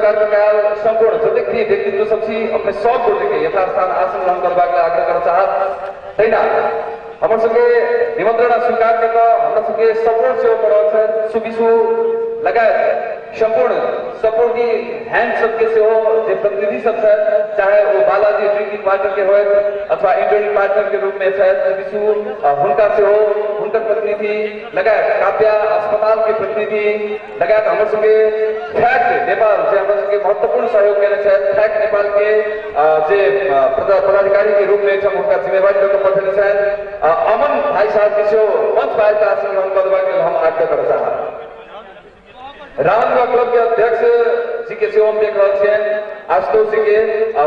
स्वीकार करके संपूर्ण जतिक भी व्यक्तित्व सबसे अपने शौक को देखे यथास्थान आसन ग्रहण करवाक आग्रह कर चाहत तैना हमर संगे निमंत्रणा स्वीकार करके हमरा संगे सपोर्ट सेवा करल सुबिसु लगायत संपूर्ण सपोर्ट की हैंड सबके से हो जो प्रतिनिधि सब है चाहे वो बालाजी ड्रिंकिंग वाटर के हो अथवा इंटरव्यू पार्टनर के रूप में शायद सुबिसु हुनका से हो हुनकर प्रतिनिधि लगायत काव्या अस्पताल के प्रतिनिधि लगायत हमर संगे फैक्ट नेपाल से हमर संगे महत्वपूर्ण सहयोग के शायद फैक्ट नेपाल के जे पदाधिकारी के रूप में हम उनका जिम्मेवारी लेकर पठन शायद अमन भाई साहब के से मंच बाहर का आसन ग्रहण करवा के हम आग्रह कर चाहते रामवा क्लब के अध्यक्ष जी के सेवा में देख रहे हैं आशुतोष जी के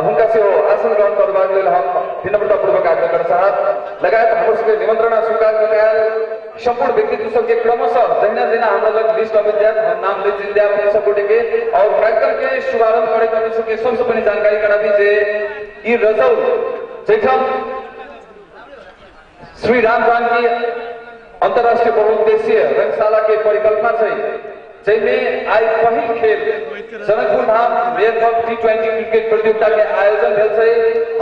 हुनका से आसन ग्रहण करवाक लेल हम विनम्रतापूर्वक आग्रह कर चाहत लगायत हमर सबके निमंत्रणा स्वीकार करके संपूर्ण व्यक्तित्व सबके क्रमशः जहिना जहिना हमरा लग लिस्ट अबे जात हम नाम ले जिंदा अपने सपोर्ट के और कार्यक्रम के शुभारंभ करे के सबके सबसे पहले जानकारी करा दी जे ई रजौल जैठम श्री राम जानकी अंतर्राष्ट्रीय बहुउद्देशीय रंगशाला के परिकल्पना छै जैमें आज पहिल खेल Janakpur Dham mayor cup T20 cricket प्रतियोगिता के आयोजन भेल छै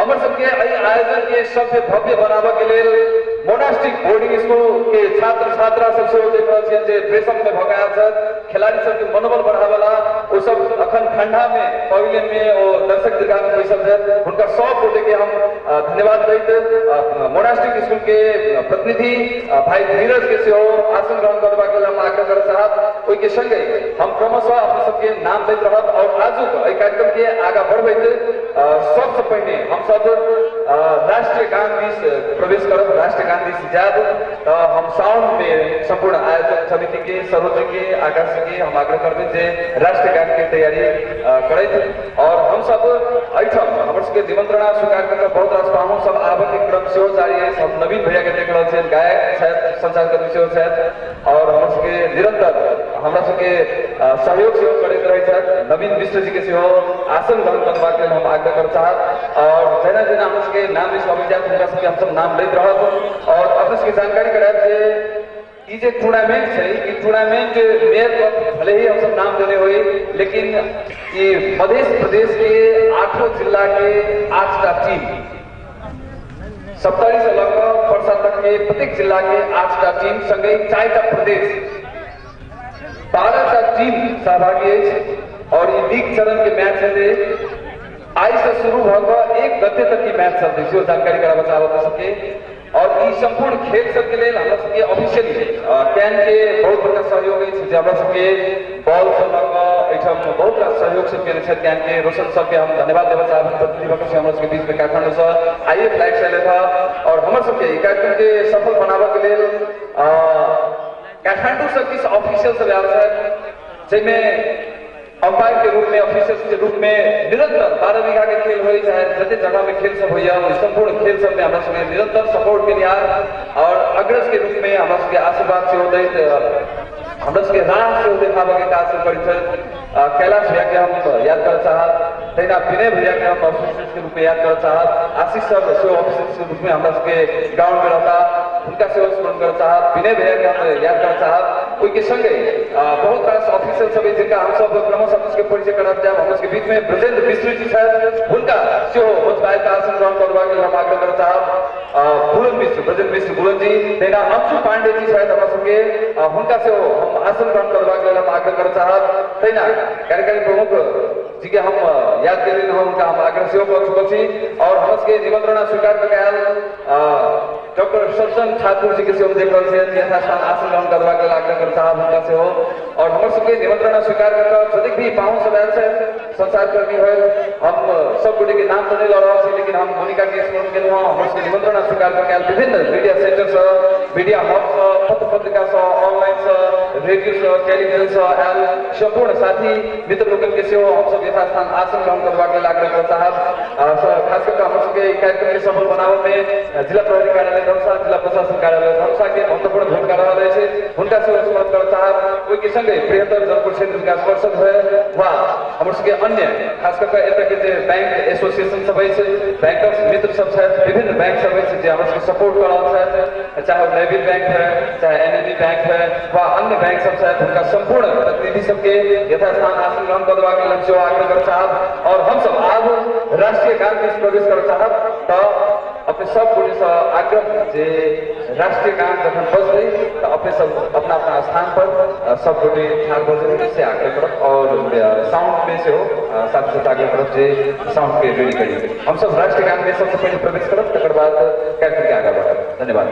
हमर सबके एहि आयोजन के सबसे भव्य बनाबे के लेल मोनास्टिक बोर्डिंग स्कूल के छात्र छात्रा सब से देख रहल छियन जे ड्रेसअप में भगायल छै खिलाड़ी सब के मनोबल बढ़ावेला ओ सब अखन ठंडा में पवेलियन में और दर्शक दीर्घा में बैसल छै उनका 100 कोटि के हम धन्यवाद दैत मोनास्टिक स्कूल के प्रतिनिधि भाई धीरज के से आसन ग्रहण करबा के हम आग्रह कर चाहत ओइ के संगे हम क्रमशः अपने सबके नाम दैत रहब और आजुक एहि कार्यक्रम के आगा बढ़बैत सबसे पहले हम सब राष्ट्रीय गान दिस प्रवेश करब राष्ट्रीय गान दिस जाब हम साउंड में संपूर्ण आयोजक समिति के सरोज के आकाश के हम आग्रह करबे जे राष्ट्रीय गान के तैयारी करैत और हम सब एठम हमर सबके निमंत्रणा स्वीकार करके बहुत रास पाहुन सब आबे के क्रम से जारी है हम नवीन भैया के देख रहल छियन गायक शायद संचार कर्मी से शायद और हमर सबके निरंतर हमरा सबके सहयोग से करैत रहै छै नवीन मिश्र जी के से आसन ग्रहण करबा के हम आग्रह कर चाहत और जेना जेना हमर सबके नाम लिस्ट अबे जात हुनका सबके हम सब नाम लैत रहब और अपने सबके जानकारी करायब जे ई जे टूर्नामेंट है ई टूर्नामेंट मेयर कप भले ही हम सब नाम देने हुए लेकिन ये मध्य प्रदेश के 8 जिला के 8टा टीम सप्ताही से लगभग वर्षा तक के प्रत्येक जिला के 8टा टीम संगे 4टा प्रदेश 12टा टीम सहभागी है और ये लीग चरण के मैच है आज से शुरू होकर 1 गते तक की मैच चलते जो जानकारी करा बचा सके और ई संपूर्ण खेल सबके लिए हमरा सबके ऑफिशियली कैन के बहुत बड़का सहयोग है जे हमरा सबके बॉल सब एठम बहुत रास सहयोग से केने छै कैन के रोशन सर के हम धन्यवाद देबा चाहब प्रतिनिधि से हमरा सबके बीच में काठमांडू से आइए फ्लाइट चले था और हमर सबके ई कार्यक्रम के सफल बनाबे के लिए काठमांडू से किस ऑफिशियल से आयल है जेमें अंपायर के रूप में ऑफिसर्स के रूप में निरंतर 12 बीघा के खेल हो चाहे जते जगह में खेल सब होइया संपूर्ण खेल सब में हमरा सबके निरंतर सपोर्ट के यार और अग्रज के रूप में हमरा सबके आशीर्वाद से होते हमरा सबके राह से देखाबे के काज करै छै कैलाश भैया के हम याद कर चाहत तैना विनय भैया के हम ऑफिसर्स के रूप में याद कर चाहत आशीष सर से ऑफिसर्स के रूप में हमरा सबके ग्राउंड में रहता उनका सेवा स्मरण कर चाहत विनय भैया के हम याद कर चाहत ओइ के संगे बहुत रास ऑफिसर सब जिनका हम सब क्रमशः सबके परिचय कराब जाब हमरा सबके बीच में ब्रजेंद्र मिश्र जी छथि हुनका सेहो मोजबाई का आसन ग्रहण करबा के हम आग्रह कर चाहब बुलंद मिश्र ब्रजेंद्र मिश्र बुलंद जी तैना अंशु पांडे जी छथि हमरा सबके हुनका सेहो हम आसन ग्रहण करबा के हम आग्रह कर चाहब तैना कार्यकारी प्रमुख जी के हम याद के लिए उनका हम आग्रह सेहो कर चुकल छी और हमरा सबके निमंत्रणा स्वीकार करके आयल डॉक्टर सज्जन ठाकुर जी के से हम देख रहे हैं यथास्थान आसन ग्रहण करवा के आग्रह कर चाहब हुनका से हो और हमर सबके निमंत्रणा स्वीकार करके जतेक भी पाहुन सब आयल छै संचार कर्मी है हम सब गोटे के नाम तो नहीं लऽ रहल छी लेकिन हम मोनिका के स्मरण केलहुँ हमर सबके निमंत्रणा स्वीकार करके आयल विभिन्न मीडिया सेंटर से मीडिया हब से पत्र पत्रिका से ऑनलाइन से रेडियो से टेलीविजन से आयल संपूर्ण साथी मित्र लोकन के सेहो हम सब यथास्थान आसन ग्रहण करवा के आग्रह कर चाहब खास करके हमर सबके कार्यक्रम के सफल बनावे में जिला प्रहरी कार्यालय धनुषा जिला प्रशासन कार्यालय धनुषा के महत्वपूर्ण भूमिका रहल छै हुनका से स्मरण कर चाहब ओइ के संगे बृहत्तर जनपुर क्षेत्र विकास परिषद है वा हमर सबके अन्य खास करके एतऽ के जे बैंक एसोसिएशन सब है बैंकर्स मित्र सब है विभिन्न बैंक सब है जे हमर सबके सपोर्ट कर रहल है, चाहे नेवी बैंक है चाहे एनएबी बैंक है वा अन्य बैंक सब है, उनका संपूर्ण प्रतिनिधि सबके यथास्थान आसन ग्रहण करबाक लेल सेहो आग्रह कर चाहब। और हम सब आज राष्ट्रीय गान में प्रवेश कर चाहब तो अपने सब बोले से आग्रह जे राष्ट्रीय गान जखन बजते तो अपने सब अपना अपना स्थान पर सब बोले ठाड़ बजे से आग्रह करब और साउंड में से हो साथ साथ आग्रह करब जे साउंड के रेडी करी। हम सब राष्ट्रीय गान में सबसे पहले प्रवेश करब तकर बाद कार्यक्रम के आगे बढ़ब। धन्यवाद।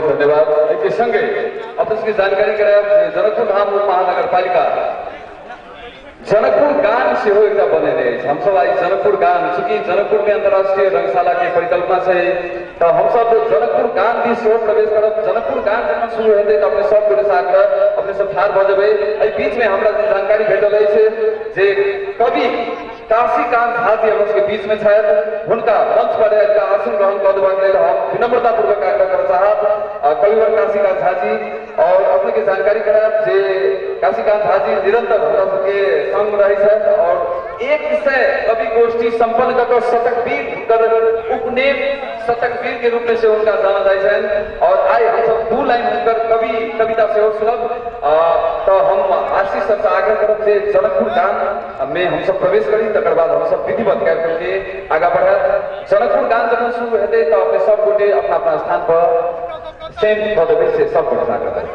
धन्यवाद। एक संगे अब इसकी जानकारी कराया जनकपुर धाम महानगर पालिका जनकपुर गान से हो एक बने हम सब आज जनकपुर गान चूंकि जनकपुर में अंतर्राष्ट्रीय रंगशाला की परिकल्पना से तो हम सब जनकपुर गान भी से प्रवेश करब। जनकपुर गान जब शुरू होते तो अपने सब पुलिस आग्रह अपने सब ठाड़ भ जेबे। बीच में हमरा जानकारी भेटल है जे कवि काशीकांत झा जी हम बीच में शायद उनका मंच पर आसन ग्रहण कर देबाक लेल हम विनम्रता पूर्वक आग्रह कर चाहब कविवर काशीकांत झा जी और अपने के जानकारी कराब जे काशीकांत झा जी निरंतर हमरा सबके संग रहे और एक विषय कवि गोष्ठी संपन्न कर शतकवीर उपनेम शतकवीर के रूप में से उनका जाना जाए और आए हम सब 2 लाइन उनकर कविता से सुनब। तो हम आशीष सबसे आग्रह करब जे जनकपुर गान में हम सब प्रवेश करी तकर बाद हम सब विधिवत कार्यक्रम के आगा बढ़ा। जनकपुर गान जब शुरू होते तो अपने सब गोटे अपना अपना स्थान पर सेम पदवी से सब गोटे आग्रह करें।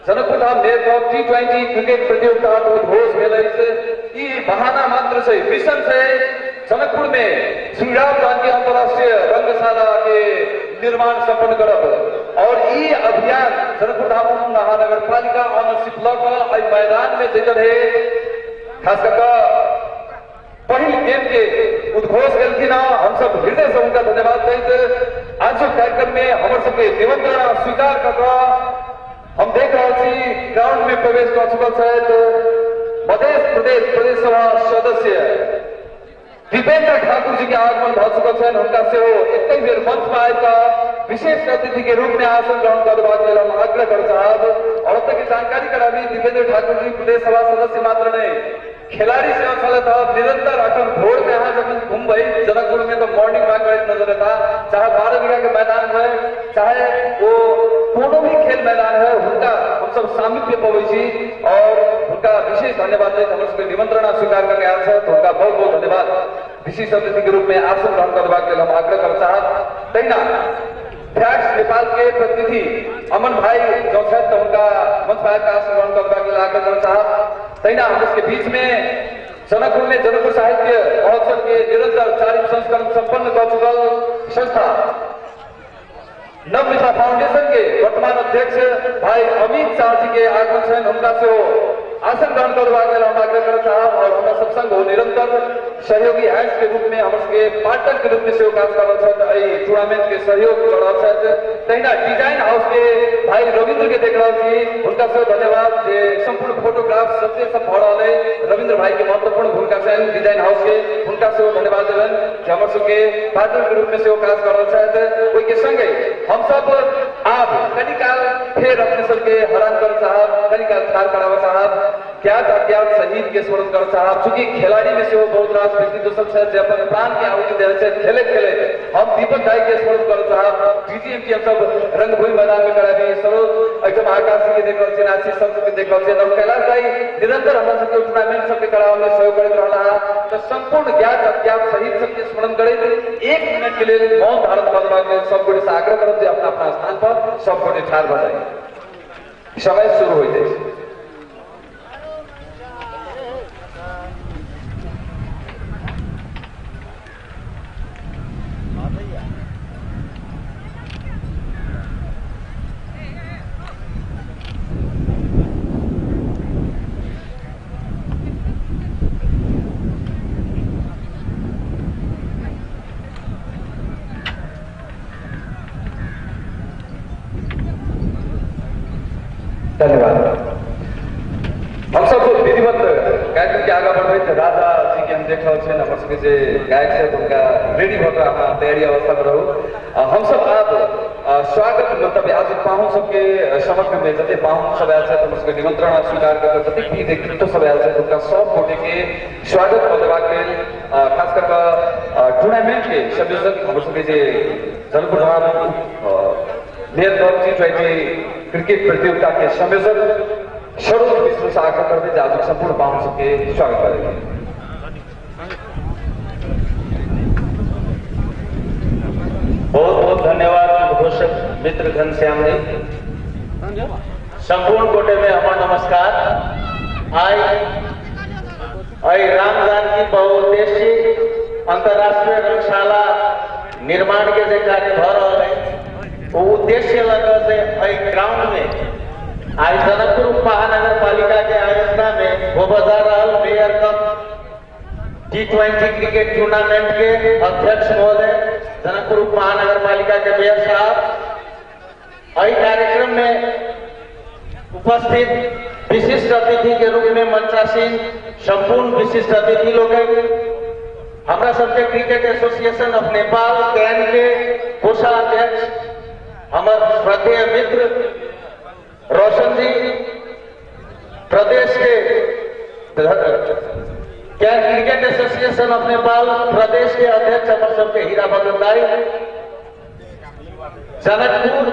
जनकपुर धाम नेतृत्व T20 क्रिकेट प्रतियोगिता उद्घोष बहाना मात्र से मिशन से जनकपुर में श्री राम जानकी अंतर्राष्ट्रीय रंगशाला के निर्माण संपन्न करब और ये अभियान जनकपुर धाम महानगर पालिका ऑनरशिप लग मैदान में जगह है खास करके पहल गेम के उद्घोष कर हम सब हृदय से उनका धन्यवाद देते। आज कार्यक्रम में हमारे सबके निमंत्रण स्वीकार कर हम देख रहे ग्राउंड में प्रवेश कर चुकल है। तो प्रदेश सभा सदस्य दीपेंद्र ठाकुर जी के आगमन भ चुकल छन्। हुनका सेहो एकै बेर मंचमा आएका विशेष अतिथि के रूप में आसन ग्रहण करबाक लेल हम आग्रह कर चाहब। और तक जानकारी कराबी, दीपेंद्र ठाकुर जी प्रदेश सभा सदस्य मात्र नहीं, खिलाड़ी सेवा चलत निरंतर अखन भोर में यहाँ जब घूमबई जनकपुर में तो मॉर्निंग वॉक करते नजर आता, चाहे 12 बीघा के मैदान है चाहे वो कोनो भी खेल मैदान है, उनका हम सब सामिप्य पबै छी और उनका विशेष धन्यवाद देते हम सबके निमंत्रणा स्वीकार करके आयल छ। तो उनका बहुत बहुत धन्यवाद। विशेष अतिथि के रूप में आसन ग्रहण करबाक लेल हम आग्रह कर चाहब। तैना फ्रैक्स नेपाल के प्रतिनिधि अमन भाई जो है तो उनका मंच पर आसन ग्रहण करबाक लेल आग्रह कर चाहब। तैना हम इसके बीच में जनकपुर में जनकपुर साहित्य महोत्सव के निरंतर 4 संस्करण संपन्न कर चुकल संस्था नवमिथा फाउंडेशन के वर्तमान अध्यक्ष भाई अमित शाह जी के आगमन छन्। हुनका से आसन ग्रहण करबाक लेल हम आग्रह कर चाहब। और हमरा सब संग निरंतर सहयोगी हैंड्स के रूप में हमर पार्टनर के रूप में सेहो काज कर रहल छथि, टूर्नामेंट के सहयोग कर रहल छथि। तहिना डिजाइन हाउस के भाई रविंद्र के देख रहल छी, हुनका सेहो धन्यवाद जे संपूर्ण फोटोग्राफ सबसे सब भ रहल है। रविंद्र भाई के महत्वपूर्ण भूमिका छनि डिजाइन हाउस के, हुनका सेहो धन्यवाद देबन कि हमर सबके पार्टनर के रूप में सेहो काज कर रहल छथि। ओहि के संगे हम सब आप कनी काल फिर अपने सबके हैरान कर चाहब, कनी काल ठाड़ करावा चाहब, ज्ञात अज्ञात शहीद के स्मरण कर चाहब। चूंकि खिलाड़ी में से वो बहुत रास व्यक्तित्व सब छथि जे अपन प्राण के आहुति दे छथि खेले खेले। हम दीपक भाई के स्मरण कर चाहब। बीजीएम की हम सब रंगभूमि मैदान में कराबी, सरोज एकदम आकाश के देख रहल छी, आशीष सब के देख रहल छी, और कैलाश भाई निरंतर हमरा सबके टूर्नामेंट सबके करावे में सहयोग करैत रहला। तो संपूर्ण ज्ञात अज्ञात शहीद सबके स्मरण करैत 1 मिनट के लिए मौन धारण करबाक लेल सब गोटे से आग्रह करब जे अपना अपना स्थान पर सब गोटे ठाड़ भ जाय। समय शुरू होइत अछि। धन्यवाद। हम सब विधिवत गायक के आगे बढ़े राजा जी के हम देख रहे हैं, हम सबके जे गायक है उनका रेडी होकर अपना तैयारी अवस्था में रहू। हम सब आप स्वागत मतलब आज पाहुन सबके समक्ष में जते पाहुन सब आयल है तो उसके निमंत्रण स्वीकार कर जते भी व्यक्तित्व सब आयल है उनका सब गोटे के स्वागत करबाक लेल खास कर टूर्नामेंट के संयोजक हम सबके जे जनकपुर मेयर T20 क्रिकेट प्रतियोगिता के संयोजक सरोज मिश्र से आग्रह करते आज संपूर्ण पाहुन सबके स्वागत करेंगे। बहुत बहुत धन्यवाद घोषक मित्र घनश्याम जी। संपूर्ण कोटे में हमारा नमस्कार। आई राम जानकी बहुउद्देशीय अंतर्राष्ट्रीय रंगशाला निर्माण के जे कार्य भ रहा है वो उद्देश्य लगा से ग्राउंड में आज जनकपुर महानगर पालिका के आयोजना में वो बाजार mayor cup T20 cricket tournament के अध्यक्ष महोदय जनकपुर महानगर पालिका के मेयर साहब, इस कार्यक्रम में उपस्थित विशिष्ट अतिथि के रूप में मंचासीन संपूर्ण विशिष्ट अतिथि लोग हमारा सबके cricket association of Nepal CAN के कोषाध्यक्ष हमारे श्रद्धेय मित्र रोशन जी, प्रदेश के CAN cricket association of Nepal प्रदेश के अध्यक्ष हमारे सबके हीरा बगलदाई, जनकपुर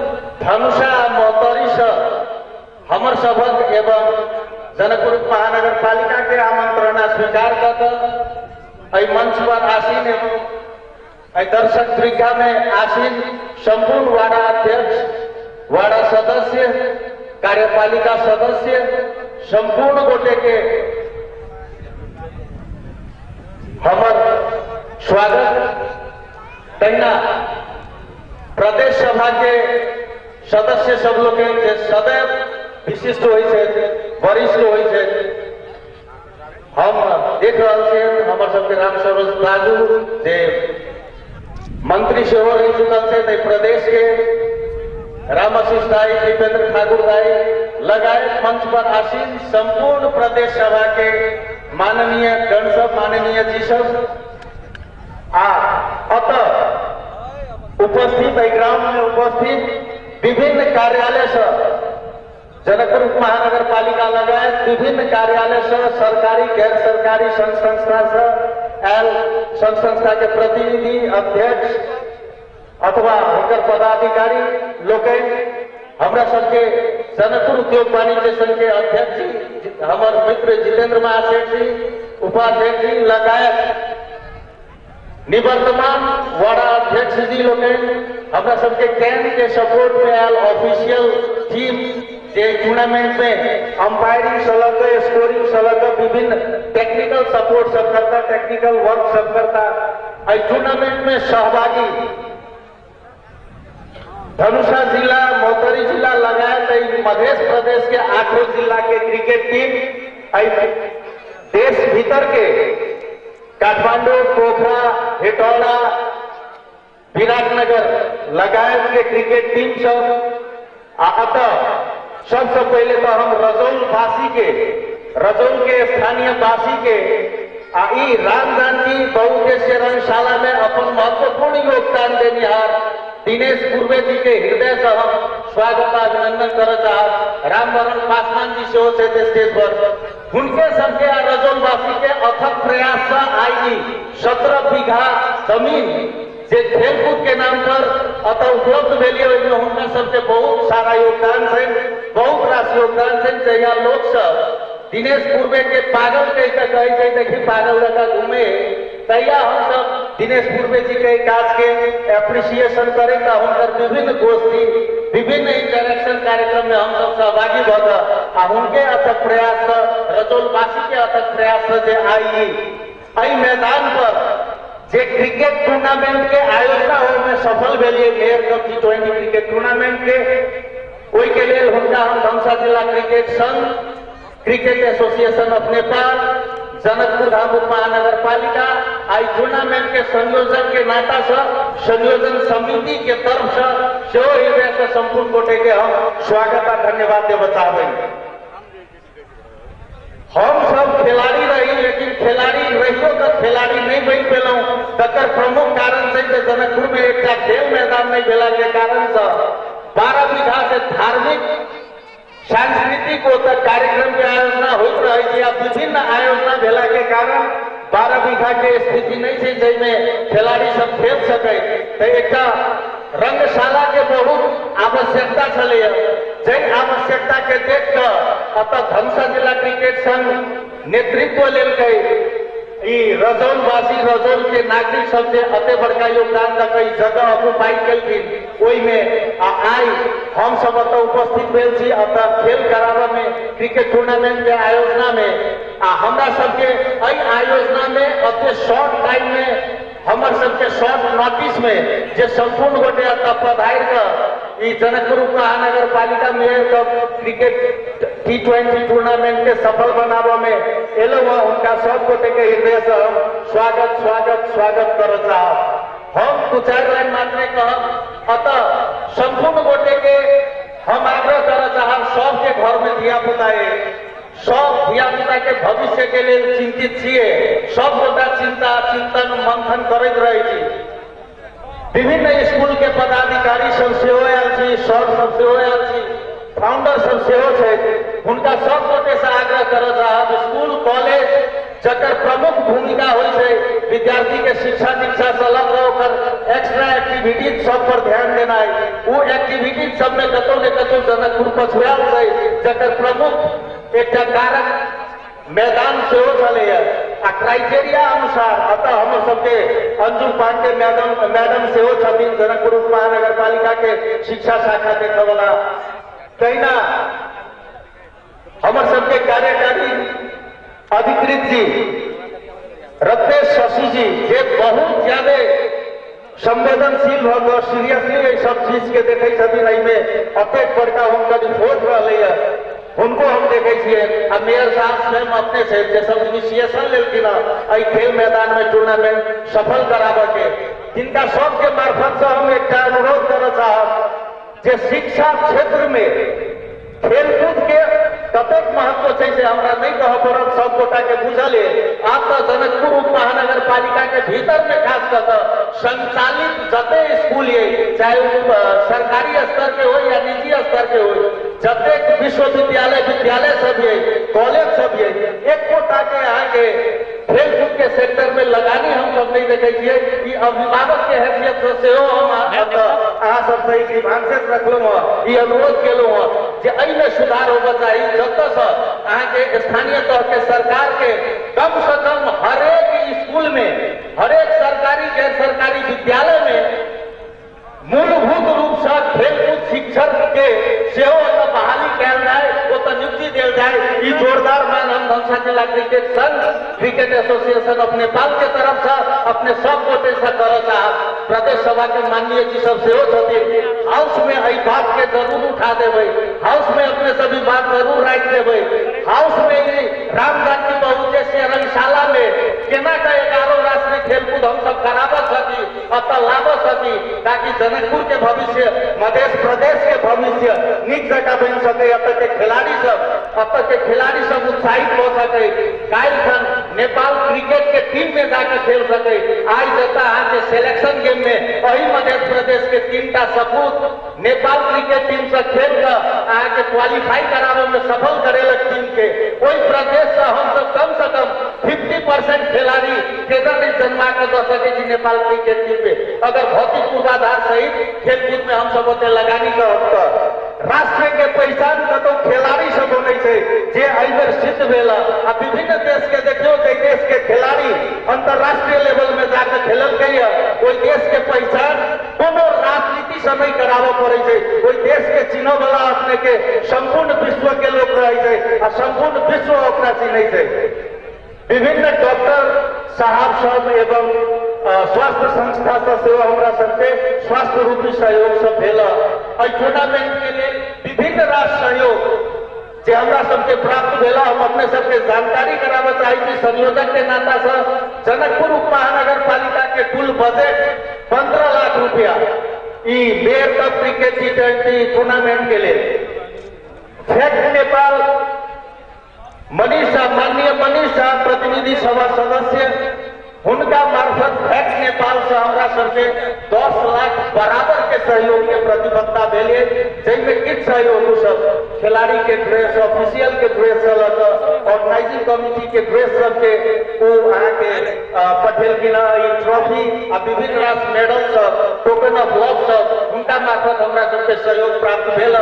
धनुषा मोहतरी हमर सभक एवं जनकपुर महानगर पालिका के आमंत्रणा स्वीकार कर मंच पर आसीन एवं दर्शक दीर्घा में आसीन संपूर्ण वार्ड अध्यक्ष, वार्ड सदस्य, कार्यपालिका सदस्य संपूर्ण गोटे के हमर स्वागत। तहिना प्रदेश सभा के सदस्य सब लोग के सदैव विशिष्ट हो वरिष्ठ हो हम देख रहे हमर सबके राम सरोज राजू जे मंत्री से हो रही चुकल है, प्रदेश के रामाशीष दाई, दीपेंद्र ठाकुर दाई लगाए मंच पर आसीन संपूर्ण प्रदेश सभा के माननीय गणसभ माननीय जी सब अतः उपस्थित ग्राउंड में उपस्थित विभिन्न कार्यालय से जनकपुर महानगर पालिका लगायत विभिन्न कार्यालय से सरकारी गैर सरकारी संघ संस्था से संघ संस्था के प्रतिनिधि अध्यक्ष अथवा उनकर पदाधिकारी लोग हमरा सबके जनकपुर उद्योग वाणिज्य संघ के अध्यक्ष हमारे मित्र जितेंद्र महाशय जी उपाध्यक्ष जी लगायत निवर्तमान वार्ड अध्यक्ष जी लोग हमरा सबके कैन के सपोर्ट में आयल ऑफिशियल टीम जे टूर्नामेंट में अंपायरिंग से लेकर स्कोरिंग से लेकर विभिन्न टेक्निकल सपोर्ट सब करता, टेक्निकल वर्क सब करता। इस टूर्नामेंट में सहभागी धनुषा जिला, मौतरी जिला लगायत मध्य प्रदेश के 8 जिला के क्रिकेट टीम, देश भीतर के काठमांडू, पोखरा, हेटौड़ा, विराटनगर लगायत के क्रिकेट टीम सब अतः सबसे पहले तो हम रजौल के स्थानीय वासी के राम जानकी बहुउद्देश्य रंगशाला में अपन महत्वपूर्ण योगदान देनिहार दिनेश पूर्वे जी के हृदय से हम स्वागत अभिनंदन कर रामवरण पासवान जी से होते स्टेज पर उनके सबके रजौलवासी के अथक प्रयास से आई 17 बीघा जमीन जे खेलकूद के नाम पर अतः उपलब्ध भेलिए उनका सबके बहुत सारा योगदान है, बहुत रास योगदान है। जहिया लोग सब दिनेश पूर्वे के पागल कहे देखी पागल लगा घूमे तैया हम सब दिनेश पूर्वे जी के काज के एप्रिसिएशन करें उनकर विभिन्न गोष्ठी विभिन्न इंटरेक्शन कार्यक्रम में हम सब सहभागी भग उनके अथक प्रयास रजौलवासी के अथक प्रयास से आई मैदान पर जे क्रिकेट टूर्नामेंट के आयोजना में सफल भेलिए mayor cup T20 cricket tournament के ओई के लिए हुनका हम धनुषा जिला क्रिकेट संघ, cricket association of Nepal, Janakpur Dham महानगर पालिका आई टूर्नामेंट के संयोजन के नाता से संयोजन समिति के तरफ से हृदय से संपूर्ण गोटे के हम स्वागत और धन्यवाद दे बतावे। हम सब खिलाड़ी रही लेकिन खिलाड़ी रहियो तो खिलाड़ी नहीं बन पेलू तकर प्रमुख कारण से जनकपुर में एक खेल मैदान नहीं भेला के कारण से 12 बीघा से धार्मिक सांस्कृतिक कार्यक्रम के आयोजना होते रही विभिन्न आयोजना भेला के कारण 12 बीघा के स्थिति नहीं थी जिसमें खिलाड़ी सब खेल सके तो एक रंगशाला के बहुत आवश्यकता चले जन आवश्यकता के देख कर अतः धनुषा जिला क्रिकेट संघ नेतृत्व ले रजौलवासी रजौल के नागरिक सबसे अति बड़का योगदान कई जगह ऑक्युपाई कल ओई में आई हम सब अतः उपस्थित भेल छी अतः खेल करावा में क्रिकेट टूर्नामेंट के आयोजना में हमरा सबके आयोजना में अति शॉर्ट टाइम में हमर सबके शॉर्ट नोटिस में जे संपूर्ण गोटे अतः पधार कर जनकपुर महानगर पालिका mayor cup cricket T20 tournament के सफल बनावा में एलो उनका सब गोटे के हृदय से हम स्वागत स्वागत स्वागत कर हम 2-4 लाइन मात्र कह अतः संपूर्ण गोटे के हम आग्रह कर सबके घर में धिया पुताए सब धिया पुता के भविष्य के लिए चिंतित छे सब गोटा चिंता चिंतन मंथन करते रहे विभिन्न स्कूल के पदाधिकारी सब सेहो आयल छी, सर सब सेहो आयल छी, फाउंडर सब सेहो छै उनका सब गोटे से आग्रह कर स्कूल कॉलेज जकर प्रमुख भूमिका हो विद्यार्थी के शिक्षा दीक्षा से अलग एक्स्ट्रा एक्टिविटीज सब पर ध्यान देना है वो एक्टिविटीज सब में कतौ ने कतौ जनकपुर पछुआल है जकर प्रमुख एक कारक मैदान से चले क्राइटेरिया अनुसार अतः हम सबके अंजुम पांडे मैडम से जनकपुर महानगर पालिका के शिक्षा शाखा देखे वाला कहीं हम सबके कार्यकारी अधिकृत जी रत्नेश शशि जी जे बहुत ज्यादा संवेदनशील होकर सीरियसली सब चीज के देखे में अत्यंत बड़का उनका रिपोर्ट रहा उनको हम देखे मेयर साहब स्वयं अपने से सब इनिशिएशन लेकिन खेल मैदान में टूर्नामेंट सफल करावे के जिनका सबके मार्फत से हम एक अनुरोध कर शिक्षा क्षेत्र में खेलकूद के कतेक महत्व छै से हमरा नहीं कह पड़त, सब गोटा के बुझल है। आप तो जनकपुर उप महानगर पालिका के भीतर में खास कर संचालित जते स्कूल है, चाहे वो सरकारी स्तर के हो या निजी स्तर के हो, जतेक विश्वविद्यालय विद्यालय सब है, कॉलेज सब है, एक गोटा के यहाँ के खेलकूद के सेक्टर में लगानी हम सब नहीं देखे छियै। ई अभिभावक के हैसियत से हम अहाँ सब सही ग्रीवांसेस रखलो हँ, ई अनुरोध केलो हँ जे एहि में सुधार होबा चाहिए। जतऽ से अहाँ के स्थानीय तौर के सरकार के कम से कम हरेक स्कूल में, हरेक सरकारी गैर सरकारी विद्यालय में मूलभूत रूप से खेलकूद शिक्षक के सेहो बहाली कल जाए, नियुक्ति दिल जाए। ये जोरदार मांग हम धनसा जिला क्रिकेट संघ, क्रिकेट एसोसिएशन ऑफ नेपाल के तरफ से अपने सब गोटे से कर चाहब। प्रदेश सभा के माननीय जी सब सेहो छथिन, हाउस में एहि बात के जरूर उठा देवे, हाउस में अपने सभी बात जरूर राख देवे। हाउस में राम जानकी बहुउद्देशीय रंगशाला में केना का 11 राष्ट्रीय खेलकूद हम सब कराब सकी, अत लाभ सकी, ताकि जनकपुर के भविष्य, मध्य प्रदेश के भविष्य नीक जगह बन सके। अब के खिलाड़ी सब उत्साहित हो सके, काल खन नेपाल क्रिकेट के टीम में जाकर खेल सके। आज जता अहाँ के सिलेक्शन गेम में वही मध्य प्रदेश के 3टा सपूत नेपाल क्रिकेट टीम से खेल कर अहाँ के क्वालिफाई करावे में सफल करेलक टीम के। कोई प्रदेश से हम सब कम से कम 50% खिलाड़ी केना नहीं जन्मा कर दे सके जी नेपाल क्रिकेट टीम में। अगर भौतिक पूर्वाधार सहित खेलकूद में हम सब ओते लगानी कर राष्ट्र के पहचान कतौ खिलाड़ी सब होने से जे एहि बेर सिद्ध भेला। आ विभिन्न देश के देखियो, देश के खिलाड़ी अंतरराष्ट्रीय लेवल में जाकर खेलल गई है। कोई देश के पहचान कोनो राजनीति से नहीं कराबे पड़े छै, कोई देश के चिन्ह वाला अपने के संपूर्ण विश्व के लोग रहे छै आ संपूर्ण विश्व ओकरा चिन्है छै। विभिन्न डॉक्टर साहब सब एवं स्वास्थ्य संस्था से हमरा सबके स्वास्थ्य रूपी सहयोग सब भेला। टूर्नामेंट के लिए विभिन्न राष्ट्र सहयोग जे हमरा सबके प्राप्त भेला, हम अपने सबके जानकारी कराबे चाही कि संयोजक के नाता से जनकपुर उप महानगर पालिका के कुल बजट 15 लाख रुपया ई mayor cup cricket T20 tournament के लिए फैक्ट नेपाल माननीय मनीष शाह प्रतिनिधि सभा सदस्य उनका मार्फत फैक्ट नेपाल से हमरा सबके 10 लाख बराबर के सहयोग के प्रतिबद्धता भेले, जिसमें किट सहयोग सब खिलाड़ी के ड्रेस, ऑफिशियल के ड्रेस ऑर्गेनाइजिंग कमिटी के ड्रेस सबके पठेल बिना ट्रॉफी आ विभिन्न राष्ट्र मेडल सब, टोकन ऑफ लव सब उनका मार्फत हमरा सबके सहयोग प्राप्त भेल।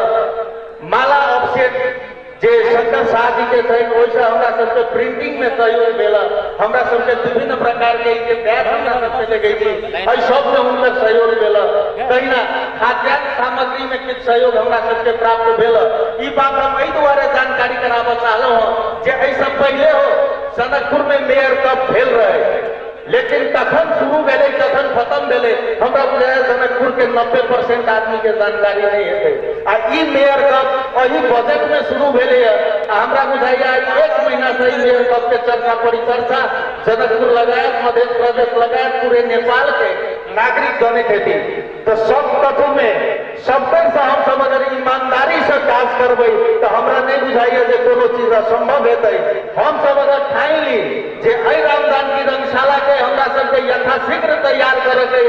माला ऑफसेट जे शंकर शाह जी के थे वैसे हमरा सबके प्रिंटिंग में सहयोग भेला। हमरा सबके विभिन्न प्रकार के बैग हमरा सबके लगे थी, एहि सब में उनका सहयोग भेला। कहीं ना खाद्यान्न सामग्री में किछ सहयोग हमरा सबके प्राप्त भेला। ई बात हम एहि दुआरे जानकारी कराबे चाहलहुं हँ जे एहि सब पहले हो जनकपुर में मेयर कप भेल रहे, लेकिन कखन शुरू भेले कखन खत्म भेले हमरा बुझाय जनकपुर के 90% आदमी के जानकारी नहीं है। आ ई मेयर कप वही बजट में शुरू भेले है। हमरा बुझाइया 1 महीना से मेयर कप के चर्चा परिचर्चा जनकपुर लगायत मध्य प्रदेश लगायत पूरे नेपाल के नागरिक गणित हेती। तो सब तत्व में सबके से हम सब अगर ईमानदारी से काज करबे तो हमरा नहीं बुझाइए जे कोनो चीज असंभव हेतै। हम सब अगर ठान ली जे एहि राम जानकी रंगशाला के हमरा सबके यथाशीघ्र तैयार करे के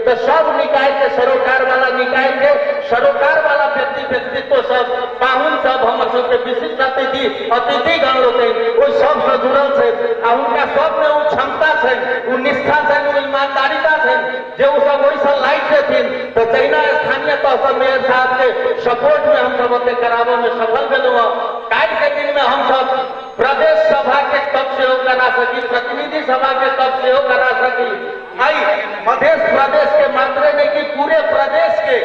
तो सब निकाय के सरोकार वाला निकाय के सरोकार वाला व्यक्तित्व सब पाहुन सब हमर सबके विशिष्ट अतिथिगण लोग ओहि सब से जुड़ल छै आ उनका सब में वो क्षमता छै, वो निष्ठा छै, वो ईमानदारिता छै जे वो सब वही से लाइट देथिन। तो जैना स्थानीय तौर पर मेयर साहब के सपोर्ट में हम सब ओते कराबे में सफल भेलहुँ। काल्हि के दिन में हम सब प्रदेश सभा के कप से करा सकी, प्रतिनिधि सभा के कप से करा सकी। मध्य प्रदेश के मात्र नहीं कि पूरे प्रदेश के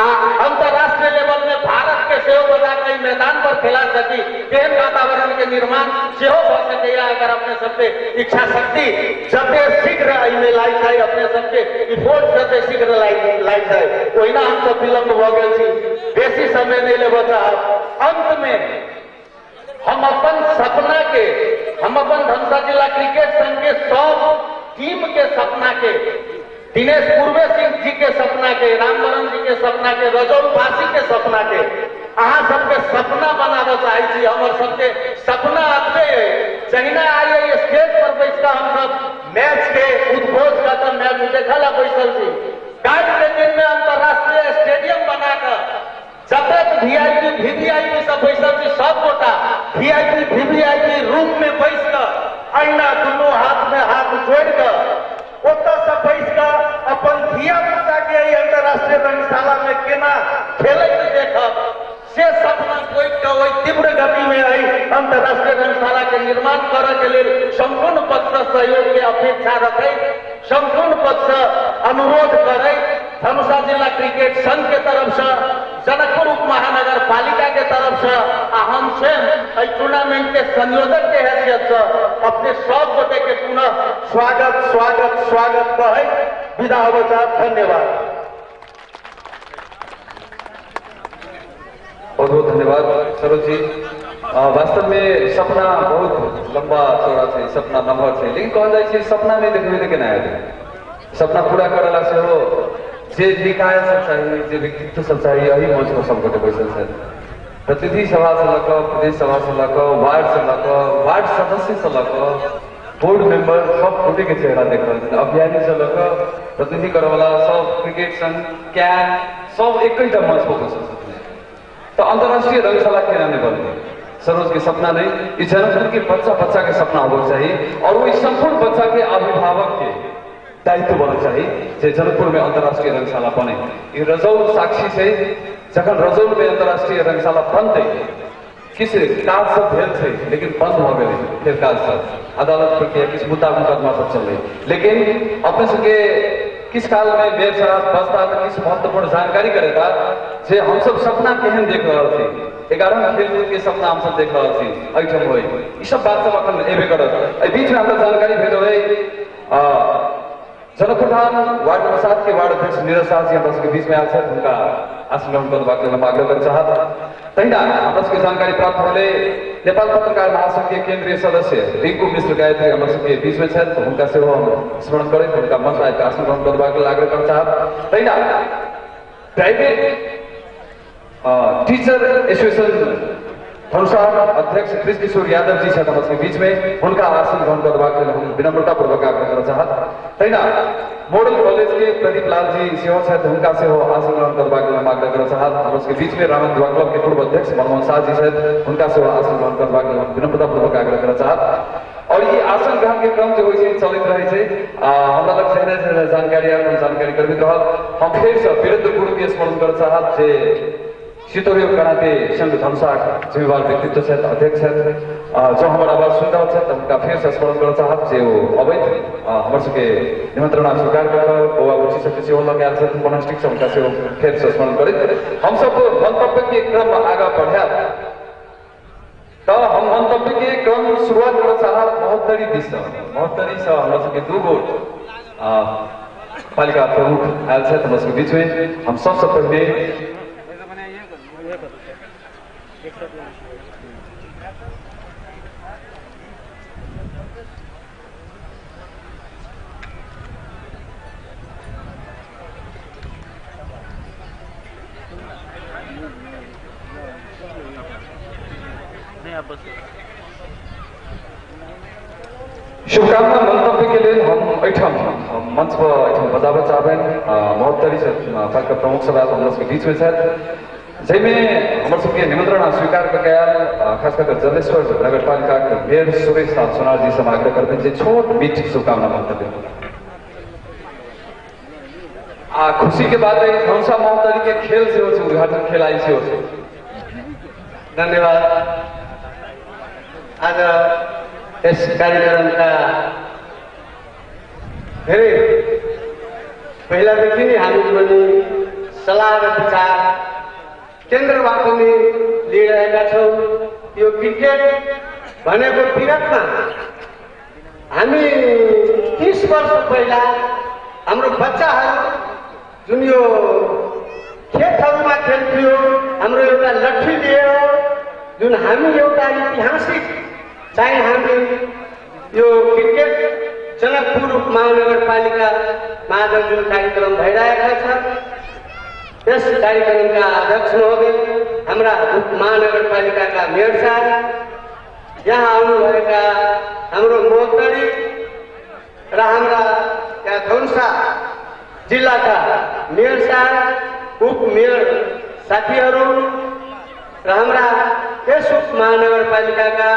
अंतर्राष्ट्रीय लेवल में भारत के सेहो बजा के मैदान पर खेला सकी, तेहन वातावरण के निर्माण सेहो हो सके। अगर अपने सबके इच्छा शक्ति जते शीघ्र में लाई जाए, अपने सबके इफोर्ट जते शीघ्र लाई जाए, ओहिना हम सब विलम्ब हो गए थी, बेसी समय नहीं लेबे चाहब। अंत में हम अपन सपना के, हम अपन धनसा जिला क्रिकेट संघ के सब टीम के सपना के, दिनेश पूर्वे सिंह जी के सपना के, रामवरण जी के सपना के, रजौल वासी के सपना के अहाँ सबके सपना बनाबे चाहे छी, हमर सबके सपना अतबे जहिना आइए स्टेज पर बैस कऽ हम सब मैच के उद्घोष कऽ कऽ मैच देखै ला बैसल छी। काल्हि के दिन में अंतरराष्ट्रीय स्टेडियम बना कऽ जतेक वीआईपी वीवीआईपी सब बैसल छी, सब गोटा वीआईपी वीवीआईपी रूम में बैस कऽ अहिना दुनू हाथ में हाथ जोड़ कऽ ओतऽ से बैस कऽ अपन धिया पुता के अंतरराष्ट्रीय रंगशाला में केना खेलैत देखब से सपना कोई के ओहि तीव्र गति में आई अंतरराष्ट्रीय रंगशाला के निर्माण करऽ के लेल संपूर्ण पक्ष से सहयोग के अपेक्षा रखे, संपूर्ण पक्ष से अनुरोध करे। धनुषा जिला क्रिकेट संघ के तरफ से, जनकपुर उप महानगर पालिका के तरफ से हम स्वयं टूर्नामेंट के संयोजक के हैसियत से अपने सब गोटे के पुनः स्वागत स्वागत स्वागत कहे विदा होबे चाहब। धन्यवाद। बहुत बहुत धन्यवाद सरोज जी। वास्तव में सपना बहुत लंबा चौड़ा है, सपना नम्हर है, लेकिन कहल जाए छै सपना नहीं देखबे केना हेतै। सपना पूरा करला से हो जे निकाय सब चाहिए, जे व्यक्तित्व सब चाहिए, यही मंच पर सब गोटे बैसल है। प्रतिनिधि सभा से लऽ कऽ, प्रदेश सभा से लऽ कऽ, वार्ड से लऽ कऽ, वार्ड सदस्य से लऽ कऽ, बोर्ड मेंबर सब गोटे के चेहरा देख रहे हैं। अभियानी से लऽ कऽ प्रतिनिधि करे वाला सब, क्रिकेट संघ, कैन सब एक ही मंच पर बैसल है। तो अंतरराष्ट्रीय रंगशाला केना नहीं बने? सरोज के सपना नहीं, इस जनकपुर के बच्चा बच्चा के सपना होना चाहिए और वो इस संपूर्ण बच्चा के अभिभावक के दायित्व बनना चाहिए जे जनकपुर में अंतरराष्ट्रीय रंगशाला बने। ये रजौल साक्षी से जखन रजौल में अंतरराष्ट्रीय रंगशाला बनते किस काज सब भेल थे, लेकिन बंद हो गए फिर काज सब अदालत प्रक्रिया किस मुद्दा मुकदमा सब चल रही, लेकिन अपने सबके किस काल में बेर शराब बसता किस महत्वपूर्ण जानकारी करेगा जे हम सब सपना केहन देख रहे थे। 11 खेलकूद के सपना हम सब देख रहे थे अठम हो, ये सब बात सब अखन एबे करत। बीच में हमरा जानकारी भेल है जनकपुर धाम वार्ड नंबर 7 के वार्ड अध्यक्ष नीरज शाह जी हमरा सबके बीच में आयल छथि, हुनका आसन ग्रहण करबाक लेल हम आग्रह करय चाहब। तहिना हमरा सबके जानकारी प्राप्त होले नेपाल पत्रकार महासंघ के केंद्रीय सदस्य रिंकू मिश्र गायत्री हमरा सबके बीच में छथि, तो हुनका सेहो हम स्मरण करैत हुनका मंच आबि आसन ग्रहण करबाक लेल आग्रह करय चाहब। तहिना प्राइवेट टीचर एसोसिएशन धनुषा अध्यक्ष कृष्ण किशोर यादव जी छथि हमरा सबके बीच में, हुनका आसन ग्रहण करबाक लेल हम विनम्रता पूर्वक आग्रह करय चाहब। तहिना मॉडल कॉलेज के प्रदीप लाल जी सेहो छथि, हुनका सेहो आसन ग्रहण करबाक लेल हम आग्रह करय चाहब। हमरा सबके बीच में रामन युवा क्लब के पूर्व अध्यक्ष मनमोहन शाह जी छथि, हुनका सेहो आसन ग्रहण करबाक लेल हम विनम्रता पूर्वक आग्रह करय चाहब। और ये आसन ग्रहण के क्रम जो होय चलित रहे छै, हमरा लग जेहन जानकारी आयल जानकारी करबैत रहब। हम फिर से वीरेंद्र गुरु के स्मरण करय चाहब जे शीतोरी कराते संघ धनुषा जिम्मेवार व्यक्तित्व छथि, अध्यक्ष छथि, जो हमारा आवाज सुन रहा छथि उनका फिर से स्मरण करय चाहब जे ओ अवैध हमर सबके निमंत्रण स्वीकार कर बौआ बुच्ची सबके सेहो लग आयल छथि मोनास्टिक से, उनका सेहो फिर से स्मरण करैत हम सब मंतव्य के क्रम आगा बढ़ायब। तो हम मंतव्य के क्रम शुरुआत करय चाहब महोत्तरी दिस से। महोत्तरी से हमरा सबके 2 गोट पालिका प्रमुख आयल छथि हमरा सबके बीच में। हम सबसे पहले शुभकामना मंतव्य के लिए हम ऐठम मंच पर बजाबे चाहबे महोत्तरी से पालिका प्रमुख सब हमरा सबके बीच में छथि, जैमें हमर सबके निमंत्रण स्वीकार करके आयल खास कर जलेश्वर नगर पालिका के मेयर सुरेश सोनार जी से आग्रह करते हैं छोट मीठ शुभकामना मंतव्य। खुशी के बात है धनुषा महोत्तरी के खेल से हो उद्घाटन खेल आई से हो। धन्यवाद। आज इस कार्यक्रम का धेरै पहिलादेखि नै हामी पनि सल्लाह र विचार केन्द्रबाट नै लिइरहेका छौँ। यो क्रिकेट भनेको विगतमा हामी 30 वर्ष पहिला हाम्रो बच्चाहरू जुन यो खेतहरूमा खेल्थ्यो, हाम्रो एउटा लट्ठी लिएर जुन हामी एउटा ऐतिहासिक चाहे हामी यो क्रिकेट जनकपुर महानगरपालिकामा जुन कार्यक्रम भइरहेका छ यस कार्यक्रमका अध्यक्ष महोदय, हाम्रा महानगरपालिकाका मेयर साहब, यहाँ आउनुभएका हाम्रो महोत्तरी र हाम्रा यहाँ धनुषा जिल्लाका मेयर साहब, उप मेयर साथीहरू र हाम्रा यस उप महानगरपालिकाका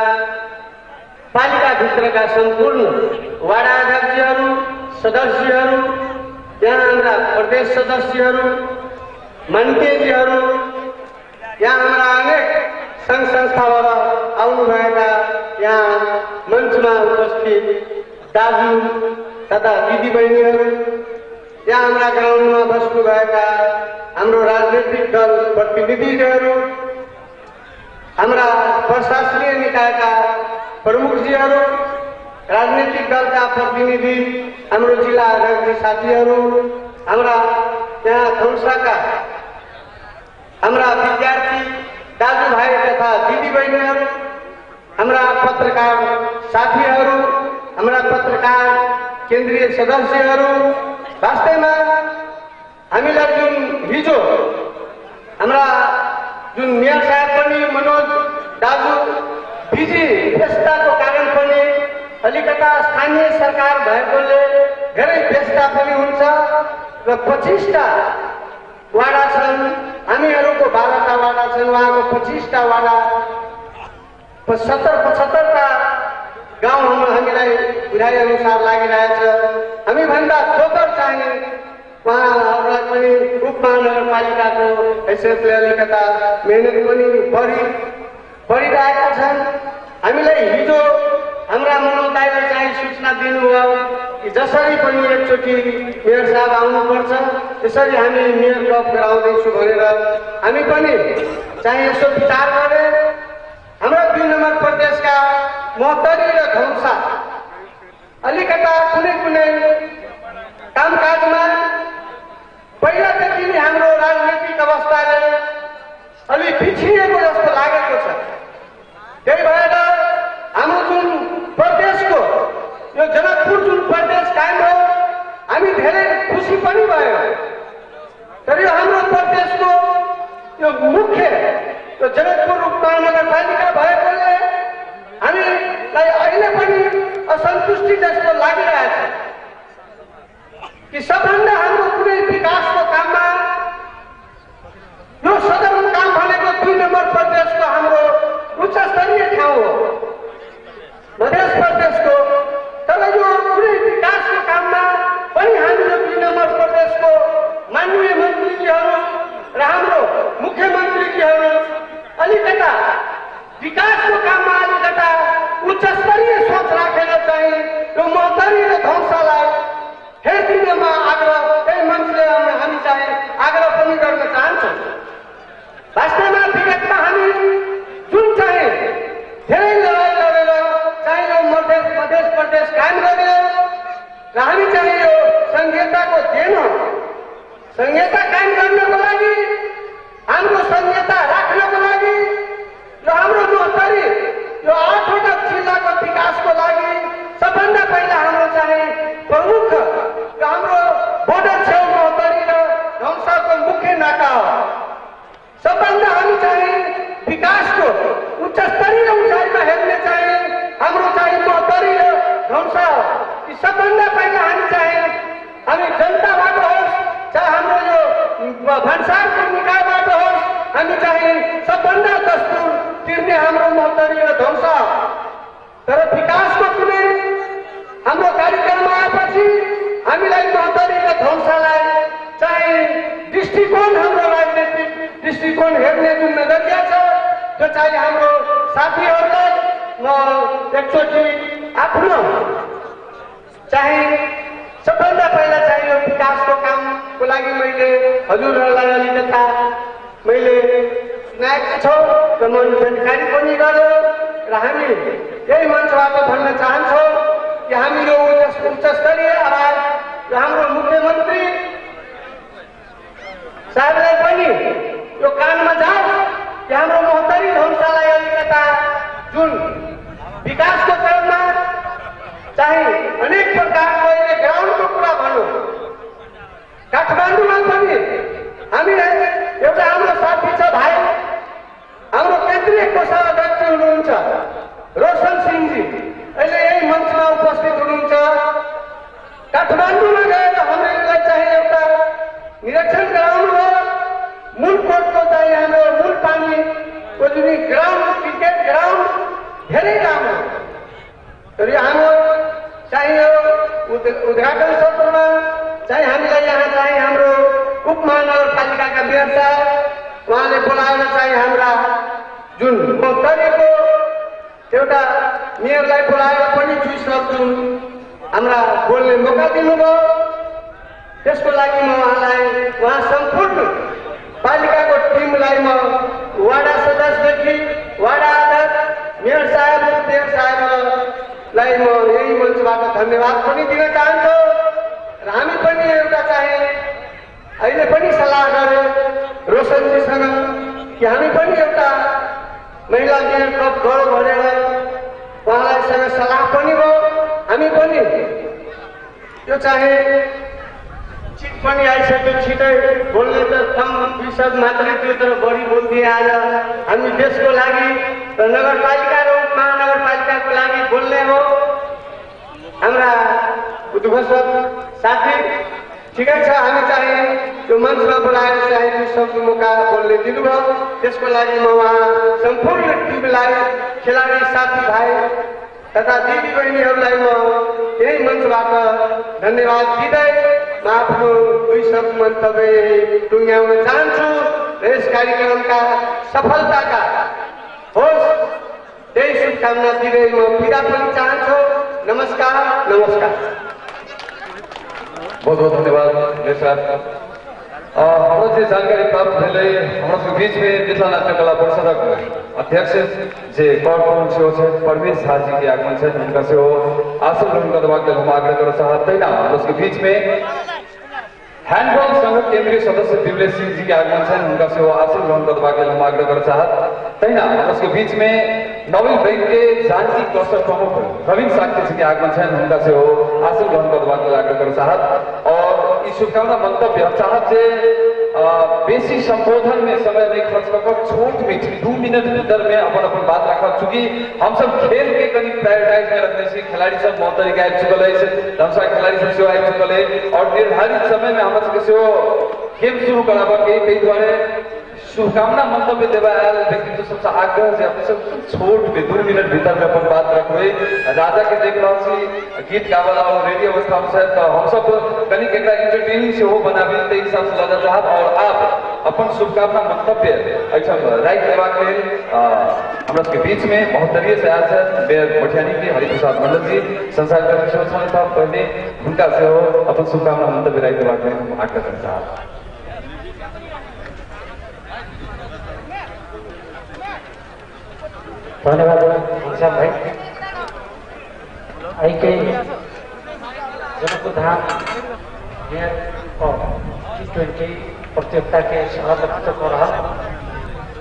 पालिकाभित्रका सम्पूर्ण वडा अध्यक्षहरू, सदस्यहरू, यहाँ हाम्रा प्रदेश सदस्यहरू, मन्त्रीजीहरू, यहाँ हाम्रा अनेक सङ्घ संस्थाबाट आउनुभएका यहाँ मञ्चमा उपस्थित दाजु तथा दिदीबहिनीहरू, यहाँ हाम्रा ग्राउन्डमा बस्नुभएका हाम्रो राजनैतिक दल प्रतिनिधिहरू, हाम्रा प्रशासकीय निकायका प्रमुखजीहरू, राजनीतिक दलका प्रतिनिधि, हाम्रो जिल्ला अध्यक्ष साथीहरू, हाम्रा यहाँ धनुषाका हाम्रा विद्यार्थी दाजुभाइ तथा दिदीबहिनीहरू, हाम्रा पत्रकार साथीहरू, हाम्रा पत्रकार केन्द्रीय सदस्यहरू, वास्तवमा हामीलाई जुन हिजो हाम्रा जुन मेयर साहब पनि मनोज दाजु बिजी व्यस्तताको कारण पनि अलिकता स्थानीय सरकार भएकोले धेरै व्यस्तता पनि हुन्छ र 25टा वाडा छन्, हामीहरूको 12टा वाडा छन्, उहाँको 25टा वाडा 75टा गाउँ हामीलाई बुझाइअनुसार लागिरहेछ। हामीभन्दा थोकर चाहिँ उहाँहरूलाई पनि उप महानगरपालिकाको हैसियतले अलिकता मेहनत पनि बढिरहेका छन्। हामीलाई हिजो हाम्रा मनोज दाइले चाहिँ सूचना दिनुभयो कि जसरी पनि एकचोटि मेयर साहब आउनुपर्छ, त्यसरी हामी मेयर कप गराउँदैछु भनेर हामी पनि चाहिँ यसो विचार गरे। हाम्रा 2 नम्बर प्रदेशका महोत्तरी र धनुषा अलिकता कुनै कामकाजमा पहिलादेखि नै हाम्रो राजनैतिक अवस्थाले अलि पिछडिएको जस्तो लागेको छ। त्यही भएर हाम्रो जुन प्रदेशको यो जनकपुर जुन प्रदेश कायम हो, हामी धेरै खुसी पनि भयो। तर यो हाम्रो प्रदेशको यो मुख्य यो जनकपुर उपमहानगरपालिका भएकोले हामीलाई अहिले पनि असन्तुष्टि जस्तो लागिरहेछ कि सबभन्दा हाम्रो कुनै विकासको काममा यो सदरमुकाम भनेको 2 नम्बर प्रदेशको हाम्रो उच्च स्तरीय ठाउँ हो, मध्य प्रदेशको। तर यो कुनै विकासको काममा पनि हामीले 2 नम्बर प्रदेशको माननीय मन्त्रीजीहरू र हाम्रो मुख्यमन्त्रीजीहरू अलिकता विकासको काममा अलिकता उच्च स्तरीय सोच राखेर चाहिँ यो महोत्तरी र धनुषालाई हेरिदिनमा आग्रह त्यही मञ्चले हामी चाहिँ आग्रह पनि गर्न चाहन्छौँ। वास्तवमा विगतमा हामी जुन चाहिँ धेरै लडाइँ लडेर चाहिँ यो मध्य प्रदेश कायम गर्यो र हामी चाहिँ यो संहिताको देन हो। संहिता कायम गर्नको लागि, हाम्रो संहिता राख्नको लागि र हाम्रो महोत्तरी यो 8वटा जिल्लाको विकासको लागि सबभन्दा पहिला हाम्रो चाहिँ प्रमुख हाम्रो बोर्डर छेउ महोत्तरी र धनुषाको मुख्य नाका हो। सबभन्दा हामी चाहिँ विकासको उच्च स्तरीय उचाइमा हेर्ने चाहिँ हाम्रो चाहिँ महोत्तरी र धनुषा हो। सबभन्दा पहिला हामी जनताबाट होस्, चाहे हाम्रो यो भन्सारको निकायबाट होस्, हामी चाहिँ सबभन्दा दस्तुर तिर्ने हाम्रो महोत्तरी र धनुषा। तर विकासको कुनै हाम्रो कार्यक्रम आएपछि हामीलाई महोत्तरी र धनुषालाई चाहिँ दृष्टिकोण, हाम्रो राजनैतिक दृष्टिकोण हेर्ने जुन नजरिया छ, त्यो चाहिँ हाम्रो साथीहरूलाई म एकचोटि आफ्नो चाहिँ सबभन्दा पहिला चाहिँ यो विकासको कामको लागि मैले हजुरहरूलाई अलिकता मैले सुनाएका छौँ र म जानकारी पनि गर्यो र हामी यही मञ्चबाट भन्न चाहन्छौँ कि हामी यो उच्च स्तरीय आवाज र हाम्रो मुख्यमन्त्री साहबलाई पनि यो कानमा जाओस् कि हाम्रो महोत्तरी धनुषालाई अलिकता जुन विकासको क्रममा चाहिँ अनेक प्रकारको ग्राउन्डको कुरा भनौँ, काठमाडौँमा पनि हामी उद्घाटन सत्रमा चाहिँ हामीलाई यहाँ चाहिँ हाम्रो उपमहानगरपालिकाका मेयर साहब उहाँले बोलाएर चाहिँ हाम्रा जुन मोहतरीको एउटा मेयरलाई बोलाएर पनि जुन हाम्रा बोल्ने मौका दिनुभयो। त्यसको लागि म उहाँ सम्पूर्ण पालिकाको टिमलाई म वाडा सदस्यदेखि वाडा अध्यक्ष मेयर साहबलाई म यही मञ्चबाट धन्यवाद पनि दिन चाहन्छु। र हामी पनि एउटा चाहिँ अहिले पनि सल्लाह गरे रोशनजीसँग कि हामी पनि एउटा महिला मेयर क्लब गरौँ भनेर उहाँलाई सल्लाह पनि भयो। हामी पनि यो चाहिँ चिट पनि आइसक्यो, छिटै बोल्ने त कम विषय मात्रै थियो तर बढी बोल्थे। आज हामी देशको लागि र नगरपालिका र उपमहानगरपालिकाको लागि बोल्ने हो। हाम्रा उद्घोषक साथी ठिकै छ, हामी चाहिँ त्यो मञ्चमा बोलाएर चाहिँ विश्वको मौका बोल्ने दिनुभयो। त्यसको लागि म उहाँ सम्पूर्ण टिमलाई खेलाडी साथीभाइ तथा दिदी बहिनीहरूलाई म यही मञ्चबाट धन्यवाद दिँदै म आफ्नो 2 शब्द मन्तव्य टुङ्ग्याउन चाहन्छु र यस कार्यक्रमका सफलताका होस् त्यही शुभकामना दिँदै म बिदा पनि चाहन्छु। नमस्कार नमस्कार। बहुत बहुत धन्यवाद मेयर साहब। हमारा से जानकारी प्राप्त भेले हमारा बीच में मिथिला नाट्य कला परिषदक अध्यक्ष जे कॉर्पोरेट से होছে परवेश झा जी के आगमन से उनका से हो आसन ग्रहण करवाक हम आग्रह कर चाहते ना। उसके बीच में हैंडबॉल संघ केंद्रीय सदस्य दिवलेश सिंह जी के आगमन से उनका से हो आसन ग्रहण करवाक हम आग्रह कर चाहते ना। उसके बीच में नवीन बैंक के झांसी क्लस्टर प्रमुख रविंद्र साक्य जी के आगमन से उनका से हो आसन ग्रहण करवाक आग्रह कर चाहत। और इस शुभकामना मंतव्य चाहत से बेसी संबोधन में समय नहीं खर्च कर छोट मीठी 2 मिनट भीतर में अपन बात रखा। चूंकि हम सब खेल के कहीं प्रायोरिटाइज में रखने से खिलाड़ी सब बहुत तरीके आ चुकल है, हमसा खिलाड़ी सब सेवा आ चुकल है और निर्धारित समय में हमारे से खेल शुरू करावा के कई द्वारे शुभकामना मंतव्य देवा आयल व्यक्ति तो सबसे आग्रह से अपने सब छोट में 2 मिनट भीतर में अपन बात रखवे। राजा के देख रहा सी गीत गावला और रेडियो अवस्था में शायद हम सब कहीं एक एंटरटेनिंग से हो बनाबी ते हिसाब से लगा चाहत और आप अपन शुभकामना मंतव्य अच्छा राइट देवा के हमरा के बीच में महोदय से आज है मेयर मठियानी जी हरिप्रसाद मंडल जी संसार का विषय था पहले उनका से हो अपन शुभकामना मंतव्य राइट देवा के हम आग्रह करते हैं। धन्यवाद घनश्याम भाई। ऐके जनकपुर धाम मेयर और T20 प्रतियोगिता के सभापतित्व कर रहा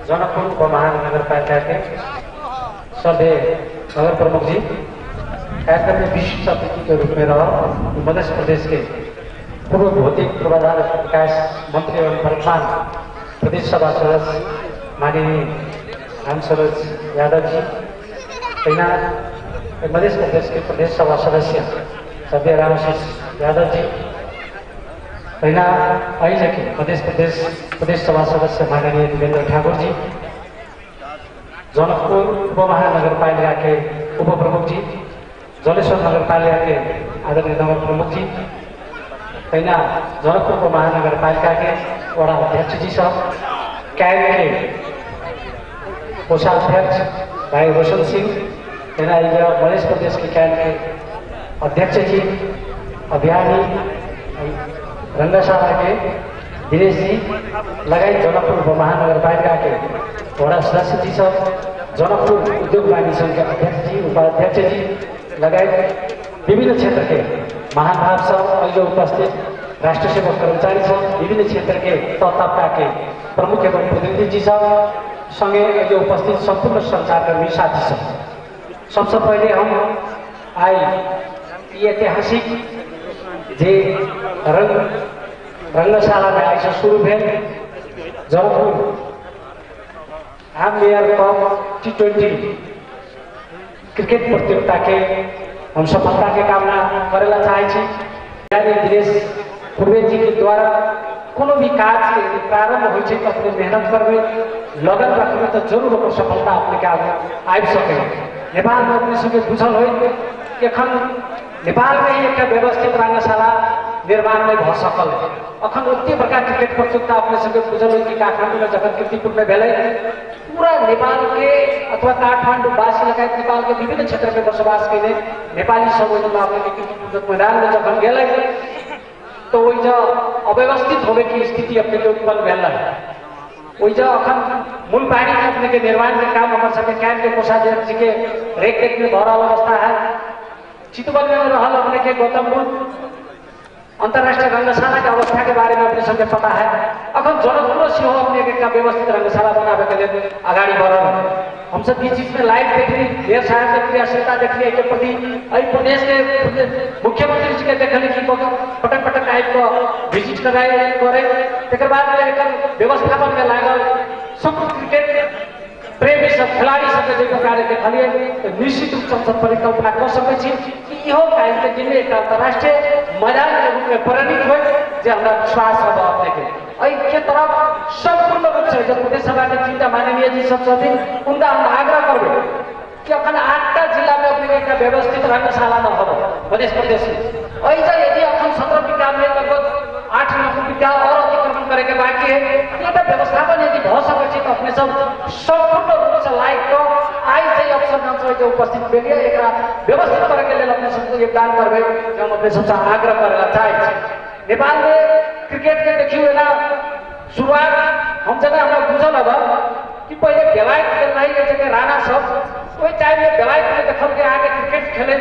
जनकपुर उपमहानगर पालिका के सभ्य नगर प्रमुख जी कार्यक्रम में विशिष्ट अतिथि के रूप में रहा मध्य प्रदेश के पूर्व भौतिक पूर्वाधार विकास मंत्री एवं वर्तमान प्रदेश सभा सदस्य माननीय रामसरोज यादव जी, मध्य प्रदेश के प्रदेश सभा सदस्य सभ्य रामशीष यादव जी, अहिले के मध्य प्रदेश प्रदेश सभा सदस्य माननीय देवेंद्र ठाकुर जी, जनकपुर उपमहानगरपालिका के उप प्रमुख जी, जलेश्वर नगरपालिका के आदरणीय नगर प्रमुख जी, जनकपुर उपमहानगरपालिका के वडा अध्यक्ष जी सब, कैग के कोषाध्यक्ष भाई रोशन सिंह, मध्य प्रदेश के कैग के अध्यक्ष जी अभियानी रंगशाला के दिनेश जी लगायत जनकपुर उपमहानगरपालिका के वडा सदस्य जी सब, जनकपुर उद्योग वाणिज्य संघ के अध्यक्ष जी उपाध्यक्ष जी लगायत विभिन्न क्षेत्र के महानुभाव सब, अहिले उपस्थित राष्ट्र सेवक कर्मचारी सब, विभिन्न क्षेत्र के तबका के प्रमुख एवं प्रतिनिधि जी सब संगे अहिले उपस्थित संपूर्ण संचारकर्मी साथी सब। सबसे पहले हम आई ऐतिहासिक जे रंगशाला में आज शुरू भेल जनकपुर आम मेयर कप T20 क्रिकेट प्रतियोगिता के हम सफलता के कामना करेला चाहे छी। दिनेश पूर्वे जी के द्वारा कोनो भी कार्य के प्रारंभ हो तो अपने मेहनत करबे लगन रखबे तो जरूर ओकर सफलता अपने के आगे आबि सके। नेपाल में अपने सबके बुझल हो एखन नेपालमै एउटा व्यवस्थित रङ्गशाला निर्माण नै भ सकल अखन उति बड़का क्रिकेट प्रतियोगिता अपने सबके बुझल कि काठमाडौँ में जखन कीर्तिपुर में भेलै पूरा नेपाल के अथवा काठमाडौँ वासी लगायत नेपाल के विभिन्न क्षेत्र में बसोबास कैले नेपाली सब अपने कीर्तिपुर मैदान में जखन गेलै तो वही अव्यवस्थित होने की स्थिति अपने के उत्पन्न भेल वही अखन मूल पानी के अपने के निर्माण के काम हमारे सबके कैंप के कोषाध्यक्ष जी के रेख देख में भरल अवस्था है। चितवन में रहल अपने के गौतम बुद्ध अंतर्राष्ट्रीय रंगशाला के अवस्था के बारे में अपने सबके पता है। अखन जनकपुर से अपने का व्यवस्थित रंगशाला बनाने के लिए आगाड़ी बढ़ल हम सब बीच में लाइव देखली ढेर सारा के क्रियाशीलता देखली के प्रति प्रदेश के मुख्यमंत्री जी के देखली कि पटक पटक टाइप को विजिट कराए करे तक बाद व्यवस्थापन में लागल सब क्रिकेट प्रेमी सब खिलाड़ी सबके जो प्रकार देखलिए निश्चित रूप से परिकल्पना कर सकै छी कि इहो काल के दिन एक अंतर्राष्ट्रीय मैदान के रूप में परिणित हो जे हमरा विश्वास है अपने के एहि के तरफ संपूर्ण रूप से जब प्रदेश सभा के चिंता माननीय जी सब छथिन उनका हम आग्रह करबे कि अखन 8टा जिला में अपने एक व्यवस्थित रंगशाला न हो प्रदेश में यदि अखन 17 बीघा में लगभग 8 बीघा और अतिक्रमण करे के बाकी है ये व्यवस्थापन यदि भ सके तो अपने सब संपूर्ण रूप से लायक को आज से अवसर मंच जो उपस्थित भेलिए एक व्यवस्थित करे के लिए अपने सबको योगदान करबे हम अपने सबसे आग्रह करना चाहे नेपाल में क्रिकेट के देखियो ना शुरुआत हम जना हमरा बुझल अब कि पहले बेलायत खेल रही है जगह राणा सब कोई टाइम में बेलायत में देखल के आगे क्रिकेट खेले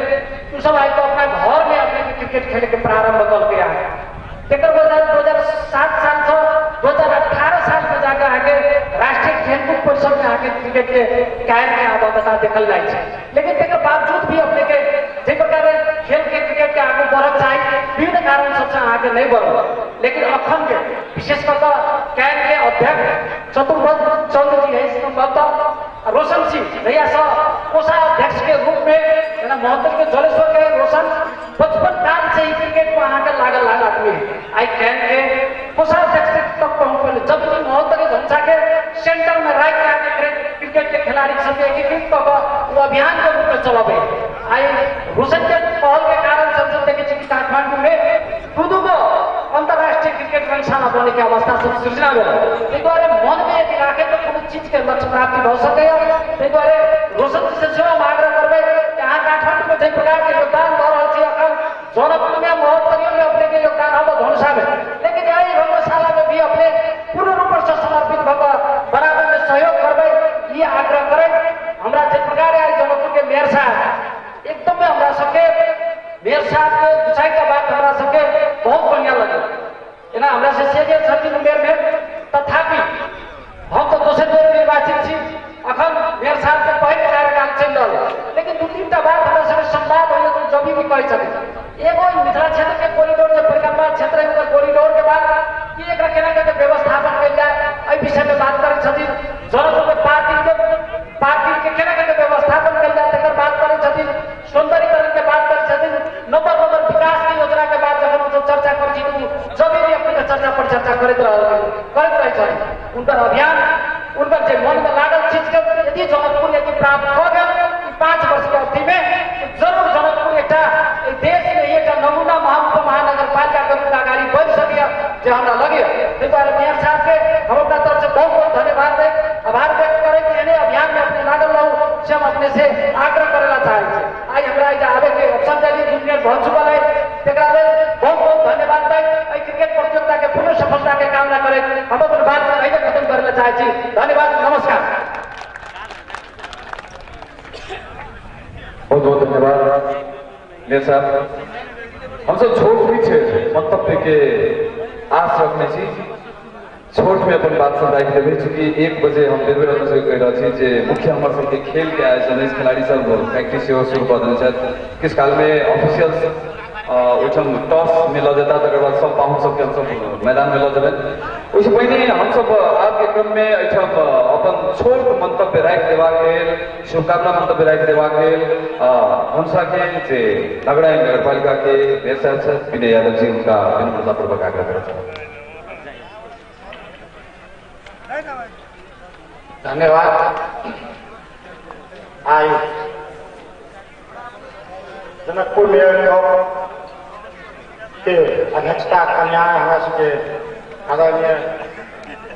तो सब आज तो अपना घर में अपने क्रिकेट खेले के प्रारंभ कर के आए तेकर बाद 2007 साल से 2018 साल में जाकर आगे राष्ट्रीय खेलकूद परिषद में आगे क्रिकेट के कायम के आबद्धता देखल जाए है। लेकिन तेकर बावजूद भी अपने के जे प्रकार खेल के क्रिकेट के आगे बढ़ चाहिए विभिन्न कारण सबसे आगे नहीं बढ़ लेकिन अखन के विशेषकर कैंप के अध्यक्ष चतुर्भुज चंद्र जी है संभवतः रोशन सिंह भैया कोषाध्यक्ष के रूप में महोत्तर के जलेश्वर के रोशन 55 साल से ही क्रिकेट में आगे लागल आदमी आई कैंप के कोषाध्यक्ष तक पहुंच जब भी महोत्तर के धनसा के सेंटर में राइट आगे क्रिकेट के खिलाड़ी सब एकीकृत वो अभियान के रूप में चलावे आई रोशन के पहल के कारण संसद देखे कि काठमांडू में खुदको अंतर्राष्ट्रीय क्रिकेट रंगशाला बनने की अवस्था से सृजना द्वारा मन में यदि राखे तो कुछ चीज के लक्ष्य प्राप्ति हो सके रोशन से सेवा आग्रह करबे यहाँ काठमांडू में जिस प्रकार के योगदान कर रहा जनकपुर में महोत्तरी में अपने के योगदान हम धनुषा में लेकिन यही रंगशाला में भी अपने पूर्ण रूप से समर्पित होकर बराबर में सहयोग करबे ये आग्रह करे हमरा जिस प्रकार आज जनकपुर के मेयर साहब एकदम हमरा सबके मेयर साहब के दूसरी का बात हमरा सबके बहुत बढ़िया लगे ना हमरा से सीधे छथिन मेयर में तथापि हम तो दूसरे बेर निर्वाचित छी अखन मेयर साहब के पहले कार्यकाल चल रहा लेकिन 2-3टा बात हमरा सबके संवाद हो तो जब भी कह सके एगो मिथिला क्षेत्र के कॉरिडोर जो परिक्रमा क्षेत्र है कॉरिडोर के बाद कि एक केना के व्यवस्थापन कल जाए एहि विषय में बात करे छथिन जनकपुर में पार्किंग के केना के व्यवस्थापन कल जाए तकर बात करे छथिन सौंदर्यीकरण के बात करे छथिन नंबर विकास की योजना के बाद जब हम चर्चा कर जब भी अपने चर्चा पर चर्चा करते रहे उनका अभियान उनका जो मन में लागल चीज के यदि जनकपुर यदि प्राप्त हो गए 5 वर्ष के अवधि में जरूर जनकपुर एक देश में एक नमूना महानगर पालिका के रूप में आगे बढ़ सके जो हमारा लगे मेयर साहब के हम अपना तरफ से बहुत बहुत धन्यवाद दे आभार व्यक्त करें कि इन्हें अभियान में अपने लागल रहूँ से हम अपने से आग्रह करेला चाहे आज हमारा आवे के अवसर दिली 2 मिनट बहुत चुकल है बहुत बहुत धन्यवाद दे क्रिकेट प्रतियोगिता के पूर्ण सफलता के कामना करें हम अपन बात खत्म करेला चाहे धन्यवाद नमस्कार। बहुत बहुत धन्यवाद मेयर साहब हम सब छोट पीछे मंतव्य के आस रखने छी छोट में अपन बात सब राखि देवे चूँकि 1 बजे हम बेर बेर कह रहा जे मुख्य हमारे सबके खेल के आयोजन खिलाड़ी सब प्रैक्टिस शुरू कर देने किस काल में ऑफिशियल्स ओठम टॉस में ल देता तक बाद सब पाहुन सबके हम सब मैदान में ल देवे उससे पहले हम सब आज के क्रम में एठम अपन छोट मंतव्य राखि देवा के शुभकामना मंतव्य राखि देवा के हमसा के जे नगड़ा नगरपालिका के मेयर साहब विनय यादव जी उनका विनम्रतापूर्वक आग्रह करते धन्यवाद। आज जनकपुर मेयर के अध्यक्षता कन्या हमारा सबके आदरणीय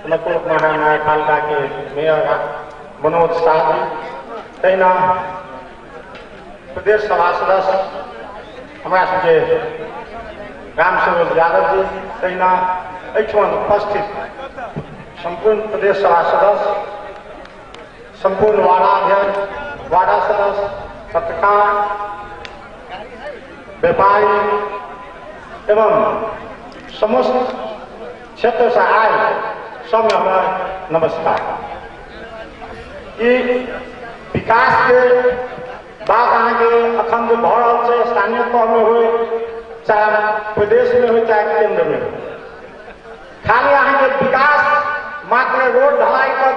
जनकपुर महानगरपालिका के मेयर मनोज शाह जी, तैना प्रदेश सभा सदस्य हमारा सबके राम स्वरूप यादव जी, तैना उपस्थित संपूर्ण प्रदेश सभा सदस्य, संपूर्ण वार्डा अध्यक्ष, वार्डा सदस्य, पत्रकार, व्यापारी एवं समस्त क्षेत्र से आए सब में हमारा नमस्कार। ये विकास के बात आगे अखन जो भर रहा है स्थानीय तौर में हो, चाहे प्रदेश में हो चाहे केंद्र में हो, खाली अहाँ के विकास मात्र रोड ढलाई कर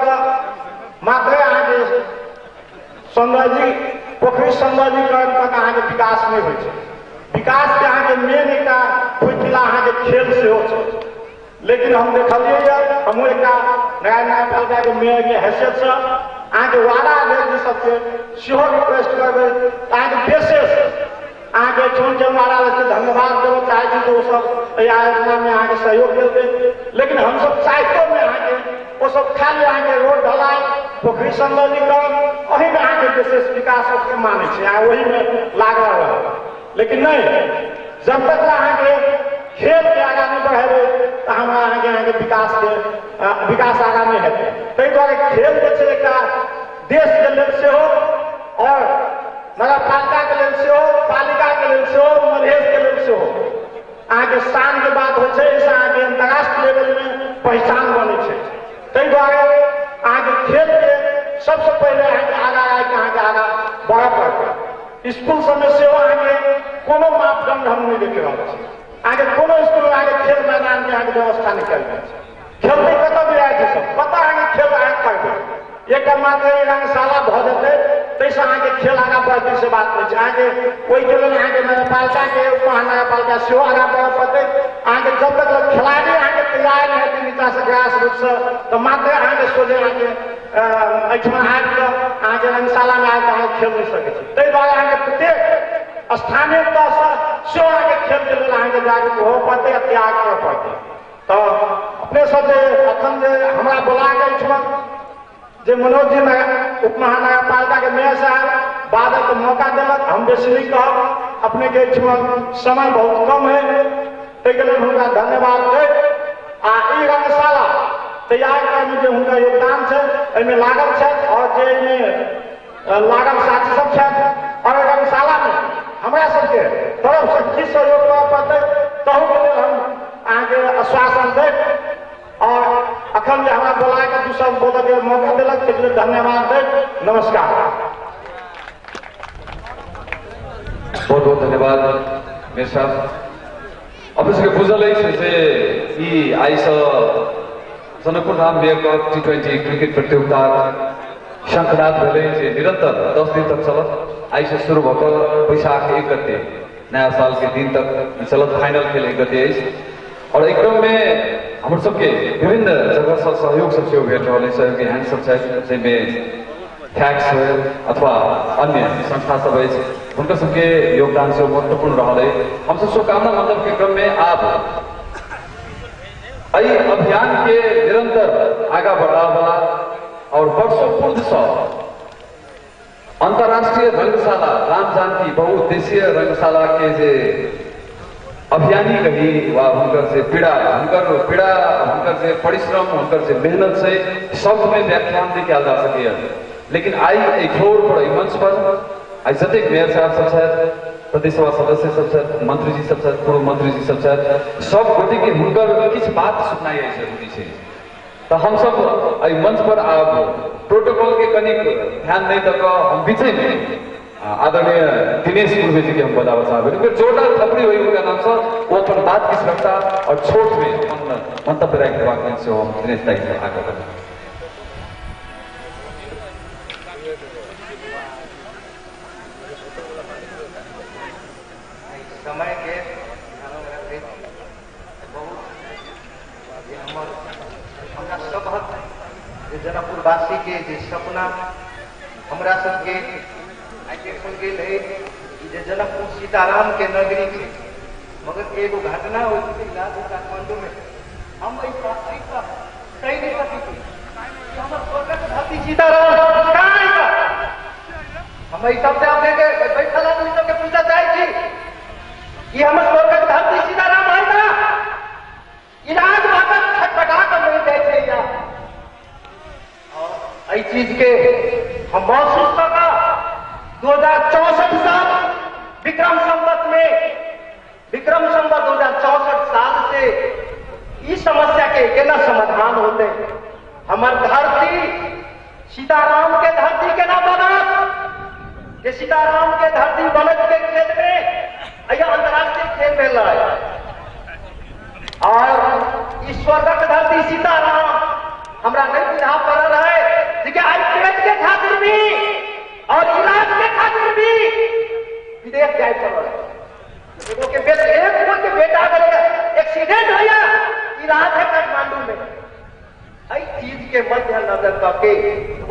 मात्र अहाँ के सौंदर्य पोखरी सौंदर्यीकरण तक अहाँ के विकास नहीं हो। विकास के अहाँ के मेन एक होइला अहाँ के खेल से हो। लेकिन हम देखलिए हम एक नया पालिका के मेयर के हैसियत से अहाँ के वार्डा अध्यक्ष सबके सेहो रिक्वेस्ट करबे अहाँ के विशेष अहाँ के वार्डा अध्यक्ष धन्यवाद देना चाहे तो सब योजना में अहाँ के सहयोग देते। लेकिन हम सब साहित्यों में अहाँ के वो सब खाली अहाँ के रोड ढलाई पोखरी सौंदर्यीकरण वही में अहाँ के विशेष विकास माने वही में लागल रह। लेकिन नहीं, जब तक अहाँ के खेल के आगा नहीं बढ़ेबे तो हमारा अहाँ के विकास आगा नहीं है। ताहि दुआरे खेल के देश के लेल से हो और नगरपालिका के लेल से हो, पालिका के लेल से हो, मधेश के लेल से हो, अहाँ के शान के बात हो अहाँ के अंतर्राष्ट्रीय लेवल में पहचान बने। ताहि दुआरे अहाँ के खेल के सबसे पहले अहाँ के आगा आगा बढ़ा पड़ता। स्कूल सब में सेहो अहाँ के कोनो मापदंड हम नहीं देख रहा है। आगे कोनो स्कूल में आगे खेल मैदान के आगे व्यवस्था नहीं कल जाए। खेलते कतौ भी आए सब पता आगे खेल आगे करबे एक मात्र रंगशाला भ जेते तैसे आगे खेल आगा बढ़ते से बात नहीं। आगे वही के लिए आगे नगरपालिका के महानगरपालिका सेहो आगा बढ़ पड़ते। आगे जब तक खिलाड़ी आगे तैयार है नीचा से ग्रास रूट से तो मात्र आगे सोचे आगे आगे रंगशाला में आगे खेल नहीं सके। ताहि दुआरे आगे प्रत्येक स्थानीय तौर से आगे खेल के लिए आगे जागरूक हो पड़ते, त्याग कर पड़ते। तो अपने सब अखन हमारा बोला गए जो मनोज जी उप महानगरपालिका के मेयर साहब बाद तो मौका दिलक, हम बेसी नहीं कहब, अपने के समय बहुत कम है, ताहि लिए हुनका धन्यवाद दे। आ ई रंगशाला तैयार करने जो हुनका योगदान है एहिमे लागल है और जे लागल साथी सब है। और रंगशाला में हमारा सबके तरफ से की सहयोग कर पड़ते तहु के लिए हम आगे आश्वासन दे। और अखन जो हमारा बोला के दूसरा बोलने के मौका दिलक के लिए धन्यवाद दे। नमस्कार। बहुत बहुत धन्यवाद मेयर साहब। अपने सबके बुझल है आई Janakpur Dham mayor cup T20 cricket प्रतियोगिता शंखनाद भेले निरंतर 10 दिन तक चलत। आई से शुरू होकर बैशाख 1 गते नया साल के दिन तक चलत। फाइनल खेल 1 गते। और एक क्रम में हम सबके विभिन्न जगह से सहयोग सब भेट रहा है। सहयोगी हैंड सब में टैक्स अथवा अन्य संस्था सब उनका सबके योगदान से महत्वपूर्ण रहा है। हम सब शुभकामना मतलब के क्रम में आप अभियान के निरंतर आगा बढ़ा वाला और वर्षों पूर्व से अंतर्राष्ट्रीय रंगशाला राम जानकी बहुउद्देशीय रंगशाला के जे अभियानी कही वा हुनकर से पीड़ा हुनकर से परिश्रम हुनकर से मेहनत से शब्द में व्याख्यान नहीं किया जा सके। लेकिन आई एक ठोर पर मंच पर आई जतेक मेयर साहब सब प्रदेश सभा सदस्य सब मंत्री जी सब पूर्व मंत्री जी सब गोटे के हुनकर किछ बात सुनाई जरूरी है। तो हम सब मंच पर आप प्रोटोकॉल के कनिक ध्यान नहीं तक हम बीचे में आदरणीय दिनेश पूर्वे जी के हम बतावा साहब फिर जोरदार थपड़ी हुई उनका नाम से वो अपन बात की सुरक्षा और छोट में मंतव्य रखने से हम दिनेश दाई से आगे बढ़े। समय के जनकपुरवासी के सपना हमरा सबके सुन गेल है जे जनकपुर सीताराम के नगरी के मगर एगो घटना हो काठमांडू में हम कई नहीं पति धरती सीताराम हम सबसे अपने के बैठल आदमी सबके पूछा चाहे छी कि हम स्वर्गक धरती सीताराम है ना इलाज बात खटखटा कर मिल जाए या और इस चीज के हम महसूस करा 2064 साल विक्रम संवत में 2064 साल से इस समस्या के केना समाधान होते हमार धरती सीताराम के धरती के ना बना जे सीताराम के धरती बनत के खेत में अया अंतरराष्ट्रीय खेल में लड़ाई और ईश्वर धरती सीताराम हमरा नहीं बुझा पड़ रहा है कि आज पेट के खातिर भी और इलाज के खातिर भी विदेश जाए पड़ रहा है के बेटा एक कोई के बेटा अगर एक्सीडेंट हो या इलाज है काठमांडू में आई चीज के मध्य नजर करके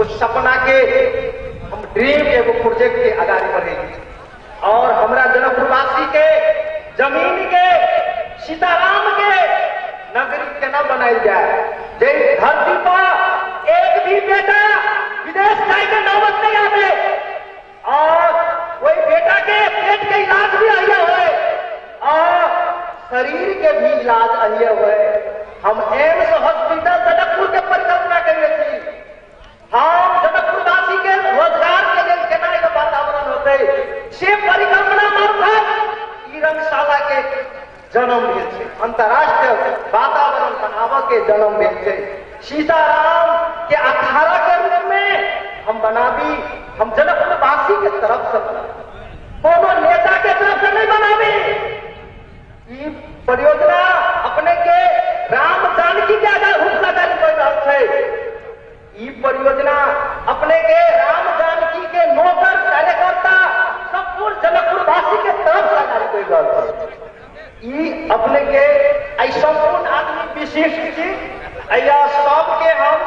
उस सपना के हम ड्रीम एगो प्रोजेक्ट के आगाड़ी बढ़ेगी और हमरा जनकपुरवासी के जमीन के सीताराम के नगरी केना बनाई जाए जे धरती पर एक भी बेटा विदेश जाए के नौबत नहीं आवे और वही बेटा के पेट के इलाज भी आइए हुए और शरीर के भी इलाज आइए हुए हम एम्स हॉस्पिटल जनकपुर के परिकल्पना करिए थी हम जनकपुरवासी के रोजगार के लिए केना एक वातावरण होते से परिकल्पना मार्फत ई रंगशाला के जन्म मिल छे अंतरराष्ट्रीय वातावरण बनाव के जन्म मिल छे सीताराम के अखाड़ा के रूप में हम बनाबी हम जनकपुरवासी के तरफ से कोनो नेता के तरफ से नहीं बनाबी ई परियोजना अपने के राम जानकी के आधार हुक्का जारी कर रहा है ई परियोजना अपने के राम जानकी के नौकर कार्यकर्ता संपूर्ण जनकपुरवासी के तरफ से जारी कर रहा है ई अपने के आई संपूर्ण आदमी विशिष्ट छी अया सबके हम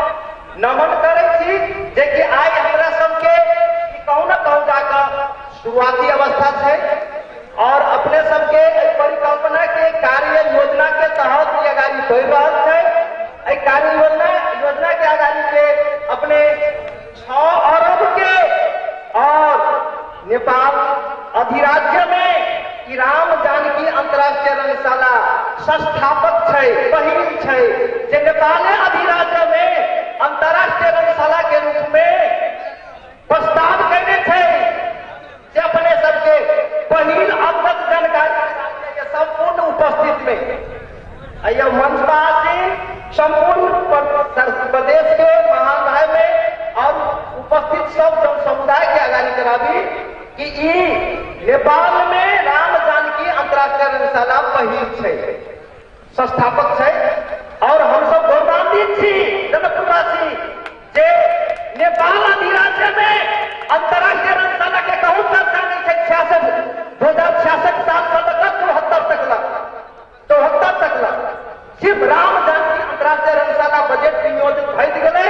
नमन करे छी जे कि आई हमरा सबके कहूँ न कहूँ जाकर शुरुआती अवस्था है और अपने सबके परिकल्पना के कार्य योजना के तहत ये आगाड़ी बढ़ रहा है कार्य योजना के आगाड़ी के अपने 6 अरब के और नेपाल अधिराज्य में राम जानकी अंतरराष्ट्रीय रंगशाला संस्थापक है पहिल है जे नेपाल अधिराज्य में अंतरराष्ट्रीय रंगशाला के रूप में प्रस्ताव करने थे से अपने सबके पहिल अवगत जानकारी के संपूर्ण उपस्थित में अय मंचवासी संपूर्ण प्रदेश के महानगर में और उपस्थित सब जन समुदाय के आगाड़ी कराबी कि नेपाल में राम जानकी अंतरराष्ट्रीय रंगशाला पहिल है संस्थापक है और हम सब गौरवान्वित छी जनकपुरवासी जे नेपाल अधिराज्य में अंतरराष्ट्रीय रंगशाला के कहूँ चर्चा नहीं है 2066 साल से लेकर 74 तक सिर्फ राम जानकी अंतरराष्ट्रीय रंगशाला बजट नियोजित भइल गए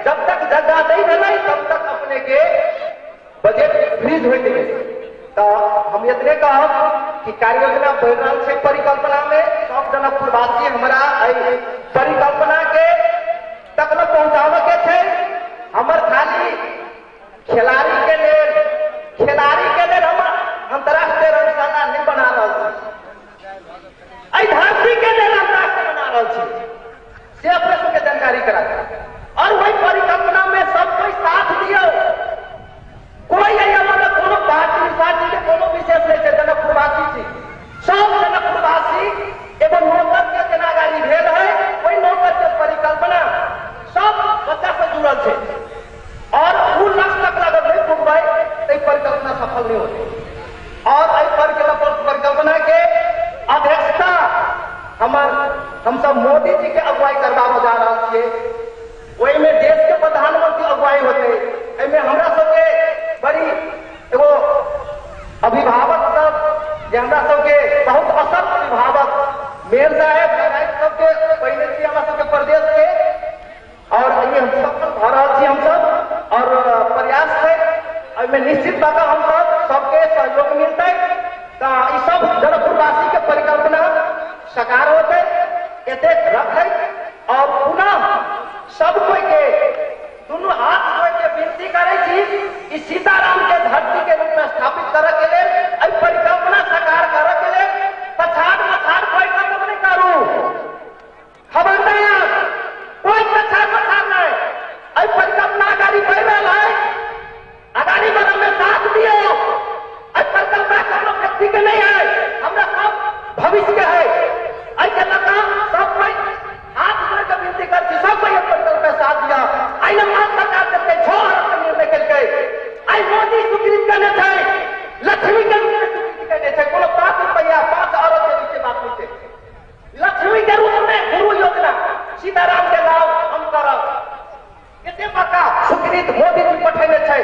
जब तक जगह नहीं मिले तब तक अपने के बजट फ्रीज हो गए तो हम इतने कहब कि कार्य योजना बढ़ रहा है परिकल्पना में सब जनकपुरवासी हमारा परिकल्पना के तक में पहुंचावे के थे हमर खाली खिलाड़ी के लिए हम अंतरराष्ट्रीय रंगशाला नहीं बना रहा धरती के लिए अंतरराष्ट्रीय बना रहा से अपने सबके जानकारी करा और वही परिकल्पना में सब कोई साथ दिया कोई हमारा कोनो पार्टी के कोनो विशेष नहीं है जनकपुरवासी थी सब जनकपुरवासी एवं नौकर के जनागारी भेल है वही नौकर के परिकल्पना सब बच्चा से जुड़ल है और वो लक्ष्य तक लगल नहीं पुगबे तो परिकल्पना सफल नहीं होती और परिकल्पना के अध्यक्षता हम सब मोदी जी के अगुवाई करवा जा रहा छे वही में देश के प्रधानमंत्री अगुवाई होते हमरा सबके बड़ी एगो अभिभावक सब हमरा सबके बहुत असल अभिभावक मेल साहेब सबके पहले थी हमरा सबके प्रदेश के और हम सफल भर रहा हम सब और प्रयास है निश्चित बात हम सब सबके सहयोग मिलते तो ई सब जनकपुरवासी के परिकल्पना साकार होते एते रखे और पुनः सब कोई के दोनों हाथ जोड़ के विनती करे छी कि सीताराम के धरती के रूप में स्थापित करे के लिए आई परिकल्पना साकार करे के लिए पछाड़ मछाड़ कोई कदम नहीं करू खबरदार कोई पछाड़ मछाड़ नहीं आई परिकल्पना आगाड़ी बढ़ रहा है आगाड़ी बढ़ने में साथ दियो आई परिकल्पना कोनो व्यक्ति के नहीं है हमरा सब भविष्य के है आई के लगा सब कोई हाथ जोड़ के विनती करती सब कोई परिकल्पना साथ दिया आई नमाज सरकार देते छोड़ निर्णय करके आई मोदी स्वीकृत करने थे लक्ष्मी के रूप में स्वीकृत करने थे कोनो 5 रुपया 5 अरब के नीचे बात नहीं थे लक्ष्मी के रूप में गुरु योजना सीताराम के लाभ हम करब कितने बका स्वीकृत मोदी जी पठेने थे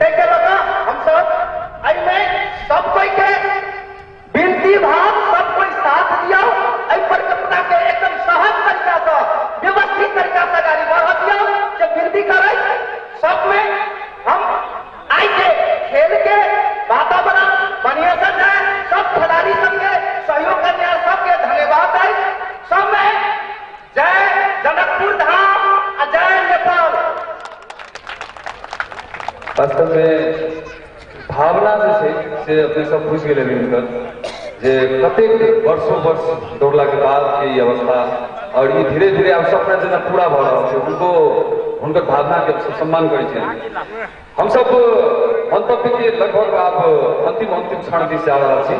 तेके लगा हम सब आई में सब कोई के विनती भाव सब कोई साथ दिया आई परिकल्पना के एकदम सहज तरीका से व्यवस्थित तरीका से गाड़ी बढ़ा दिया जब विनती करे सब में हम आई के खेल के वातावरण बढ़िया से जाए सब खिलाड़ी सबके सहयोग करने वाले सबके धन्यवाद है सब में जय जनकपुर धाम और जय नेपाल। वास्तव में भावना से अपने सब खुश गए मिलकर जे कतेक वर्षों वर्ष दौड़ला के बाद के ये अवस्था और ये धीरे धीरे आप सपना जना पूरा भ रहा है उनको उनकर भावना के सम्मान करे हम सब मंतव्य के लगभग आप अंतिम क्षण दिस आ रहा छी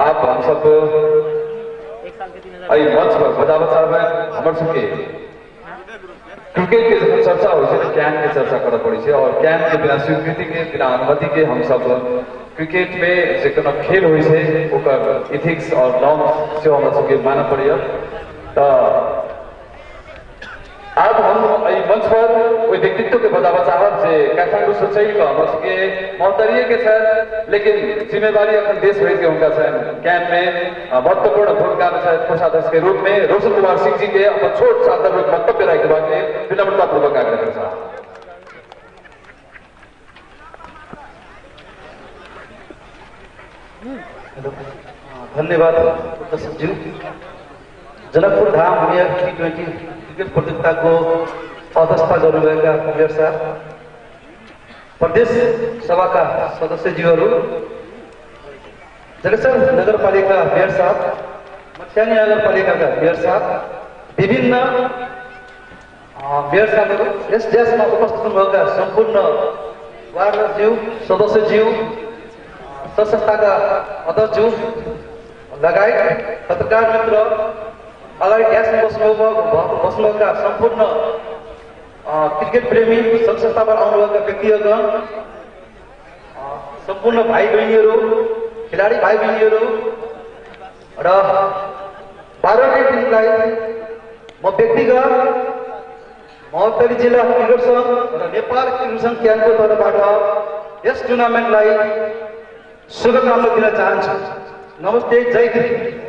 आप हम सब मंच पर बजा में हमर सबके क्रिकेट के जब चर्चा हो कैन के चर्चा कर पड़े और कैन के बिना स्वीकृति के बिना अनुमति के हम सब क्रिकेट में जे कोनो खेल हो इथिक्स और नॉर्म्स से हम सबके मानना पड़े तो आज हम मंच पर कोई व्यक्तित्व के बतावा चाहब जे काठमांडू से चल कर हम सबके मौतरिए के छन लेकिन जिम्मेदारी अखन देश भर के उनका छन कैन में महत्वपूर्ण भूमिका में छन कोषाध्यक्ष के रूप में रोशन कुमार सिंह जी के अपन छोट सा वक्तव्य रखते बाकी विनम्रता पूर्वक आग्रह करता धन्यवाद दर्शक जी। Janakpur Dham mayor T20 cricket प्रतियोगिता को अध्यक्षता गर्नुभएका मेयर साहब, प्रदेश सभा का सदस्यज्यूहरू, जगतसर नगरपालिका मेयर साहब, मत्स्यानी नगरपालिका का मेयर साहब, विभिन्न मेयर साहबहरू, यस देशमा उपस्थित हुनुभएका सम्पूर्ण वार्डज्यू, सदस्यज्यू, संस्थाका अध्यक्षज्यू लगायत पत्रकार मित्र, अगाडि ग्यासमा बस्नुभएका सम्पूर्ण क्रिकेट प्रेमी संघ संस्थाबाट आउनुभएका व्यक्तिगण, सम्पूर्ण भाइ बहिनीहरू, खेलाडी भाइ बहिनीहरू र बाह्रौटे टिमलाई म व्यक्तिगत महोत्तरी जिल्ला क्रिकेट सङ्घ र नेपाल क्रिकेट सङ्घ क्यानको तर्फबाट यस टुर्नामेन्टलाई शुभकामना दिन चाहन्छु। नमस्ते, जय हिन्द।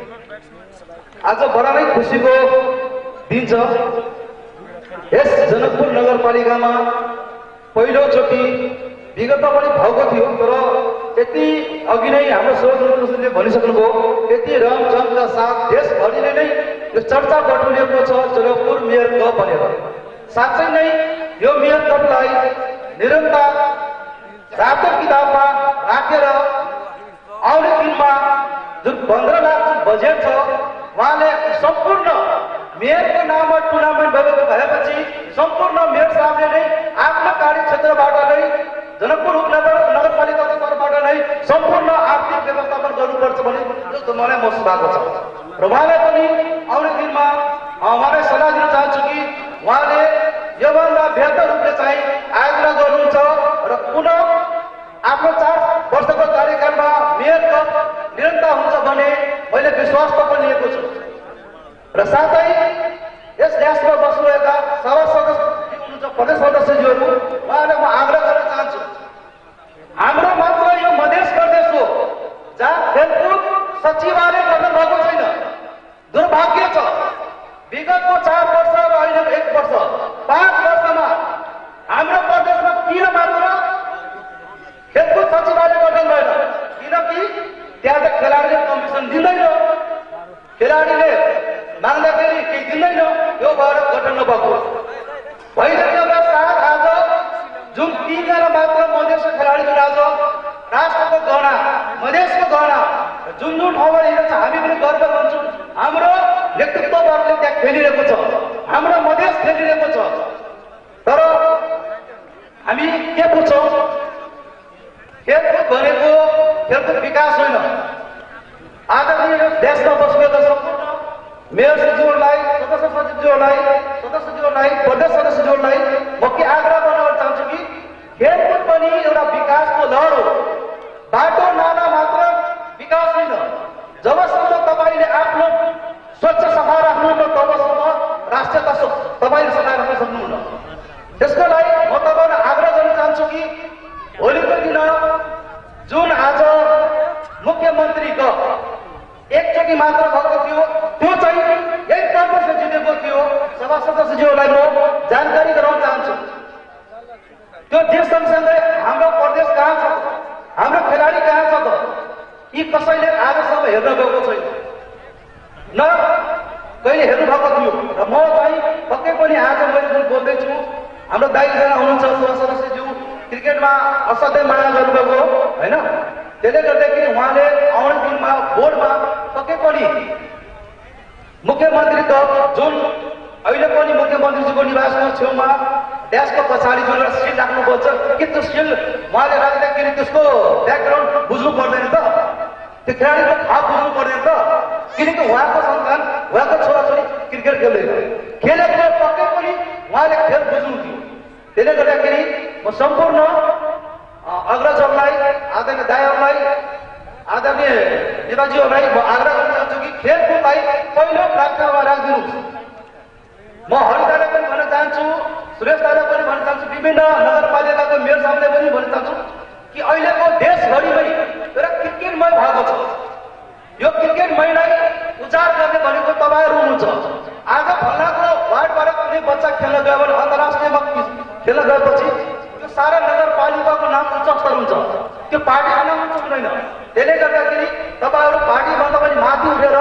आज बडा नै खुसीको दिन छ। यस जनकपुर नगरपालिकामा पहिलोचोटि विगतमा पनि भएको थियो, तर यति अघि नै हाम्रो सौजन्यले भनिसक्नुभयो, यति रमझमका साथ देशभरिले नै यो चर्चा बटुलिएको छ जनकपुर मेयर कप भनेर। साँच्चै नै यो मेयर कपलाई निरन्तर रातो किताबमा राखेर आउने दिनमा जुन 15 लाख बजेट छ उहाँले सम्पूर्ण मेयरको नाममा टुर्नामेन्ट भएपछि सम्पूर्ण मेयर साहबले नै आफ्नो कार्यक्षेत्रबाट नै जनकपुर नगरपालिकाको तर्फबाट नै सम्पूर्ण आर्थिक व्यवस्थापन गर्नुपर्छ भन्ने जस्तो मलाई महसुस भएको छ। र उहाँलाई पनि आउने दिनमा उहाँलाई सल्लाह दिन चाहन्छु कि उहाँले योभन्दा बेहतर रूपले चाहिँ आयोजना गर्नुहुन्छ र पुनः आफ्नो 4 वर्षको कार्यकालमा मेयर कप निरन्तर हुन्छ भन्ने मैले विश्वास पनि लिएको छु। र साथै यस देशमा बस्नुभएका सभा सदस्य हुनुहुन्छ, प्रदेश सदस्यज्यूहरू, उहाँलाई म आग्रह गर्न चाहन्छु, हाम्रो मात्र यो मधेस प्रदेश हो जहाँ खेलकुद सचिवालय गर्न भएको छैन। दुर्भाग्य छ, विगतको 4 वर्ष र अहिलेको 1 वर्ष 5 वर्षमा हाम्रो प्रदेशमा किन मात्र खेलकुद सचिवालय गठन भएन? त्यहाँ त खेलाडीले कमिसन दिँदैन, खेलाडीले माग्दाखेरि केही दिँदैन, यो भएर गठन नभएको भइसकेका साथ आज जुन 3 जना मात्र मधेसको खेलाडी आज राष्ट्रको गहना, मधेसको गहना जुन ठाउँमा हिँड्छ हामी पनि गर्व गर्छौँ। हाम्रो नेतृत्ववर्गले त्यहाँ खेलिरहेको छ, हाम्रो मधेस खेलिरहेको छ। तर हामी के बुझ्छौँ, खेलकुद भनेको खेलकुद विकास होइन। आज यो देशमा बसेका सम्पूर्ण मेयर सचिवहरूलाई, सदस्य सचिवहरूलाई, प्रदेश सदस्यज्यूहरूलाई म के आग्रह गर्न चाहन्छु कि खेलकुद पनि एउटा विकासको लहर हो। बाटो नाला मात्र विकास होइन। जबसम्म तपाईँले आफ्नो स्वच्छ सफा राख्नुहुन्न तबसम्म राष्ट्रियता तपाईँले सफा राख्न सक्नुहुन्न। त्यसको लागि म तपाईँलाई आग्रह गर्न चाहन्छु कि भोलिको दिन जुन आज मुख्यमन्त्रीको एकचोटि मात्र भएको थियो, त्यो चाहिँ यही तर्फसे जितेको थियो। सभा सदस्यज्यूहरूलाई म जानकारी गराउन चाहन्छु। त्यो देश सँगसँगै हाम्रो प्रदेश कहाँ छ, हाम्रो खेलाडी कहाँ छ त, यी कसैले आजसम्म हेर्न गएको छैन, न कहिले हेर्नु भएको थियो। र म चाहिँ पक्कै पनि आज मैले जुन बोल्दैछु, हाम्रो दाइजना हुनुहुन्छ सभा सदस्यज्यू, क्रिकेटमा असाध्यै माया गर्नुभएको होइन। त्यसले गर्दाखेरि उहाँले आउने दिनमा बोर्डमा पक्कै पनि मुख्यमन्त्रीको जुन अहिले पनि मुख्यमन्त्रीजीको निवासको छेउमा देशको पछाडि जुन एउटा सिल राख्नुपर्छ कि त्यो सिल उहाँले राख्दाखेरि त्यसको ब्याकग्राउन्ड बुझ्नु पर्दैन त, त्यो खेलाडीको भाव बुझ्नु पर्दैन त। किनकि उहाँको सन्तान, उहाँको छोराछोरी क्रिकेट खेलेको पक्कै पनि उहाँले खेल बुझ्नु थियो। त्यसले गर्दाखेरि म सम्पूर्ण अग्रजहरूलाई, आदरणीय दाइहरूलाई, आदरणीय नेताजीहरूलाई म आग्रह गर्न चाहन्छु कि खेलकुदलाई पहिलो प्राथमिकतामा राखिदिनुहोस्। म हरिदालाई पनि भन्न चाहन्छु, सुरेश दाईलाई पनि भन्न चाहन्छु, विभिन्न नगरपालिकाको मेयर साहबलाई पनि भन्न चाहन्छु कि अहिलेको देशभरिमै एउटा क्रिकेटमय भएको छ। यो क्रिकेटमयलाई उजाड गर्ने भनेको तपाईँहरू हुनुहुन्छ। आज फल्लाको वार्डबाट कुनै बच्चा खेल्न गयो भने अन्तर्राष्ट्रियमा खेल्न गएपछि त्यो सारा नगरपालिकाको नाम उच्च स्तर हुन्छ, त्यो पार्टीको नाम उच्च हुँदैन। त्यसले गर्दाखेरि तपाईँहरू पार्टीभन्दा पनि माथि उठेर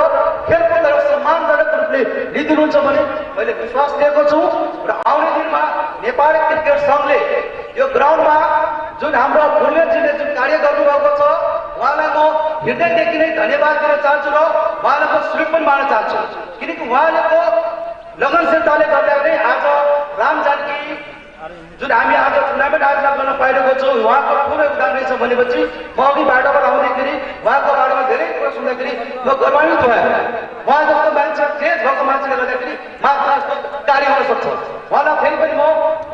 खेलकुदलाई सम्मानजनक रूपले लिइदिनुहुन्छ भने मैले विश्वास दिएको छु। र आउने दिनमा नेपाली क्रिकेट सङ्घले यो ग्राउन्डमा जुन हाम्रो पूर्वेजीले जुन कार्य गर्नुभएको छ उहाँलाई म हृदयदेखि नै धन्यवाद दिन चाहन्छु र उहाँलाई म सुयोग पनि मान्न चाहन्छु। किनकि उहाँको लगनशीलताले गर्दाखेरि आज राम जानकी जुन हामी आज टुर्नामेन्ट आयोजना गर्न पाइरहेको छौँ, उहाँको ठुलो योगदान रहेछ भनेपछि म अघि बाटोबाट आउँदाखेरि उहाँको बारेमा धेरै कुरा सुन्दाखेरि म गौरवान्वित भएँ। उहाँ जस्तो मान्छे, तेज भएको मान्छेले गर्दाखेरि मात्र जस्तो कार्य गर्न सक्छ। उहाँलाई फेरि पनि म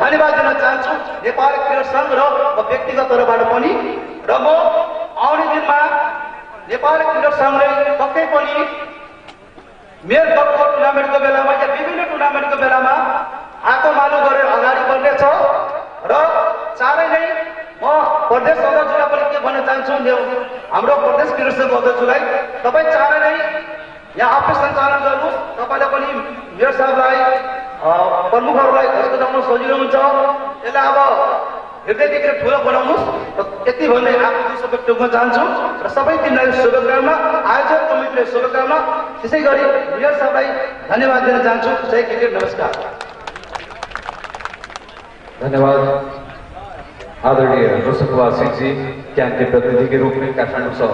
धन्यवाद दिन चाहन्छु नेपाली क्रिकेट सङ्घ र व्यक्तिगत तर्फबाट पनि। र म आउने दिनमा नेपाली क्रिकेट सङ्घले पक्कै पनि मेयर कपको टुर्नामेन्टको बेलामा या विभिन्न टुर्नामेन्टको बेलामा आगो मालो गरेर अगाडि बढ्नेछ। र चाँडै नै म प्रदेश अध्यक्षलाई पनि के भन्न चाहन्छु, हाम्रो प्रदेश क्रिकेट सङ्घ अध्यक्षलाई तपाईँ चाँडै नै यहाँ अफिस सञ्चालन गर्नुहोस्। तपाईँले पनि मेयर साहबलाई, प्रमुखहरूलाई घरको जाउन सजिलो हुन्छ। यसलाई अब हृदयदेखि ठुलो बनाउनुहोस्। यति भन्दै आफ्नो दुई शब्द टोक्न चाहन्छु र सबै टिमलाई शुभकामना, आयोजक कमिटीलाई शुभकामना, त्यसै गरी मेयर साहबलाई धन्यवाद दिन चाहन्छु। जय क्रिकेट, नमस्कार। धन्यवाद आदरणीय रोशन कुमार सिंह जी, कैंप के प्रतिनिधि के रूप में काठमांडू से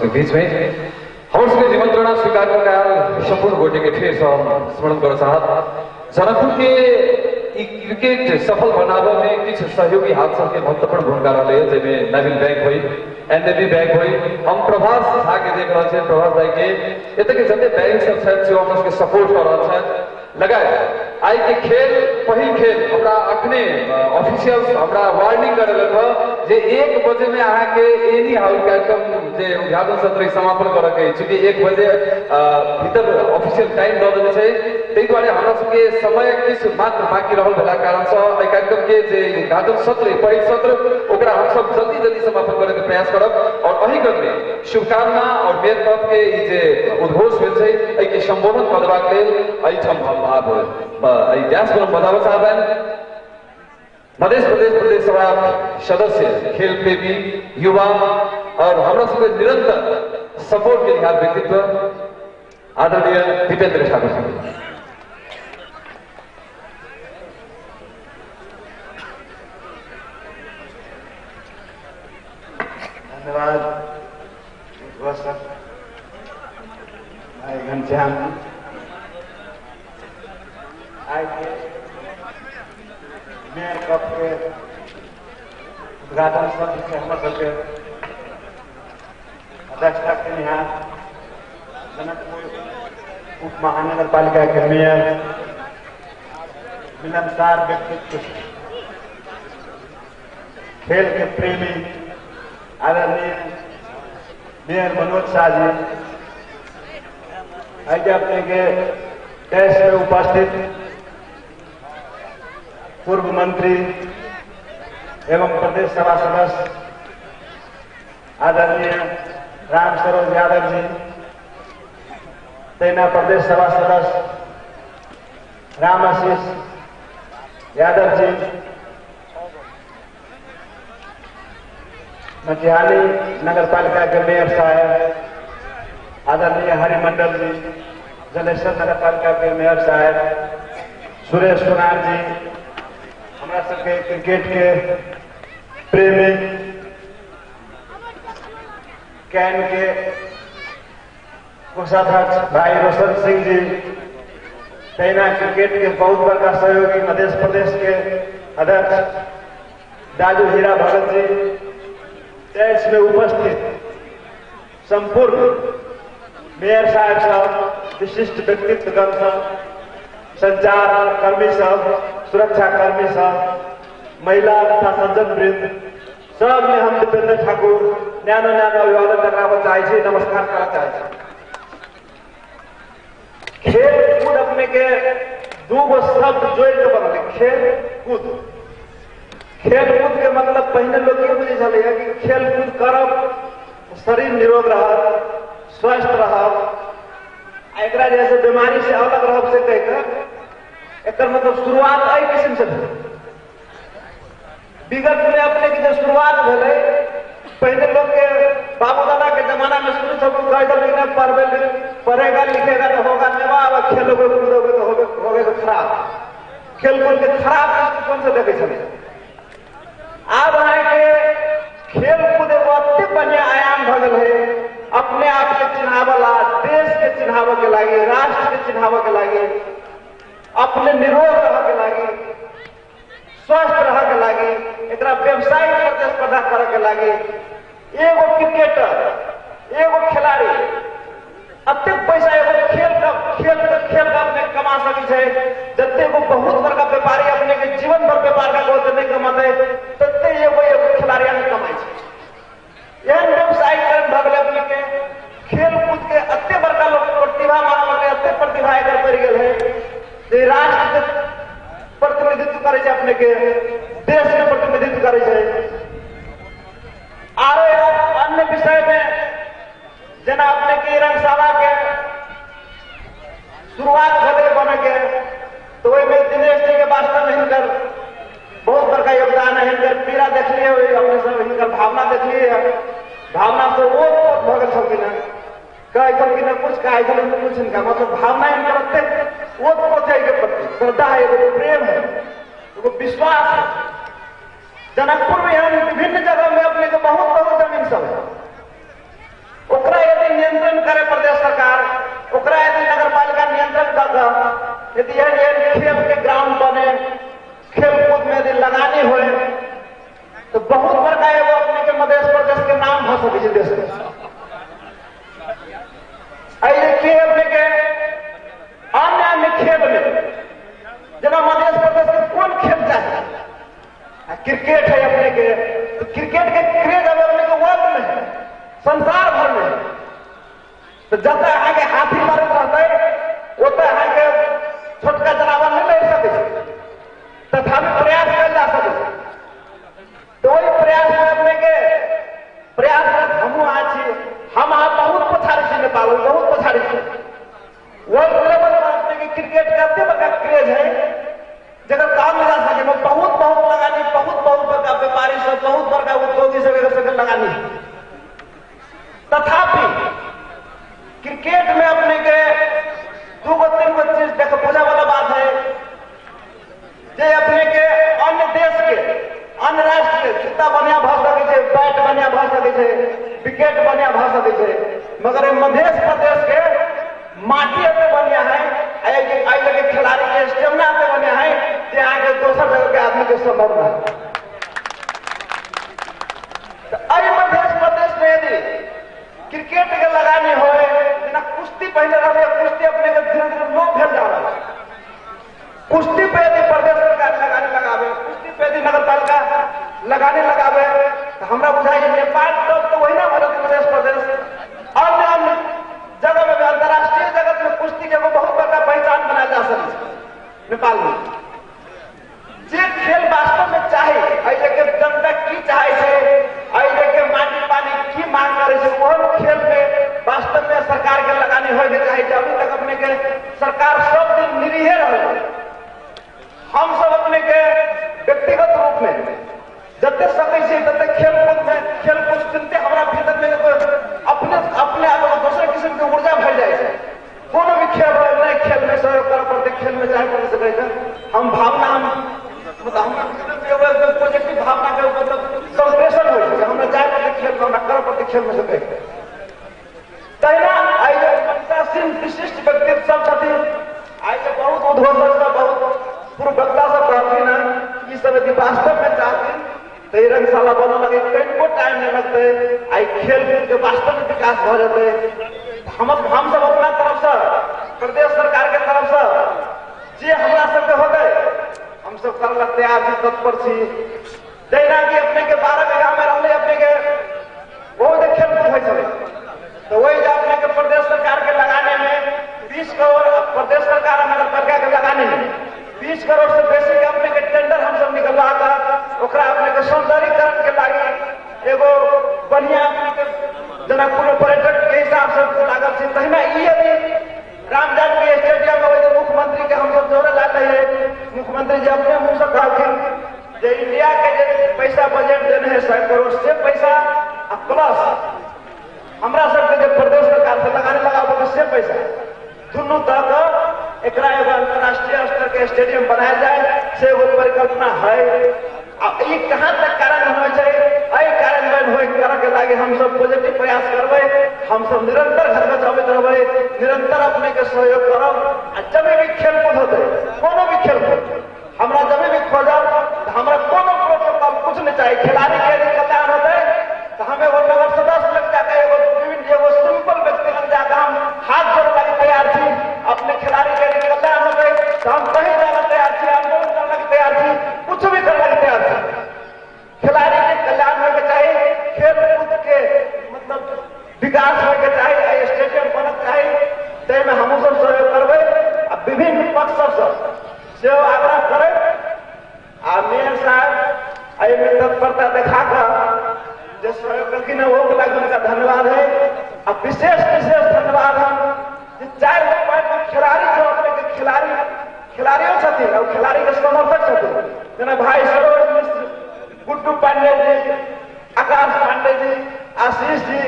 के बीच में हौसले निमंत्रणा स्वीकार कर संपूर्ण गोटे के फिर स्मरण कर चाहत जनकपुर के क्रिकेट सफल बनाने में कुछ सहयोगी हाथ सबके महत्वपूर्ण भूमिका रहे, जिसमें नेविल बैंक हुई, एनडीबी बैंक हुई। हम प्रभास झा के देख रहे हैं, प्रभास भाई के इतने जते बैंक सब जो हम उसके सपोर्ट कर रहे हैं लगाए आई के खेल पहिल खेल हमरा अखने ऑफिशियल्स हमरा वार्निंग करे था जे 1 बजे में आके एनी हाउ कार्यक्रम जे उद्घाटन सत्र समापन करे के चूंकि 1 बजे भीतर ऑफिशियल टाइम द देने छै, तै दुआरे हमरा सबके समय किछ मात्र बाकी रहल भेला कारण से एहि कार्यक्रम के जे उद्घाटन सत्र पहिल सत्र ओकरा हम सब जल्दी समापन करे के प्रयास करब। और अही क्रम में शुभकामना और मेयर कप के ई जे उद्घोष भेल छै एहि के संबोधन करबाक लेल एहिठाम हम आब व्यास को बताबऽ चाहबनि मध्य प्रदेश सभा सदस्य, खेल प्रेमी, युवा और हमरा सबके निरंतर सपोर्ट के लिए व्यक्तित्व आदरणीय दीपेंद्र ठाकुर साहब। धन्यवाद सर, भाई घनश्याम आज के मेयर कप के उद्घाटन सत्र से हम सबके अध्यक्षता के यहाँ जनकपुर उप महानगर पालिका के मेयर मिलनसार व्यक्तित्व, खेल के प्रेमी आदरणीय मेयर मनोज शाह जी, आज अपने के देश में उपस्थित पूर्व मंत्री एवं प्रदेश सभा सदस्य आदरणीय राम सरोज यादव जी, सेना प्रदेश सभा सदस्य राम आशीष यादव जी, मटिहानी नगर पालिका के मेयर साहब आदरणीय हरिमंडल जी, जलेश्वर नगर पालिका के मेयर साहब सुरेश कुमार जी, हमारा सबके क्रिकेट के प्रेमी कैन के कोषाध्यक्ष भाई रोशन सिंह जी, सेना क्रिकेट के बहुत बड़ा सहयोगी मध्य प्रदेश के अध्यक्ष दाजू हीरा भगत जी, देश में उपस्थित संपूर्ण मेयर साहब सब, विशिष्ट व्यक्तित्वगण सब, संचार कर्मी सब, सुरक्षा कर्मी सब, महिला तथा सज्जन वृंद सब में हम दीपेंद्र ठाकुर न्यानो अभिवादन करना चाहिए, नमस्कार करना चाहिए। खेल कूद अपने के दो शब्द जोड़ के बनल, खेल कूद। खेल कूद के मतलब पहले लोग ये बुझे चले कि खेल कूद करब शरीर निरोग रह, स्वस्थ रह, एक जैसे बीमारी से अलग रह से कहकर एक मतलब शुरुआत अई किस्म से विगत में अपने की जो शुरुआत भेले पहले लोग के बाबू दादा के जमाना में शुरू से पढ़ेगा लिखेगा तो होगा नेवा, खेलोगे कूदोगे तो होगे तो खराब, खेल कूद के खराब दृष्टिकोण से देखे चले। अब है के खेल कूद एगो अति बढ़िया आयाम भगल है, अपने आप के चिन्हावला, देश के चिन्हाव के लागे, राष्ट्र के चिन्हाव के लागे, अपने निरोग रह के लागे, स्वस्थ रह के लागे, एक व्यवसायिक प्रतिस्पर्धा करे के लागे। एगो क्रिकेटर, एगो खिलाड़ी अति पैसा एगो खेल का अपने कमा सकी है, जते को बहुत बड़का व्यापारी अपने के जीवन भर व्यापार का गोत नहीं कमाते, तते एगो खिलाड़ी ने कमाई है। यह व्यवसायीकरण भगले अपने के खेल कूद के अति बड़का लोग प्रतिभा मानव के अति प्रतिभा इधर पड़ गए है, राष्ट्र के प्रतिनिधित्व करे छै, अपने के देश के प्रतिनिधित्व करे छै। आरो अन्य विषय में जना अपने के रंगशाला के शुरुआत भले बने के तो वही में दिनेश जी के वास्तव में हिंकर बहुत बड़का योगदान है, हिंकर पीड़ा देख लिए हुए, अपने सब हिंकर भावना देख लिए है, भावना से वो भगल छलखिन है, कह छलखिन कुछ कहा कुछ इनका मतलब भावना इनकर वो पहुंचे के प्रति श्रद्धा है, एगो प्रेम है, एगो विश्वास है। जनकपुर में हम विभिन्न जगह में अपने को बहुत जमीन सब है, ओकरा यदि नियंत्रण करे प्रदेश सरकार, ओकरा यदि नगर पालिका नियंत्रण कर, यदि खेल के ग्राउंड बने, खेल कूद में यदि लगानी हो तो बहुत बड़का एगो अपने के मध्य प्रदेश के नाम हो सके देश में। अपने के अन्य खेल में जना मध्य प्रदेश के कौन खेल चाहिए, क्रिकेट है अपने के, तो क्रिकेट के क्रेज अब अपने के वर्ल्ड में है, संसार भर में, तो जब तक आगे हाथी मारत रहते ओतः आगे छोटका जनावर नहीं ले सके, तथापि प्रयास कर जा सके। तो वही प्रयास में अपने के प्रयास में हम आज हम बहुत पछाड़ी से नेपाल बहुत पछाड़ी से वर्ल्ड लेवल पर अपने के क्रिकेट का अत्य बड़ा क्रेज है, जगह काम में जा सके बहुत लगानी सके थे, विकेट बढ़िया भ सके थे, मगर मध्य प्रदेश के माटी एते बढ़िया है, आई लगे खिलाड़ी के स्टेमिना एते बढ़िया है, जे आगे दोसर जगह के आदमी के संभव ना। आई मध्य प्रदेश में यदि क्रिकेट के लगाने हो बिना कुश्ती पहले रहे, कुश्ती अपने के धीरे धीरे लोग भेज जा रहा है। कुश्ती पे यदि प्रदेश सरकार लगाने लगावे, कुश्ती पे यदि नगर पालिका लगाने लगावे, तो हमरा बुझाइए नेपाल तो वही ना मध्य प्रदेश अन्य जगह में अंतर्राष्ट्रीय जगत में कुश्ती के बहुत बड़ा पहचान बनाया जा सकती नेपाल में। जे खेल वास्तव में चाहे, आई लेके जनता की चाहे से, आई लेके माटी पानी की मांग करे से, वो खेल में वास्तव में सरकार के लगाने हो चाहे। अभी तक अपने के सरकार सब दिन निरीह रहे, हम सब अपने के व्यक्तिगत रूप में जते सके तते खेलकूद चिंते हमारा भीतर में अपने आप में दूसरे किस्म की ऊर्जा भर जाए। कोनो भी खेल नहीं, खेल में सहयोग कर पड़ते, खेल में चाहे कर सके हम भावना पॉजिटिव भावना के ऊपर संप्रेषण हो, हमरा चाहे पड़ते खेल में कर पड़ते खेल में सके तहिना आई पंचासीन विशिष्ट व्यक्तित्व सब छथिन। आई बहुत उद्घोषक बहुत पूर्व वक्ता सब कहती ना ये सब यदि वास्तव में चाहती तो ये रंगशाला बनने लगे, कहीं टाइम नहीं लगते, आई खेल कूद के वास्तव में विकास हो जाते। हम सब अपना तरफ से, प्रदेश सरकार के तरफ से जे हमरा सबके हो गए, हम सब कर लगते आज तत्पर छी। जैना कि अपने के 12 बीघा में रहने अपने के बहुत खेल कूद हो, तो वही अपने के प्रदेश सरकार के लगाने में 20 करोड़, प्रदेश सरकार नगर पालिका के लगाने में 20 करोड़ से बेसी के अपने के टेंडर हम सब निकलवा कर ओकरा अपने के सौंदर्यीकरण के लागी एगो बढ़िया अपने के जनकपुर पर्यटक के हिसाब से लागल थी। तहिना यदि राम जानकी स्टेडियम में मुख्यमंत्री के हम सब जोड़े लाते हैं, मुख्यमंत्री जी अपने मुंह से कहलखिन जे इंडिया के जो पैसा बजट देने हैं 100 करोड़ से पैसा प्लस हमरा सबके जो प्रदेश सरकार से लगाने लगा से पैसा दोनों तक एक अंतर्राष्ट्रीय स्तर के स्टेडियम बनाया जाए से वो परिकल्पना है। ये कहाँ तक कारण होना चाहिए, कार्यान्वयन हो के लागे हम सब पॉजिटिव प्रयास करबे, हम सब निरंतर घर में चलते रहबे, निरंतर अपने के सहयोग करब। जब भी खेल कूद होते, कोनो भी खेल कूद हमरा जब भी खोजब तो हमरा कोनो प्रोटोकॉल कुछ नहीं चाहिए। खिलाड़ी के यदि कल्याण होते तो हमें वो नगर सदस्य लग जाकर एगो सिंपल व्यक्ति लग जाकर हम हाथ जोड़ने लगे तैयार थी। अपने खिलाड़ी के यदि कल्याण होते तो हम कहीं जाना तैयार थी, आंदोलन करने की तैयार थी, कुछ भी करने की तैयार थी। खिलाड़ी के कल्याण होने के चाहिए, खेल कूद के मतलब विकास होने के चाहिए, स्टेडियम बनना चाहिए, तय में हम सब सहयोग करबे। विभिन्न पक्ष से आग्रह करे आ मेयर साहब आई में तत्परता दिखाकर जो सहयोग करके वो उनका धन्यवाद है। अब विशेष धन्यवाद हम 4-5 खिलाड़ी जो अपने के खिलाड़ियों छथिन और खिलाड़ी के समर्थक छथिन, जना भाई सरोज मिश्र, गुड्डू पांडे जी, आकाश पांडे जी, आशीष जी,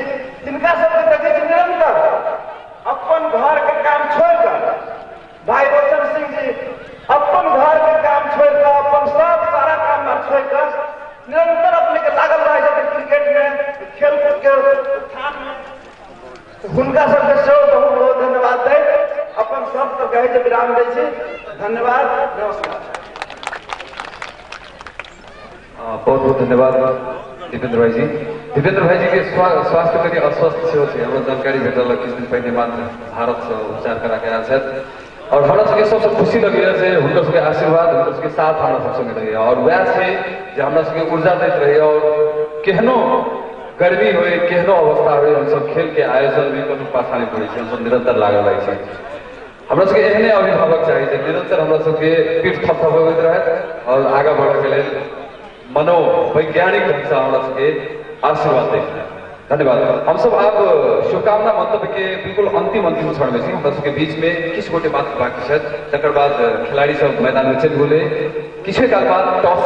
जिनका सबके देखे निरंतर अपन घर के काम छोड़कर, भाई रोशन सिंह जी अपन घर के काम छोड़कर, अपन सब सारा काम छोड़कर निरंतर अपने के लागल रहे छथिन क्रिकेट में, खेल कूद के उत्थान में। हुनका सबके सेहो बहुत बहुत धन्यवाद दे। अपन सब तो कहे विराम दै छी। धन्यवाद, नमस्कार। बहुत बहुत धन्यवाद दीपेंद्र भाई जी। दीपेंद्र भाई जी के स्वास्थ्य कनि अस्वस्थ सेहो छै, हमरा जानकारी भेटल किछु दिन पहले मात्र भारत से उपचार करा के आयल छथि और हमरा सबके सबसे खुशी लगैया जे हुनकर सबके आशीर्वाद, हुनकर सबके साथ हमरा सब संगे रहैया और वएह छै जे हमरा सबके ऊर्जा दैत रहैया। और केहनो गर्मी हो, केहनो अवस्था हो, हम सब खेल के आयोजन में कोनो पाछा नहीं पड़े, हम सब निरंतर लागल रहे छे। हमरा सबके एहने अभिभावक चाहिए जे निरंतर हमरा सबके पीठ थपथपाबैत रहत और आगे बढ़े के लेल मनोवैज्ञानिक ढंग से हमरा सबके आशीर्वाद दैत। धन्यवाद। हम सब आप शुभकामना मंतव्य के बिल्कुल अंतिम क्षण में हमरा सबके बीच में किछु गोटे बात बाकी है, तकर बाद खिलाड़ी सब मैदान में चलि गेले। किछु काल बाद टॉस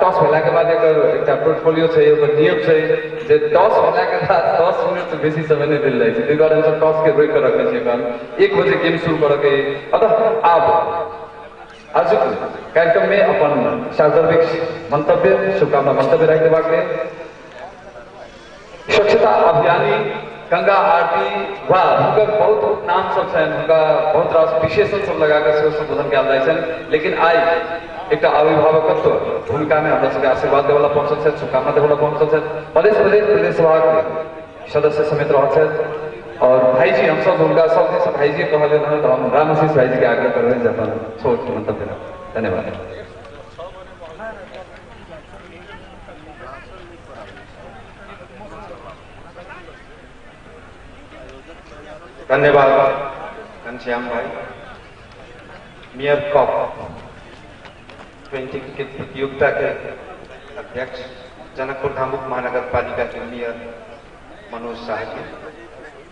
टॉस भेला के बाद एक पोर्टफोलियो छै, ओकर नियम छै जे टॉस भेला के बाद 10 मिनट से बेसी समय नहीं देल जाए छै, ताहि दुआरे हम टॉस के रोक के रखने छियै। कारण 1 बजे गेम शुरू करे के। अतः आप आज कार्यक्रम में अपन सार्वजनिक मंतव्य, शुभकामना मंतव्य रख देबाक स्वच्छता अभियानी गंगा आरती वा हुनकर बहुत नाम सब छन्, हुनका बहुत रास विशेषण सब लगाकर सेहो संबोधन कयल जाइ छन्। लेकिन आई एक अभिभावकत्व भूमिका में हमरा सबके आशीर्वाद देवला पहुंचल छथि, शुभकामना देवला पहुंचल छथि। मध्य प्रदेश सभा के सदस्य समेत रहल छथि और भाईजी हम सब हुनका सब भाईजी कहले रहन, तो हम रामआशीष भाईजी के आग्रह करबनि जे अपन छोट मंतव्य दें। धन्यवाद। धन्यवाद घनश्याम भाई। मेयर कप 20 क्रिकेट प्रतियोगिता के अध्यक्ष, जनकपुर धाम उप महानगर पालिका के मेयर मनोज शाह जी,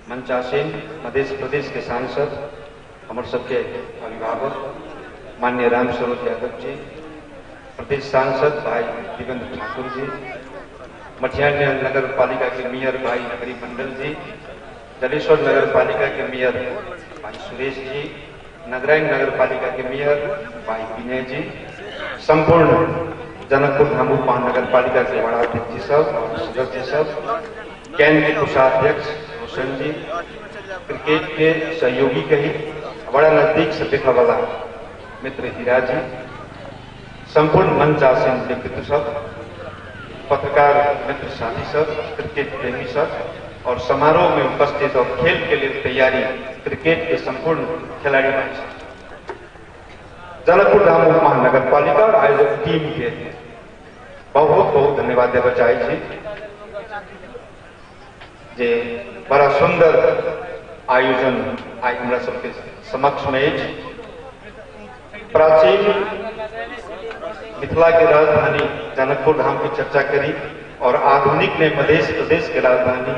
मंचासीन मध्य प्रदेश के सांसद हमर सबके अभिभावक माननीय रामस्वरूप यादव जी, प्रदेश सांसद भाई दिवेंद्र ठाकुर जी, मटियानी नगर पालिका के मेयर भाई हरिमंडल जी, जलेश्वर नगर पालिका के मेयर भाई सुरेश जी, नगरायन नगर पालिका के मेयर भाई विनय जी, संपूर्ण जनकपुर धाम उप महानगर पालिका के वार्डाध्यक्ष जी सब और सदस्य सब, कैन के कोषाध्यक्ष रोशन जी, क्रिकेट के सहयोगी कही बड़ा नजदीक से देखा वाला मित्र हीरा जी, संपूर्ण मंच आसीन व्यक्तित्व सब, पत्रकार मित्र साथी सब, क्रिकेट प्रेमी सब और समारोह में उपस्थित और खेल के लिए तैयारी क्रिकेट के संपूर्ण खिलाड़ी जनकपुर धाम उप महानगर पालिका और आयोजक टीम के बहुत बहुत धन्यवाद देना चाहिए जे बड़ा सुंदर आयोजन आज हमरा सबके समक्ष में प्राचीन मिथिला की राजधानी जनकपुर धाम की चर्चा करी और आधुनिक ने मध्य प्रदेश की राजधानी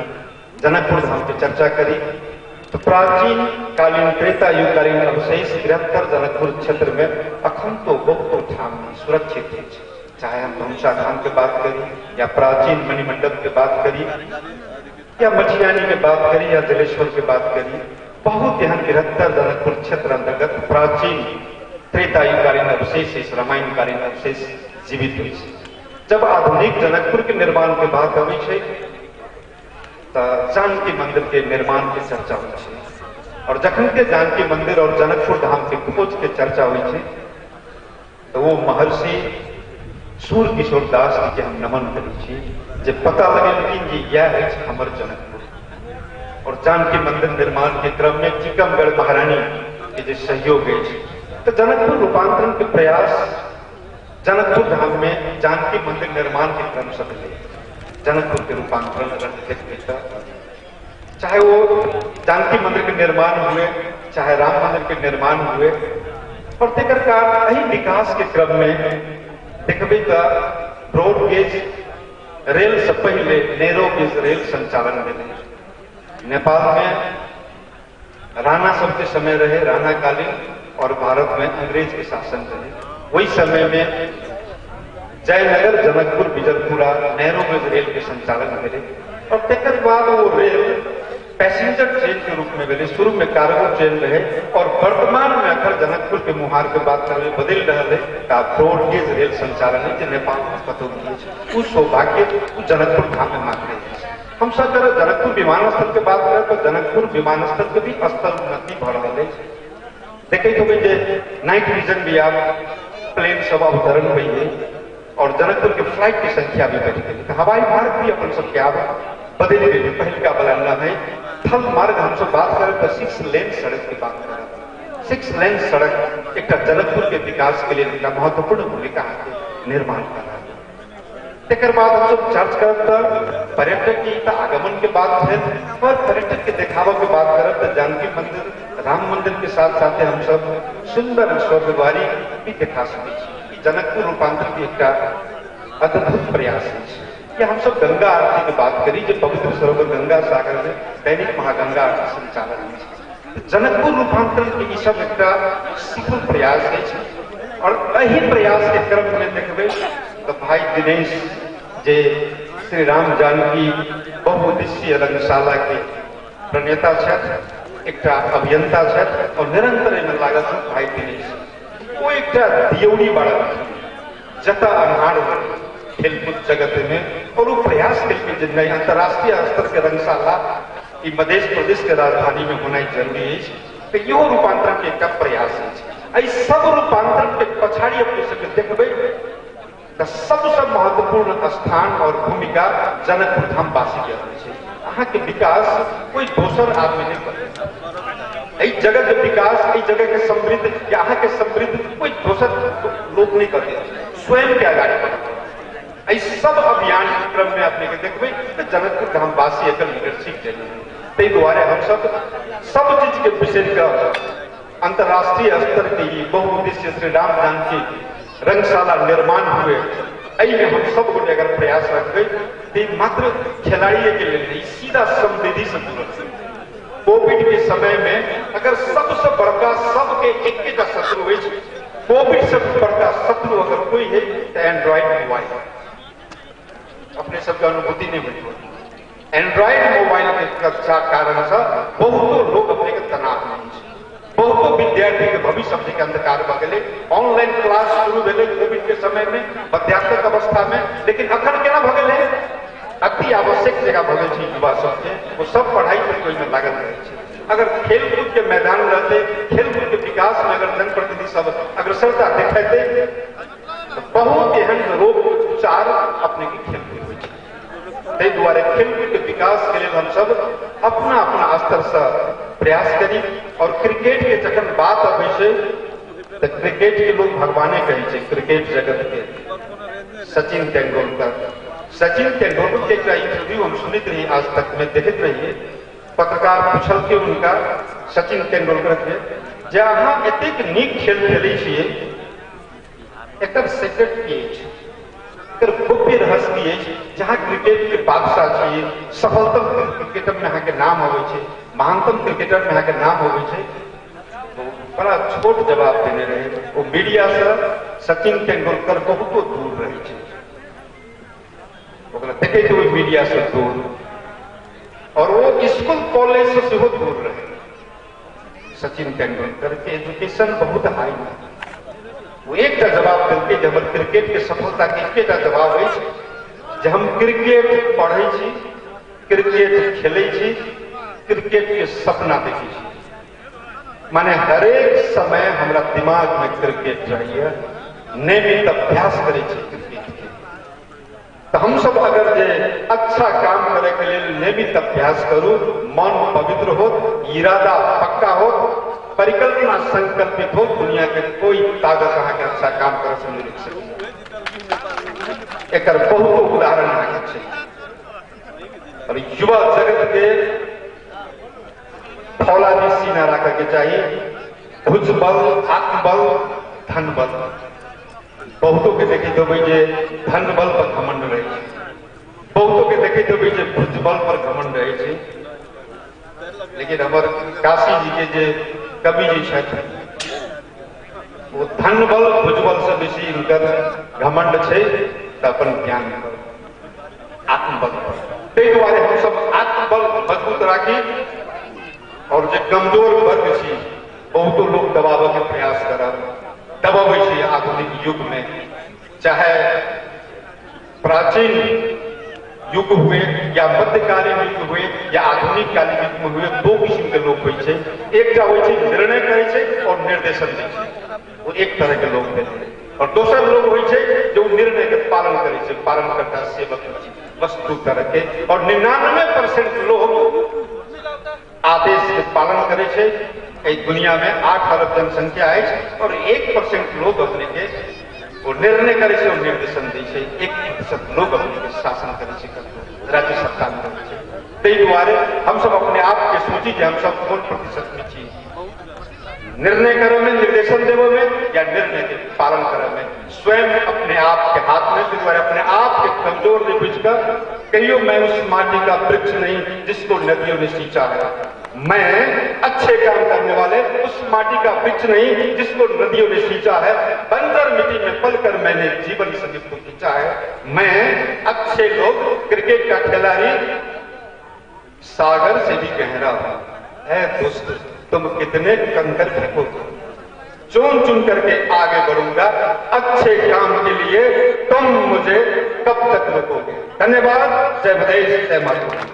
जनकपुर धाम की चर्चा करी। तो प्राचीन कालीन त्रेता युगकालीन अवशेष 73 जनकपुर क्षेत्र में अखन तो बहुत धाम सुरक्षित है, चाहे हम धनुषा धाम की बात करी या प्राचीन मणिमंडप की बात करी या मठियानी की बात करी या जलेश्वर की बात करी, बहुत यहाँ 73 जनकपुर क्षेत्र अंतर्गत प्राचीन त्रेता युगकालीन अवशेष रामायणकालीन अवशेष जीवित हुई। जब आधुनिक जनकपुर के निर्माण के बात आवे छै तो जानकी मंदिर के निर्माण के चर्चा होई छै और जखन के जानकी मंदिर और जनकपुर धाम के खोज के चर्चा होई छै तो वो महर्षि सूर किशोर दास जी के हम नमन करी छी जे पता लगेलखिन कि यह है हमर जनकपुर और जानकी मंदिर निर्माण के क्रम में टीकमगढ़ महारानी के जो सहयोग है तो जनकपुर रूपांतरण के प्रयास जनकपुर धाम में जानकी मंदिर निर्माण के क्रम से मिले। जनकपुर के रूपांतरण चाहे वो जानकी मंदिर के निर्माण हुए चाहे राम मंदिर के निर्माण हुए और तेकर विकास के क्रम में देखबे तो ब्रॉड गेज रेल से पहले नैरो गेज रेल संचालन मिले। नेपाल में राणा सबके समय रहे, राणा कालीन और भारत में अंग्रेज के शासन रहे। वही समय में Jaynagar Janakpur Bijalpura narrow gauge rail के संचालन मिले और तेकर बाद वो रेल पैसेंजर ट्रेन के रूप में मिले। शुरू में कार्गो ट्रेन रहे और वर्तमान में अखर जनकपुर के मुहार के बात करें बदल रहा है का ब्रॉड गेज रेल संचालन है जो नेपाल में कतौ नहीं। उस सौभाग्य जनकपुर धाम में मांग रहे। हम सब अगर जनकपुर विमानस्थल के बात करें तो जनकपुर विमानस्थल के भी स्तर उन्नति बढ़ रहा है। देखे तो नाइट विजन भी आप प्लेन सब अवतरण हुई है और जनकपुर के फ्लाइट की संख्या भी बढ़ गई। हवाई मार्ग भी अपन सबके आप बदल गई। पहले का बदलना है थल मार्ग हम सब बात करें तो 6 लेन सड़क की बात करें। 6 लेन सड़क एक जनकपुर के विकास के लिए महत्वपूर्ण भूमिका निर्माण कर रहा है। तेकर बाद हम सब चर्च करते पर्यटक की आगमन के बात है और पर्यटक के दिखावा के बात करें तो जानकी मंदिर राम मंदिर के साथ साथ हम सब सुंदर स्वर्गद्वारी भी दिखा सके। जनकपुर रूपांतर की एक अद्भुत प्रयास है। कि हम सब गंगा आरती की बात करी जो पवित्र सरोवर गंगा सागर में दैनिक महागंगा आरती संचालन है। जनकपुर रूपांतरण के सब एक सफल प्रयास है और यही प्रयास के क्रम में देखबे तो भाई दिनेश जे श्री राम जानकी बहुउद्देशीय रंगशाला के प्रणेता छथि, एक अभियंता छथि और निरंतर इनमें लागत भाई दिनेश वो एक दियौरी बड़ा जता अन्हार खेलकूद जगत में और वो प्रयास करके नए अंतर्राष्ट्रीय स्तर के रंगशाला ई मध्य प्रदेश के राजधानी में होना जरूरी है। तो यो रूपांतरण के एक प्रयास है। सब रूपांतरण के पछाड़ी अपने सबके देखबे तो सबसे महत्वपूर्ण स्थान और भूमिका जनकपुर धाम वासी के है। अहाँ के विकास कोई दोसर आदमी नहीं करे। इस जगह के विकास, इस जगह के समृद्ध या अहाँ के समृद्ध कोई दोसर लोग नहीं करते, स्वयं के आगाड़ी बढ़ते। सब अभियान के क्रम में अपने के देखबे तो जनकपुर धाम वासी एक लीडरशिप देने ते द्वारे हम सब चीज के विषय का अंतर्राष्ट्रीय स्तर के बहुउद्देश्य श्री राम जानकी रंगशाला निर्माण हुए। में हम सब गोटे अगर प्रयास रखते तो मात्र खिलाड़ी के लिए नहीं, सीधा समृद्धि से जुड़ल। कोविड के समय में अगर सबसे बड़का सबके एक शत्रु है, कोविड से बड़का शत्रु अगर कोई है तो एंड्रॉइड मोबाइल। अपने सबके अनुभूति नहीं हुई। एंड्रॉइड मोबाइल के कारण से बहुत लोग अपने के तनाव नहीं, बहुत विद्यार्थी के भविष्य अपने के अंधकार भ गए। ऑनलाइन क्लास शुरू भेले कोविड के समय में विद्यार्थक अवस्था में, लेकिन अखन केना भ गए अति आवश्यक जगह भ गए युवा सबके, वो सब पढ़ाई पर कोई में लागल रहे। अगर खेलकूद के मैदान रहते, खेलकूद के विकास में अगर जनप्रतिनिधि सब अग्रसरता दिखाते तो बहुत एहन रोग उपचार अपने की खेलकूद हो द्वारे खेलकूद के विकास के लिए हम सब अपना अपना स्तर से प्रयास करी। और क्रिकेट के जखन बात अबै छै तो क्रिकेट के लोग भगवाने कहे छै। क्रिकेट जगत के सचिन तेंदुलकर के एक इंटरव्यू हम सुनित रही, आज तक में देखते रहिए। पत्रकार पूछल के उनका सचिन तेंदुलकर के जे अहाँ एतेक नीक खेल खेलै छियै, एकर सेक्रेट की अछि, भव्य रहस्य की अछि, जहाँ क्रिकेट के बादशाह छियै, सफलतम क्रिकेटर में अहाँ के नाम अबै छै, महानतम क्रिकेटर में अहाँ के नाम अबै छै, तो बड़ा छोट जवाब देने रहे। वो मीडिया से सचिन तेंदुलकर बहुत दूर रहे छै, देखे तो मीडिया से दूर, और वो स्कूल कॉलेज से सेहो दूर रहे। सचिन तेंदुलकर के एजुकेशन बहुत हाई है। वो एक जवाब देते जब क्रिकेट के सफलता के एक जवाब है जब हम क्रिकेट पढ़े छी, क्रिकेट खेले छी, क्रिकेट के सपना देखे छी। माने हर एक समय हमारा दिमाग में क्रिकेट चाहिए, नियमित अभ्यास करे छी क्रिकेट के। तो हम सब अगर जे अच्छा काम करे के लिए नियमित अभ्यास करूं, मन पवित्र हो, इरादा पक्का हो, परिकल्पना संकल्पित हो, दुनिया के कोई ताकत अहाँ के अच्छा काम कर से नहीं लिख सकती। एक बहुत उदाहरण अहाँ के छै। और युवा जगत के फौलादी सीना रख के चाहिए, भुजबल, आत्मबल, धन बल। बहुतों के देखे देवे जे धन बल पर घमंड रहे, बहुतों के देखे देवे जे भुजबल पर घमंड रहे। लेकिन हमारे काशी जी के जे कवि जी छथि, वो धन बल भुजबल से बेसी उनकर घमंड छै अपन ज्ञान पर, आत्मबल पर। ताहि दुआरे हम सब आत्मबल मजबूत राखी, और जो कमजोर वर्ग छी बहुतो लोग दबाव के प्रयास करब, दबावे छी आधुनिक युग में, चाहे प्राचीन युग हुए या मध्यकालीन युग हुए या आधुनिक कालीन युग में हुए, दो किस्म के लोग हुए छे। एक होइ छे निर्णय करे छे और निर्देशन दै छे, वो एक तरह के लोग भेलै। और दोसर लोग होइ छे जो निर्णय के पालन करे छे, पालन करता सेवक होइ छे, बस दू तरह के। और 99% लोग आदेश के पालन करे छे। इस दुनिया में 8 अरब जनसंख्या है और 1% लोग अपने के वो निर्णय करे छे और निर्देशन दै छे, 1% लोग अपने के शासन करे छे, राज्य सत्ता में करे छे। ताहि दुआरे हम सब अपने आप के सोची कि हम सब कौन प्रतिशत में छी, निर्णय करे में, निर्देशन देवे में, या निर्णय के पालन करे में। स्वयं अपने आप के हाथ में, द्वारा अपने आप के कमजोर ने बुझकर कहियो मैं उस माटी का वृक्ष नहीं जिसको नदियों ने सींचा है, मैं अच्छे काम करने वाले उस माटी का वृक्ष नहीं जिसको नदियों ने सींचा है, बंजर मिट्टी में पलकर मैंने जीवन संगीत को खींचा है। मैं अच्छे लोग, क्रिकेट का खिलाड़ी सागर से भी गहरा है दोस्त, तुम कितने कंकर फेंकोगे, चुन चुन करके आगे बढ़ूंगा अच्छे काम के लिए, तुम मुझे कब तक रोकोगे? धन्यवाद। जय प्रदेश, जय मातृभूमि।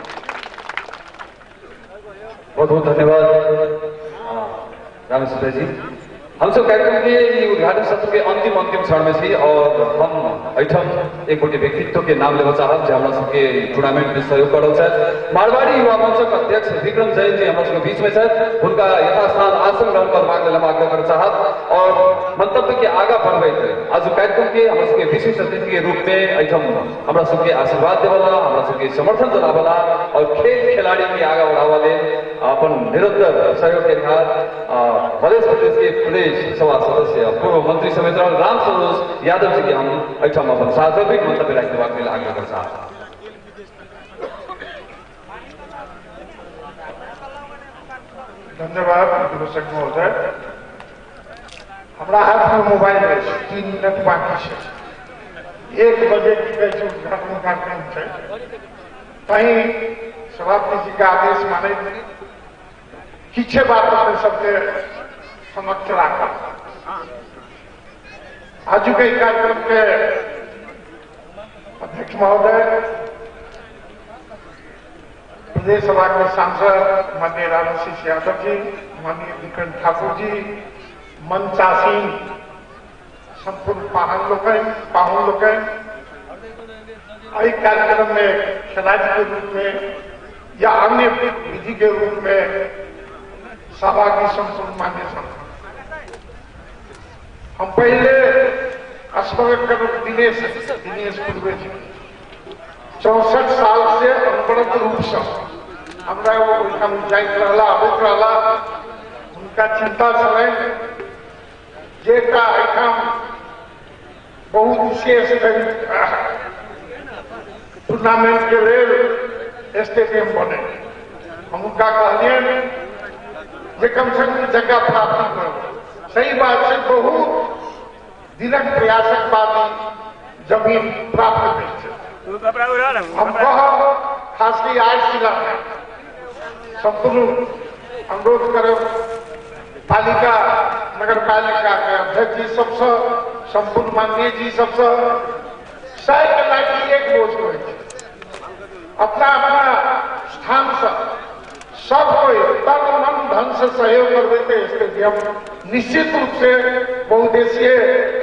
बहुत बहुत धन्यवाद रामेश्वर जी। हम सब कार्यक्रम के ये उद्घाटन सत्र के अंतिम क्षण में थी और हम ऐठम एक गोटे व्यक्तित्व के नाम लेना चाहब जो हमारा सबके टूर्नामेंट में सहयोग कर मारवाड़ी युवा मंच अध्यक्ष विक्रम जैन जी हमारे बीच में उनका यथास्थान आसन ग्रहण करवाक आग्रह कर चाहब और मंतव्य के आगा बढ़े आज कार्यक्रम के हमारे सबके विशिष्ट अतिथि के रूप में ऐठम हमारा सबके आशीर्वाद देवला हमारा सबके समर्थन जनावला और खेल खिलाड़ी के आगा बढ़ावा अपन निरंतर सहयोग के साथ मध्य प्रदेश के प्रदेश सभा सदस्य पूर्व मंत्री समेत राम सरोज यादव जी के हम ऐठम अपन सार्वजनिक मंतव्य राख्देबाक लेल आग्रह कर चाहब। धन्यवाद दर्शक महोदय। हमारा हाथ में मोबाइल है, 3 मिनट बाकी है। 1 बजे की उद्घाटन कार्यक्रम है, कहीं सभापति जी का आदेश माने पीछे बात अपने सबके समक्ष रखा। आज के कार्यक्रम के अध्यक्ष महोदय, प्रदेश सभा के सांसद माननीय रामेश्वर यादव जी, माननीय विक्रम ठाकुर जी, मंचासीन संपूर्ण पाहुन लोग कार्यक्रम में खिलाड़ी के रूप में या अन्य विधि के रूप में सहभागी संपूर्ण मान्य संस्थान। हम पहले स्मरण कर दिनेश पूर्वे जी 64 साल से अनवरत रूप से हमरा जाइत रहला आबैत रहला। उनका चिंता चले जेका एठाम बहुत विशेष टूर्नामेंट के लिए स्टेडियम बने। हम उनका कहलिए जे कम से कम जगह प्राप्त करो। सही बात है, बहुत दिनक प्रयासक बाद जमीन प्राप्त कर हम खास की आज जिला में संपूर्ण अनुरोध करो पालिका नगर पालिका के अध्यक्ष जी सबसे संपूर्ण माननीय जी सबसे सही करना की एक बोझ को अपना स्थान से सब कोई तन मन धन से सहयोग करते थे। स्टेडियम निश्चित रूप से बहुदेशीय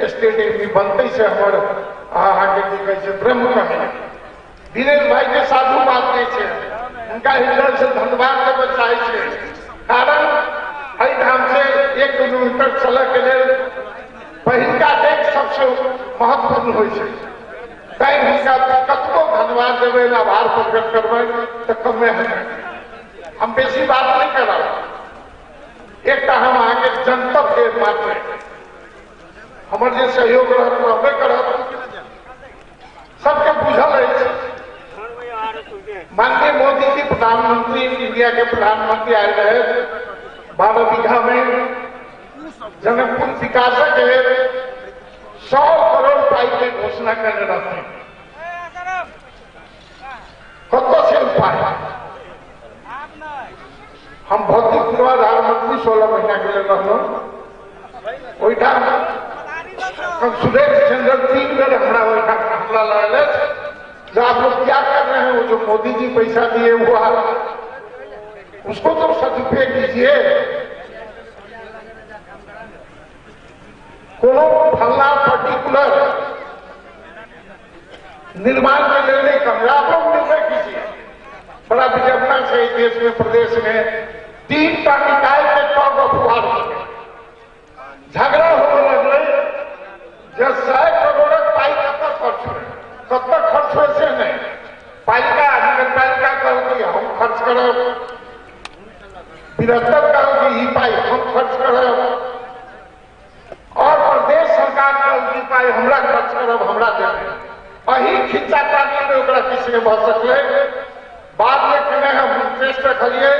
स्टेडियम भी बनते से हमारे आगे कैसे ब्रह्म कहे दिनेश भाई के साधु बात नहीं है, उनका हृदय से धन्यवाद देना चाहिए। कारण एहि ढंग से 1 किलोमीटर चलऽ के लिए पहिलका डेग सबसे महत्वपूर्ण हो तैं हुनका कतको धन्यवाद देवे आभार प्रकट करबै तो कमे है। हम बेसी बात नहीं करब। एक हम आगे जनतब के मात्र हमर जे सहयोग रहबे करब सबके बुझल है। माननीय मोदी जी प्रधानमंत्री इंडिया के प्रधानमंत्री आए रहे 12 बीघा में जनकपुर विकास के 100 करोड़ पाई की घोषणा करने रहते कत से उपाय हम भौतिक पूर्वाधार मंत्री 16 महीना के लिए रहना ओठाम सुरेश चंद्र 3 बेर हमारा हमला लड़े जो आप लोग क्या कर रहे हैं। वो जो मोदी जी पैसा दिए हुआ उसको तो सदुपयोग कीजिए। कोनो फलना पर्टिकुलर निर्माण के निर्णय कर आप लोग निर्णय कीजिए। बड़ा विडंबना से देश में प्रदेश में 3टा निकाय के टॉग ऑफ वार झगड़ा होने लगे। जब 100 करोड़ पाई कब तक खर्च हुए से नहीं पालिका नगर पालिका कहो कि हम खर्च करब, विरत्तर कहो कि ई पाई हम खर्च करब और प्रदेश सरकार कहो कि पाई हमरा खर्च करब हमरा देवे। अही खिंचा तानी में ओकरा किसी ने भऽ सकले। बाद में कने हम इंटरेस्ट रखलिए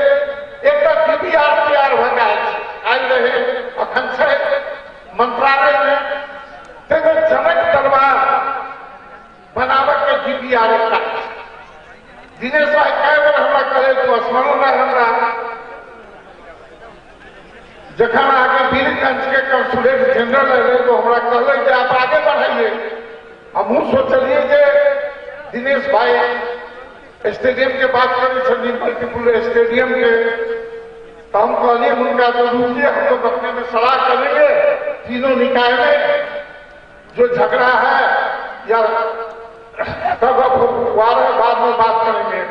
एक DPR तैयार भऽ गेल रहे अखन से मंत्रालय में जनक दरबार बनावट के DPR एकटा दिनेश भाई कई बार हमरा कहे तो स्मरण है हमरा जखन आगे वीरगंज के कंसुलेट जनरल रहे तो हमरा कहले कि आप आगे बढ़ाइए। हमहू सोचलिए जे दिनेश भाई स्टेडियम के बात करे छनी मल्टीपुल स्टेडियम के, तो हम कहलिए उनका जो रुकिए, हम लोग अपने में सलाह करेंगे तीनों निकाय में जो झगड़ा है या तब बाद में बात करेंगे।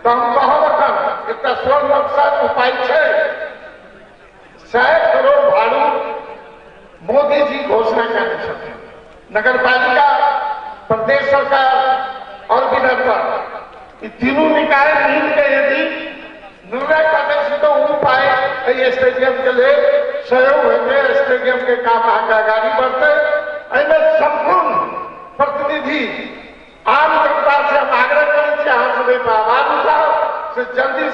तो हम कहब एक स्वर्ण मकसद उपाय है 100 करोड़ भाड़ू मोदी जी घोषणा करने नगर पालिका, प्रदेश सरकार और विधानसभा तीनों निकाय मिल के यदि निर्णय करने तो उपाय स्टेडियम के लिए सहयोग होंगे, स्टेडियम के काम आगे आगाड़ी बढ़ते। इनमें संपूर्ण प्रतिनिधि आम जनता से हम आग्रह करें यहाँ से आवाज उठाओ से जल्दी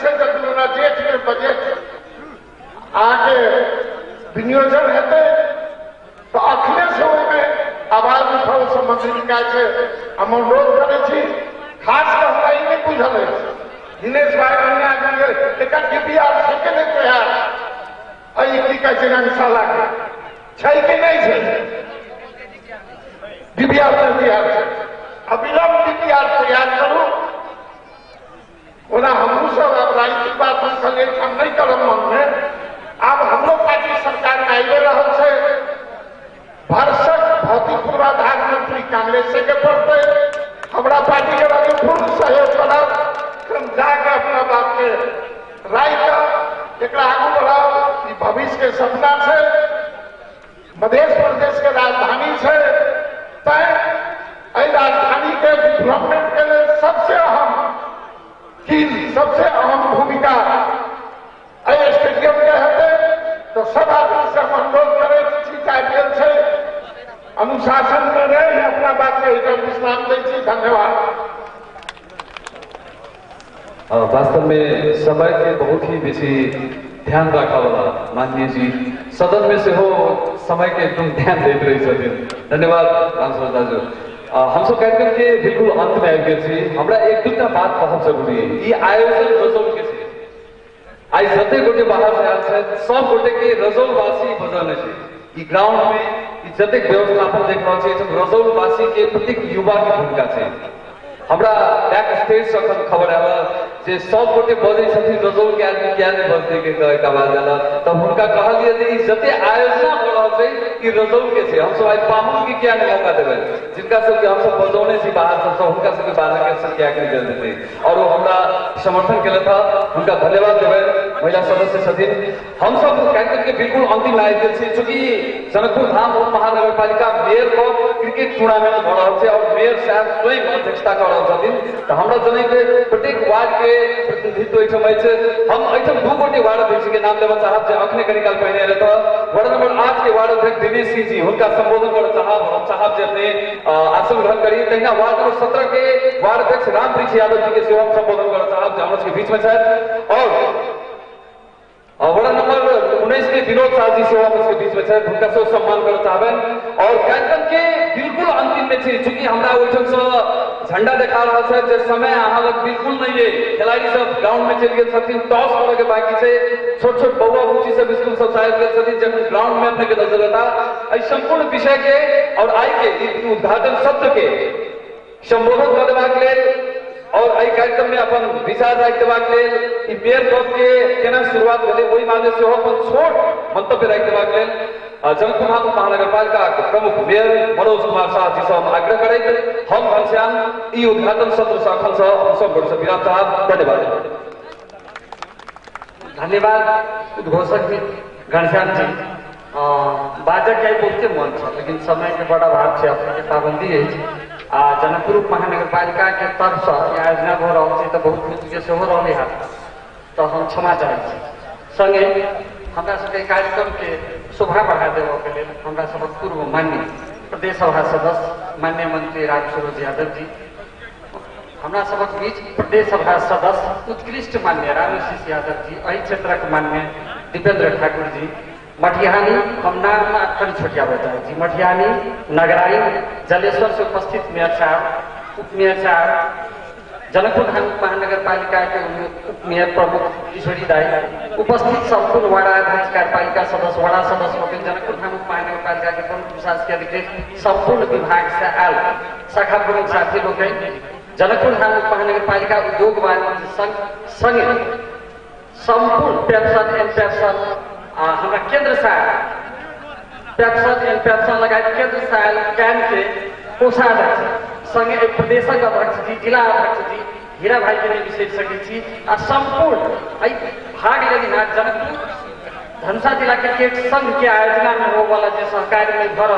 होना जेठ में बजट आगे विनियोजन हेतु, तो अखिलेश में आवाज उठाओ संबंधी निकाय से हम अनुरोध करे खास कर हमरा ई नहीं बुझल है दिनेश भाई एक डीपीआर से के नहीं तैयार की कहे साला के कि नहीं है डीपीआर तैयार है, अविलंब डीपीआर तैयार करू। ओना हमू सब अब राजनीतिक बात हम कल हम नहीं करब मन में, अब हम लोग पार्टी सरकार में आइए रहा है भरसक भौतिक पूर्वाधार मंत्री कांग्रेस के पड़ते, हमारा पार्टी के बारे में पूर्ण सहयोग करब, हम जाकर अपना बात के राय का एक आगू बढ़ाओ। भविष्य के सपना से मध्य प्रदेश के राजधानी से तय राजधानी के डेवलपमेंट के लिए सबसे अहम भूमिका स्टेडियम के है। तो सब आदमी से हम अनुरोध करें ठीक आईपीएल से अनुशासन में रहे, अपना बात के विश्राम दीजिए। धन्यवाद। वास्तव में समय के बहुत ही बेसी ध्यान रखा वाला माननीय जी सदन में से हो समय के एकदम ध्यान देते रही छथिन। धन्यवाद रामसर दाजू। हम सब कार्यक्रम के बिल्कुल अंत में आबि गेल छी। हमरा एक दूटा बात कहब जरूरी है, ये आयोजन रजौल के छै। आई जते गोटे बाहर से आयल छथि सब गोटे के रजौलवासी बजौने छै। ई ग्राउंड में जते व्यवस्थापन देख रहल छी रजौलवासी के प्रत्येक युवा के भूमिका छै। हमरा बैक स्टेज से खबर आयल जे सब गोटे बजे छथिन रजौल के आदमी किया नहीं बजते के कहे का आवाज आला, तब हुनका कहलिए जे जते आयोजना हो रहल छै ई रजौल के छै। हम सब आई पाहुन के किया नहीं मौका देबै, जिनका सब के हम सब बजौने छी बाहर सब हुनका सब के बारे में संख्या के दे देते और वो हमरा समर्थन केले था, उनका धन्यवाद देबै। महिला सदस्य छथिन। हम सब कार्यक्रम के बिल्कुल अंतिम आबि गेल छी, चूंकि जनकपुर धाम उप महानगर पालिका मेयर कप क्रिकेट टूर्नामेंट भ रहल छै और मेयर साहब स्वयं अध्यक्षता कर रहल छथिन। तो हमरा जनै के प्रत्येक वार्ड के प्रतिनिधित्व एठम अछि। हम एठम दू गोटे वार्ड अध्यक्ष के नाम लेबा चाहब जे अखने कनी काल पहिने रहत। वार्ड नंबर 8 के वार्ड अध्यक्ष दिनेश सिंह जी, हुनका संबोधन करब चाहब। हम चाहब जे अपने आसन ग्रहण करी। तहिना वार्ड नंबर 17 के वार्ड अध्यक्ष रामवृक्ष यादव जी के सेवा संबोधन करब चाहब जे हमरा के बीच में छथि। और वार्ड नंबर 19 के विनोद शाह जी सेवा के बीच में छथि, हुनका से सम्मान करब चाहबन। और कार्यक्रम के बिल्कुल अंतिम में छै, चूंकि हमरा ओइठम से झंडा देखा रहा है जे समय अहाँ लग बिल्कुल नहीं है। खिलाड़ी सब ग्राउंड में चल गए छथिन, टॉस करे के बाकी छै। छोट छोट बउआ बुच्ची सब स्कूल सब शायद गए छथिन, जब ग्राउंड में अपने के नजर आता एहि संपूर्ण विषय के और आई के उद्घाटन सत्र के संबोधन कर देबाक लेल और एहि कार्यक्रम में अपन विचार राखि देबाक लेल ई मेयर कप के केना शुरुआत भेलै ओहि माने से अपन छोट मंतव्य राखि देबाक लेल जनकपुर धाम महानगर पालिका के प्रमुख मेयर मनोज कुमार शाह जी से हम आग्रह करैत हम घनश्याम ई उद्घाटन सत्र से अखन से सब गोटे से विराम चाहब। धन्यवाद। धन्यवाद उद्घोषक जी घनश्याम जी। बाजक के बहुते मन था, लेकिन समय के बड़ा भाग से अपने पाबंदी है। जनकपुर महानगर पालिका के तरफ से आयोजना हो रहा है तो बहुत खुशी के से हो रही है, तो हम क्षमा चाहे संगे हमरा सबके कार्यक्रम के शोभा बढ़ा देवे के लिए हमरा सब पूर्व माननीय प्रदेश सभा सदस्य माननीय मंत्री रामसरोज यादव जी, हमरा सबक बीच प्रदेश सभा सदस्य उत्कृष्ट माननीय रामेशिष यादव जी, एहि क्षेत्रक माननीय दीपेंद्र ठाकुर जी, मटिहानी हम नाम अखन छोटिया बताए जी, मटिहानी नगराई जलेश्वर से उपस्थित मेयर साहब, उप मेयर साहब, जनकपुर धाम महानगर पालिका के उप मेयर प्रमुख किशोरी दाई, उपस्थित संपूर्ण वार्डाध्यक्ष कार्यपालिका सदस्य वार्ड सदस्य लोग, जनकपुर धाम महानगर पालिका के प्रमुख प्रशासकीय अधिकारी, संपूर्ण विभाग से आयल शाखा प्रमुख साथी लोग, जनकपुर धाम महानगरपालिका उद्योग वाणिज्य संघ संगे संपूर्ण पेप्सन एंड पेप्सन हमारा केंद्र सहायक पेप्सन एंड पेप्सन लगायत केंद्र सहायक कैंप के कोषाध्यक्ष संगे प्रदेश अध्यक्ष जी, जिला अध्यक्ष जी हीरा भाई के विशेषज्ञ जी आ संपूर्ण भाग लेने जनकपुर धनुषा जिला क्रिकेट संघ के आयोजना में हो वाला जो सहकारी में भर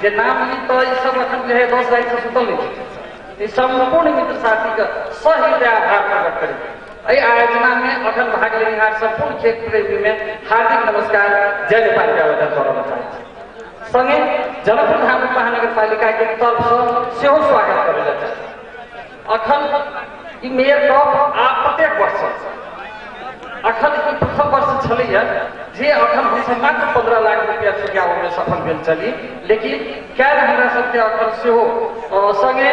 जो नाम ली तो ये सब अखन जो है 10 तारीख से सुतल नहीं संपूर्ण मित्र साथी का सहृदय आभार प्रकट करें। आयोजना में अखन भाग लेने संपूर्ण खेल प्रेमी में हार्दिक नमस्कार जय नेपाल के आवेदन करना चाहते संगे जनकपुर धाम महानगरपालिका के तरफ से स्वागत करेला चाहते। अखन मेयर कप आ प्रत्येक वर्ष अखन की प्रथम वर्ष चली है जे अखन हम मात्र 15 लाख रुपया चुकाव में सफल भेल चली, लेकिन क्या हमरा सबके अखन से हो संगे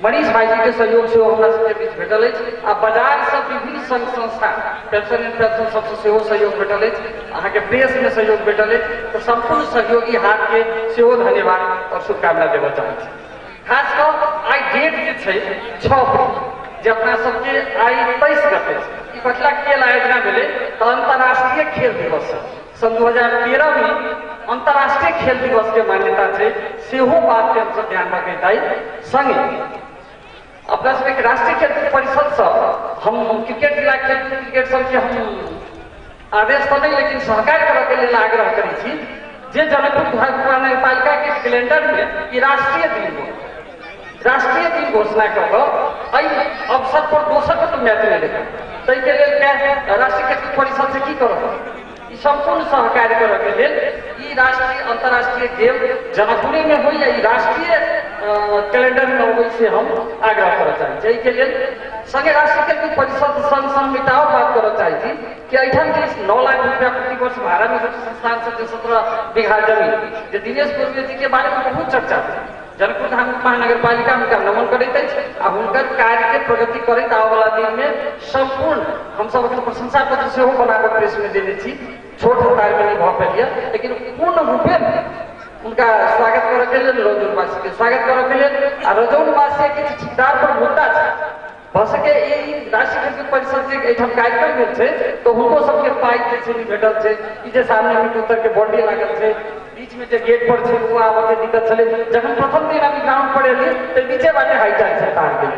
मनीष भाई जी के सहयोग से हमरा सबके बीच भेटल अछि आ बाजार सब विभिन्न संघ संस्था पेप्सन एंड पेप्सन सबसे सेहो सहयोग भेटल अछि, अहाँ के प्रेस में सहयोग भेटल अछि, तो संपूर्ण सहयोगी हाथ के सेहो धन्यवाद और शुभकामना देना चाहते हैं। खास कर आई डेट जे छै 6 अप्रैल जे अपना सबके आई 23 गते ई पछिला खेल आयोजना भेलै तो अंतर्राष्ट्रीय खेल दिवस सन 2013 में अंतर्राष्ट्रीय खेल दिवस के मान्यता है सेहो बात के हमसे ध्यान रखें संगे अपना सब एक राष्ट्रीय खेल परिषद से हम क्रिकेट जिला क्रिकेट संघ के हम आदेश तो नहीं लेकिन सहकार करे के लिए आग्रह करी छी जे जनकपुर महानगरपालिका के कैलेंडर में ये राष्ट्रीय दिन घोषणा कर अवसर पर दोसर को मैच नहीं देखा तई के लिए क्या राष्ट्रीय खेल परिषद से की करो संपूर्ण सहकार्य करे के लिए राष्ट्रीय अंतर्राष्ट्रीय गेम जनकपुर में हो या राष्ट्रीय कैलेंडर में हो से हम आग्रह करना चाहिए। के लिए संगे राष्ट्रीय खेल परिषद संघ संहिता बात करना चाहिए कि अठन के 9 लाख रुपया प्रति वर्ष भाड़ा में संस्थान से 17 बीघा जमीन जो दिनेश पूर्वी जी के बारे में बहुत चर्चा है। जनकपुर धाम महानगरपालिका उनका नमन करते उनकर कार्य के प्रगति करते आने वाला दिन में संपूर्ण हम सब प्रशंसा पत्र से बनाकर प्रेस में देने छोट कार्य में नहीं भ पाइए, लेकिन पूर्ण रूपे उनका स्वागत करे के लिए रजौनवासी के स्वागत करे के लिए रजौनवासी के ठेकेदार पर मुद्दा भ सके राष्ट्रीय खेल परिषद के कार्यक्रम में तो उनको सबके पाई भेटल सामने मीट उत्तर के बॉडी लागल है बीच में जो गेट पर वो आवे दिक्कत चले जखन प्रथम दिन अभी ग्राउंड पर एलिए तो बीचे बाटे हाईटेक से तार गेल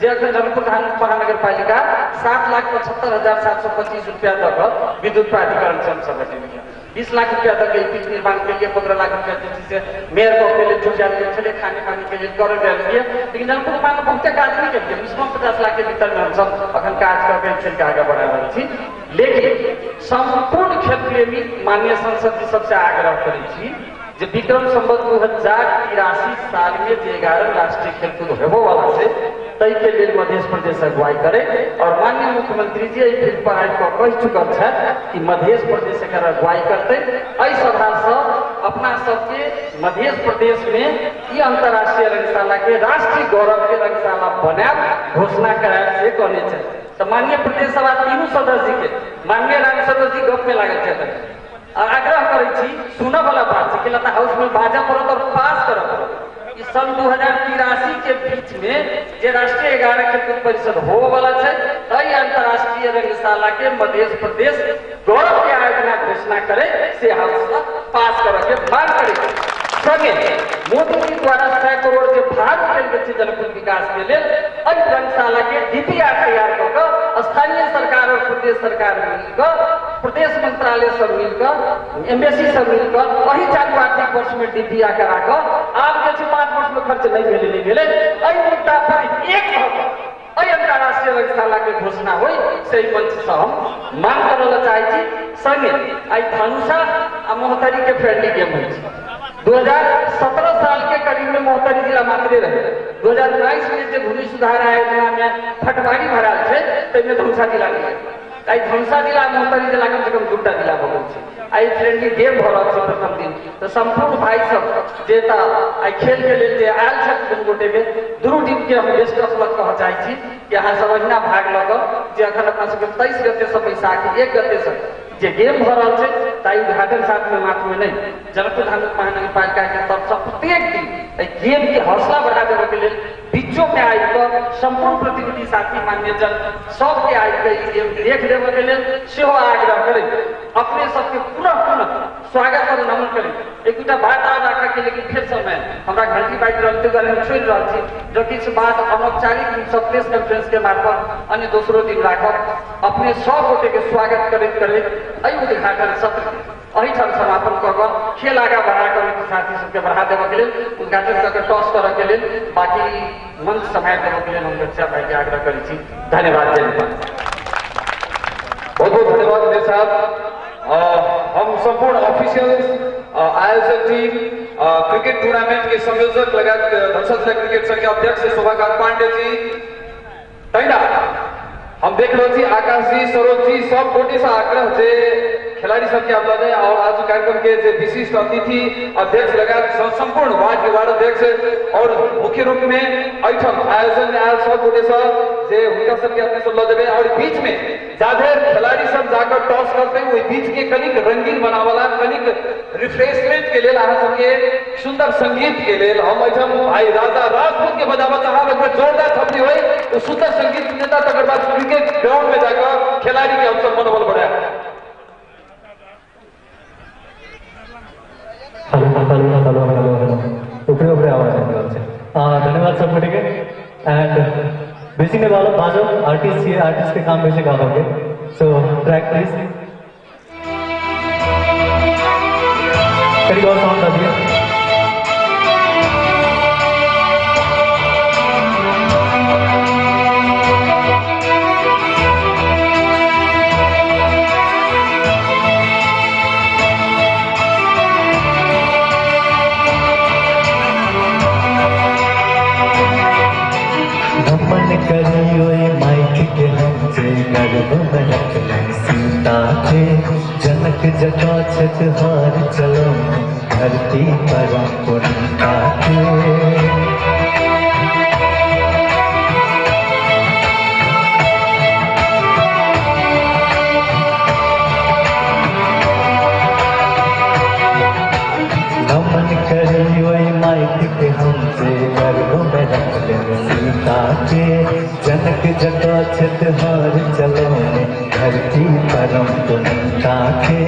जे अखन जनकपुर धाम महानगरपालिका 7,75,725 रुपया दक विद्युत प्राधिकरण से हम सब 20 लाख रुपया तक पिच निर्माण के लिए 15 लाख रुपया से मेयर को के लिए छुट्टिया चले खाने पानी के लिए कर दिए, लेकिन जनकपुर में बहुते आदमी के लिए मिनिमम 50 लाख के भीतर में हम सब अखन काज करके खेल के आगे बढ़ा रहे छी। लेकिन संपूर्ण खेल प्रेमी माननीय संसद जी सबसे आग्रह करी जे विक्रम संवत 2083 साल में 11 राष्ट्रीय खेलकूद होबो वाला से तई के लिए मध्य प्रदेश अगुवाई करे और माननीय मुख्यमंत्री जी फील्ड पर आबि कह चुकल है कि मध्य प्रदेश एकर अगुवाई करते सभा से अपना सबके मध्य प्रदेश में ये अंतर्राष्ट्रीय रंगशाला के राष्ट्रीय गौरव के रंगशाला बनाए घोषणा कराए से कहने चाहिए। तो माननीय प्रदेश सभा तीनों सदस्य जी के माननीय राम सरोज जी गप में लागल है आग्रह करे सुन वाला बात से लता हाउस में बाजा पड़त और पास कर सन 2083 के बीच में जो राष्ट्रीय 11 खेलकूद परिषद हो वाला है तई अंतर्राष्ट्रीय रंगशाला के मध्य प्रदेश गौरव के आयोजना घोषणा करे से हाउस पास करके मांग करे संगे मोदी जी द्वारा 100 करोड़ के भारत खेल जनकपुर विकास के लिए रंगशाला के डीपीआर तैयार कर स्थानीय सरकार और प्रदेश सरकार मिलकर प्रदेश मंत्रालय सब मिलकर एम्बेसी सब मिलकर वही चालू आर्थिक वर्ष में डीपीआर करा कर आप जैसे 5 वर्ष में खर्च नहीं मिले मुद्दा पर एक अंतर्राष्ट्रीय रंगशाला के घोषणा हुई से मंच से हम मांग करना चाहिए। संगे आई धनुषा आ मोहतरी के फ्रेंडली गेम है 2017 साल के करीब में मोहतरी जिला मात्र रहे 2022 में जो भूमि सुधार आयोजना में फटवारी भरा है तो धनुषा जिला आई धनुषा जिला मोहतरी जिला कम से कम 2टा जिला हो गए आई फ्रेंडली गेम हो रहा है प्रथम दिन तो संपूर्ण भाई सब जेता आई खेल के लिए आयल छन गोटे में दुनू टीम के हम बेस्ट ऑफ लक कह चाहिए कि अहाँ सब अहिना भाग लग जे अखन अपना सबके 23 गते से बैसाख 1 गते से जे गेम हो रहा है चाहे उद्घाटन साथ में मात्र में नहीं, जनकपुर धार्मिक महानगर पालिका के तरफ से प्रत्येक दिन गेम की हौसला बढ़ा देने के लिए बीचों में आकर संपूर्ण प्रतिनिधि साथी मान्यजन सबके आकर गेम देख देने के लिए सेहो आग्रह करें। अपने सबके पुनः पुनः स्वागत और नमन करें। एक दूटा बात आज रखा के लेकिन फिर समय हमारा घंटी बाइक रखते हुए हम छोड़ रहा थी, जो कि इस बात अनौपचारिक रूप से प्रेस कॉन्फ्रेंस के मार्फत अन्य दूसरों दिन राखब अपने सब गोटे के स्वागत करे उद्घाटन सत्र अही ठाम समापन कर खेल आगा बढ़ा कर साथी सबके बढ़ा देवे के लिए उद्घाटन करके टॉस करे के लिए बाकी मंच समय देवे के लिए हम रक्षा भाई के आग्रह करी छी। धन्यवाद। जय हिंद। बहुत बहुत धन्यवाद मेरे साहब। हम संपूर्ण ऑफिशियल्स आयोजक टीम क्रिकेट टूर्नामेंट के संयोजक लगायत धनसर जिला क्रिकेट संघ के अध्यक्ष शोभाकांत पांडे जी तैना हम देख रहे थी आकाश जी सरोज जी सब कोटि से आग्रह जे खिलाड़ी सबके आप लगे और आज कार्यक्रम के जे विशिष्ट अतिथि अध्यक्ष लगायत संपूर्ण वार्ड के वार्ड अध्यक्ष और मुख्य रूप में ऐठम आयोजन में आयल सब कोटि से जे उनका सबके अपने सब लगे और बीच में ज्यादा खिलाड़ी सब जाकर टॉस करते हैं वही बीच के कनिक रंगीन बनावाला कनिक रिफ्रेशमेंट के लिए अहाँ सबके सुंदर संगीत के लिए हम ऐठम भाई राजा राजपूत के बजावा चाहब एक जोरदार थपड़ी हुई तो सुंदर संगीत नेता तक बाद क्रिकेट ग्राउंड में जाकर खिलाड़ी के हम सब मनोबल बढ़ाया। हेलो ऊपरे आवाज धन्यवाद सब के एंड बेसिकली वाला बाजो आर्टिस्ट के काम बेसिक आओगे सो ट्रैक प्लीज करीब और साउंड आ दिया। करियो माइक के हमसे गर्भ में रखना सीता के जनक जटा छठ हार चलो धरती पर पुरता के माइक के हमसे गर्भ में रख ले सीता के जनक जटा छठ हार चलो धरती परम पुनता के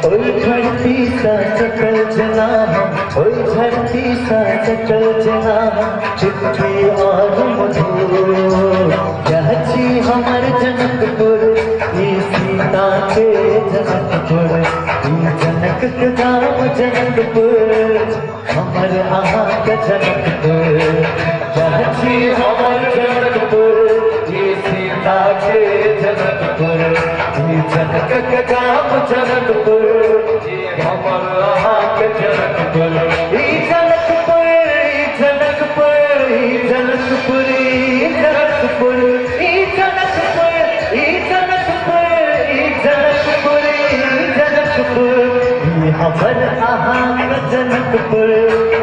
ओई धरती सा सकल जना ओई धरती सा सकल जना चिट्ठी और मधुर यह छी हमार जनकपुर ये सीता के जनकपुर ये जनक के नाम जनकपुर हमर अहाँ के जनकपुर यह छी हमर जनकपुर ये सीता के जनकपुर ये जनक के नाम जनकपुर ये हमर अहाँ के जनकपुर ये जनकपुर ये जनकपुर ये जनकपुर ये जनकपुर ये जनकपुर ये जनकपुर ये जनकपुर ये जनकपुर हमर अहाँ के जनकपुर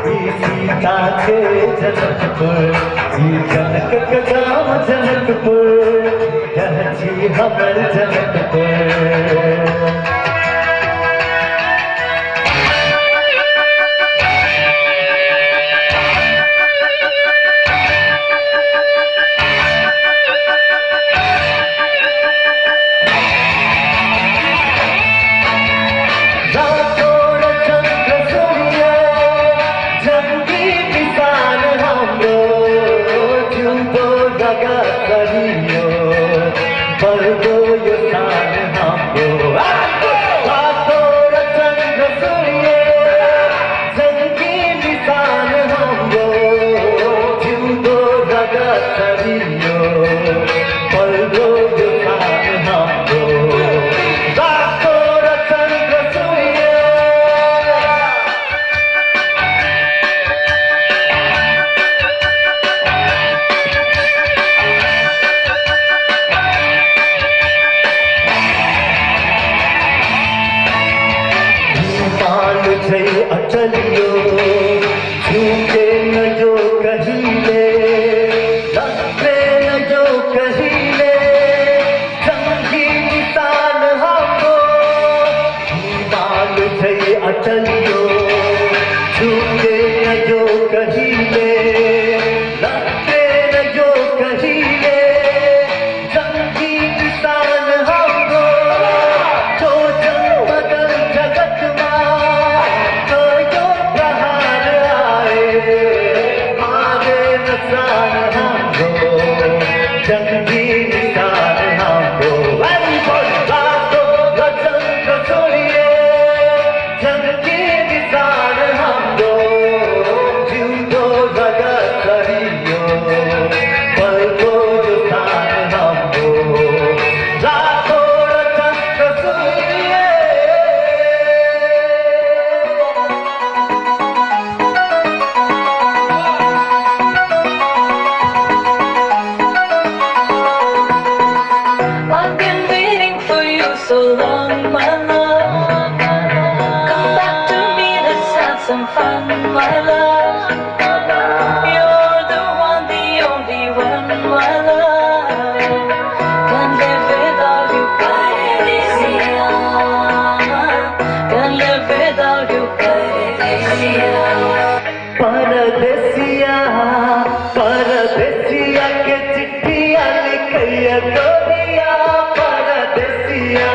ये सीता के जनकपुर ये जनक के नाम जनकपुर यह छी हमर जनकपुर। चलियो झूठे न जो कहिले लगते न जो कहिले जंगी किसान हमको जो जगमगल जगत तो यो प्रहार आए मारे नसान हमको जंगी निशान हमको परदेसिया के चिट्ठिया लिखिया गोरिया परदेसिया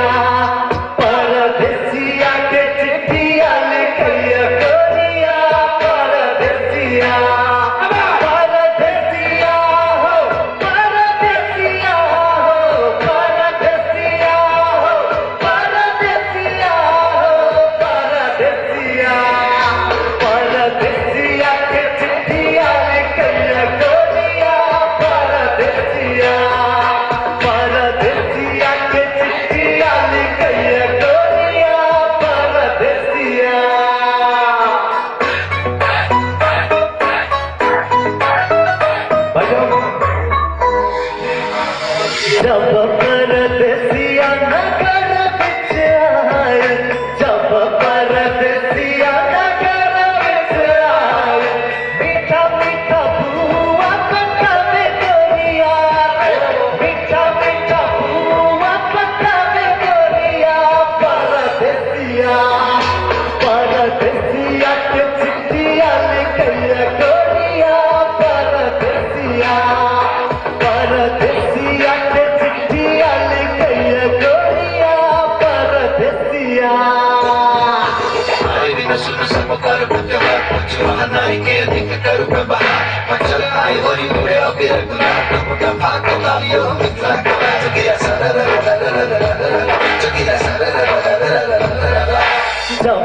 के चिट्ठिया लिखिया गोरिया परदेसिया हो परदेसिया हो परदेसिया हो परदेसिया हो परदेसिया के चिट्ठिया लिखिया गोरिया परदेसिया के चिट्ठिया लिखिया गोरिया परदेसिया जब परदेसिया नगर बिच आए जब परदेसिया नगर बिच आए मीठा मीठा बुआ पकावे गोरिया मीठा मीठा बुआ पकावे गोरिया परदेसिया के चिट्ठिया लिखिया गोरिया परदेसिया के चिट्ठिया लिखिया गोरिया परदेसिया जब